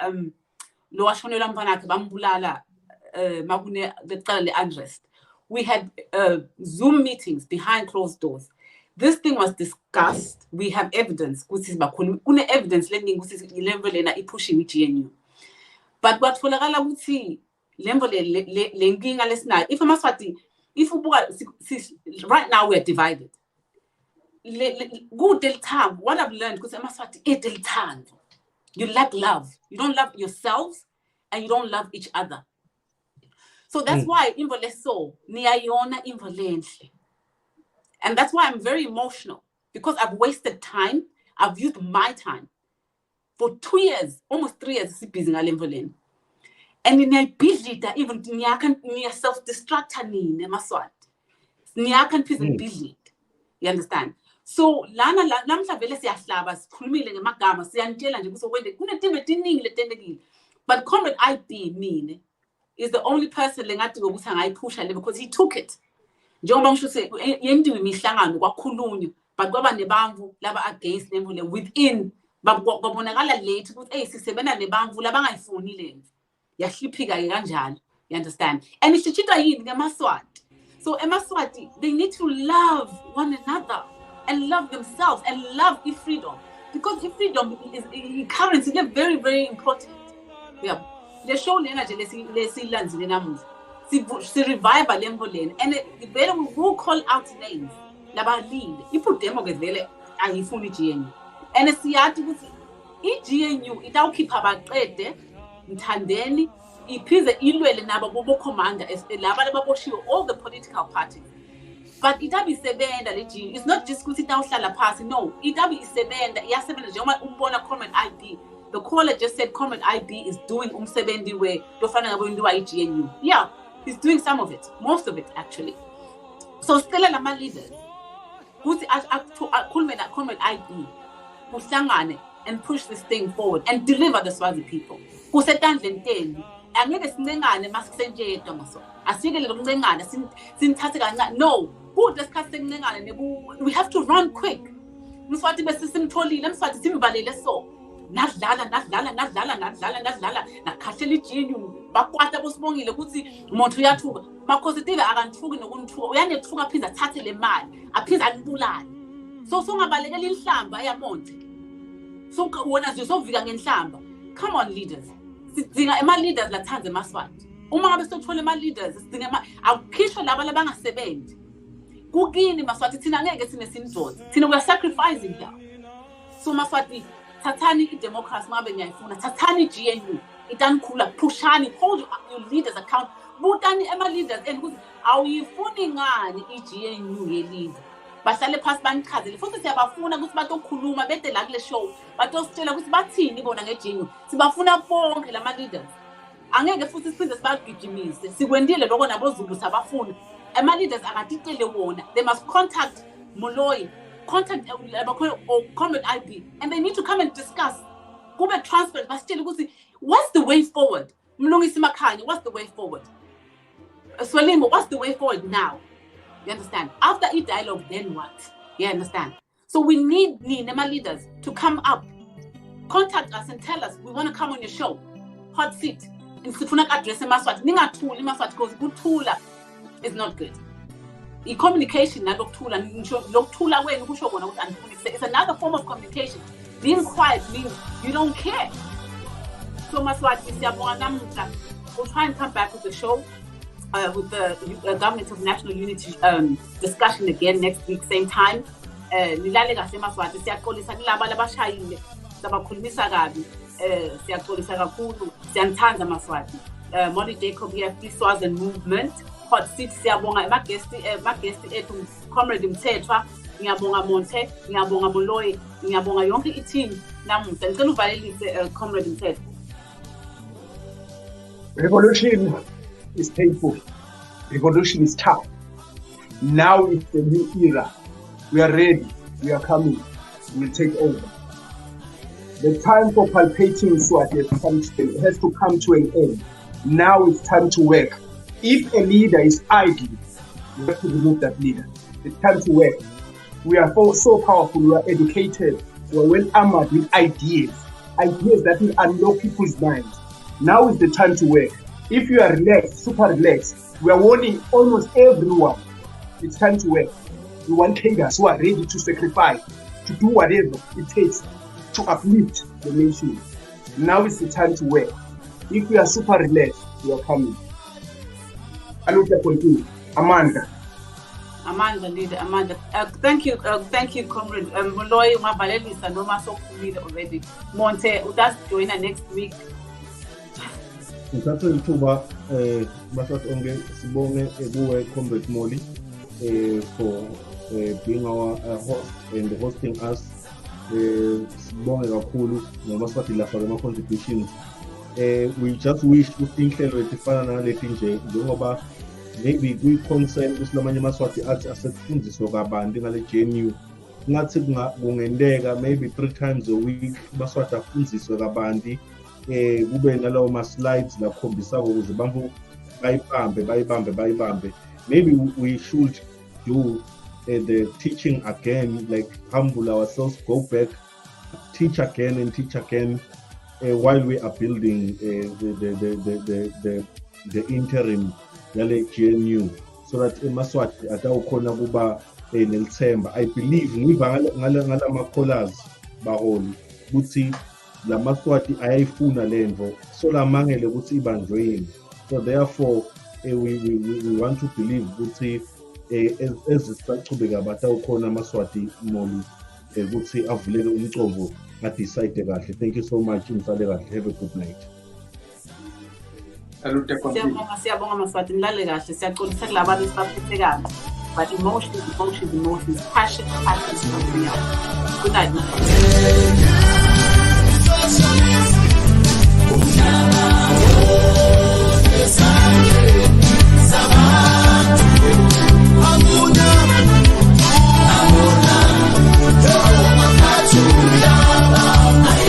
We had Zoom meetings behind closed doors. This thing was discussed. We have evidence. Evidence pushing GNU. But what for right now we're divided. What I've learned, you lack love. You don't love yourselves and you don't love each other. So that's why imvo leso niyayona imvo lenhle. And that's why I'm very emotional, because I've wasted time. I've used my time for 2 years, almost 3 years, busy ngale imvo leni. And niyayibhidlida even niya self-destructa nini emaswati. Niyakan prison bhidlida. You understand? So lana namhla vele siyahlaba sikhulumile ngemagama siyanitshela nje ukuthi okwende kunetime etiningi letendekile. But Comrade IB mine is the only person lengathi ngokuthi angayiphusha le, because he took it. Njengoba ngisho yendiwe imihlangano kwakhulunywa, but kwaba nebamvu laba against nemvu le within babonakala late ukuthi hey sisebenza nebamvu labangayifuni le. Yahliphika ke kanjalo. You understand? And isichitwa yini ngemaswati. So emaswati, they need to love one another and love themselves and love freedom, because freedom is currency. They're very, very important. Yeah, they show energy. Let's see lands in namuzi. See revival lembolene, and they will call out names. Laba lead. You put them over there. And you fully GNU. And it's the article. GNU. It all keep about trade. Mthandeni. Ipize ilwele nabo bobo commander laba lababoshiwe all the political parties. But itabi isebenda le GNU. It's not just ukuthi tawuhlala phansi. No, itabi isebenda iyasebenza njengoba umbona Comrade IB. The caller just said Comrade IB is doing umsebenzi we lofana ngabo indiwa iGNU. Yeah, he's doing some of it, most of it actually. So still lama leaders ukuthi akhulume na Comrade IB kuhlangane and push this thing forward and deliver the Swazi people. Kusetandleni tenu. Angeke sincengane masisenjedwa maso. Asikele lokuncengana sinithathe kancane. No, who discuss sincengane we have to run quick. Mswati bese simtholile, mswati simbalele so. Nadlala nakhathela iGNU bakwata bosibongile ukuthi umuntu uyathuka. Makhositive akanthuki nokunthuka. Uyanethuka phinda thathe le mali, aphinda anibulale. So songabalekela inhlamba yamonke. So wona nje sovika ngenhlamba. Come on leaders. Sidinga ema-leaders lathanze emaswati. Uma ngabe sithola ema-leaders, sidinga awukhishwe laba labangasebenzi. Kukini maswati thina ngeke sinesindoda. Thina we are sacrificing here. So maswati thathani i-democracy ngabe niyayifuna. Thathani i-GNU. Itanikhula, pushani, hold your leaders account. Butani ema-leaders and ukuthi awuyifuni ngani i-GNU ye-leader. Bahlale phasi banichazele futhi siyabafuna ukuthi batokhuluma bede la kule show batositshela ukuthi bathini bona ngeGNU. Sibafuna bonke lama leaders. Angeke futhi siphinde sibagijimise. Sikwendile lokho naboZulu sabafuna. Ama leaders akatitele wona. They must contact Moloi, contact or Comrade IB, and they need to come and discuss. Kube transparent basitshele ukuthi what's the way forward? Mlungisi Makhanya, what's the way forward? Swelimo, what's the way forward now? You understand? After each dialogue, then what? You understand? So we need Nema leaders to come up, contact us and tell us we want to come on your show. Hot seat. In Sifunak address Maswat. Ninga tool Maswat because good toola is not good. The communication na toola toola way it's another form of communication. Being quiet means you don't care. So Maswat we'll try and come back with the show. With the Government of National Unity discussion again next week, same time. Nilale kahle maswati siyaxolisa kulaba labashayile sabakhulumisa kabi siyaxolisa kakhulu siyanthanda maswati. Molly Jacob here, Free Swaziland Movement, Hot Seat siyabonga magesti ethu Comrade Mthethwa, ngiyabonga Monte, ngiyabonga Moloi, ngiyabonga yonke i-team namuhla. Ngicela uvalelise Comrade Mthethwa. Revolution is painful. Revolution is tough. Now it's the new era. We are ready. We are coming. We will take over. The time for palpating Swat has to come to an end. Now it's time to work. If a leader is idle, we have to remove that leader. It's time to work. We are so powerful. We are educated. We are well armored with ideas that will unlock people's minds. Now is the time to work. If you are relaxed, super relaxed, we are warning almost everyone. It's time to work. We want cadres who are ready to sacrifice, to do whatever it takes to uplift the nation. Now is the time to work. If we are super relaxed, we are coming. Amanda. Amanda, leader, Amanda. Thank you, Comrade Moloi. Ungavalelisa noma sokhulile already. Monte, utas join next week. Ngithathe ithuba Maswati onke sibonge kuwe Comrade Molly for being our host and hosting us. Sibonge kakhulu noMaswati la for contributions. We just wish ukuthi inhlelo etifana naleti nje njengoba maybe kwi-concern ukuthi lamanye amaswati athi asetshenziswa kabanti ngale GNU ngathi kungendeka maybe 3 times a week amaswati afundziswe kabanti kube nalawo ma-slides lakhombisako ukuze bantu bayibambe. Maybe we should do the teaching again, like humble ourselves, go back, teach again and teach again while we are building the interim yale GNU, so that emaswati atawukhona kuba nelithemba. I believe ngiva ngala ma-callers baholi ukuthi la maswati ayayifuna lento, so lamangele ukuthi ibanjweni. So therefore we want to believe ukuthi ezisachubeka batawukhona amaswati Molly ukuthi avuleke umcobo adecide kahle. Thank you so much msale kahle. Have a good night. Siyabonga Maswati, nilale kahle. Siyaxolisa kulabantu esibaphethe kahle, but emotions, passion, something else. Good night.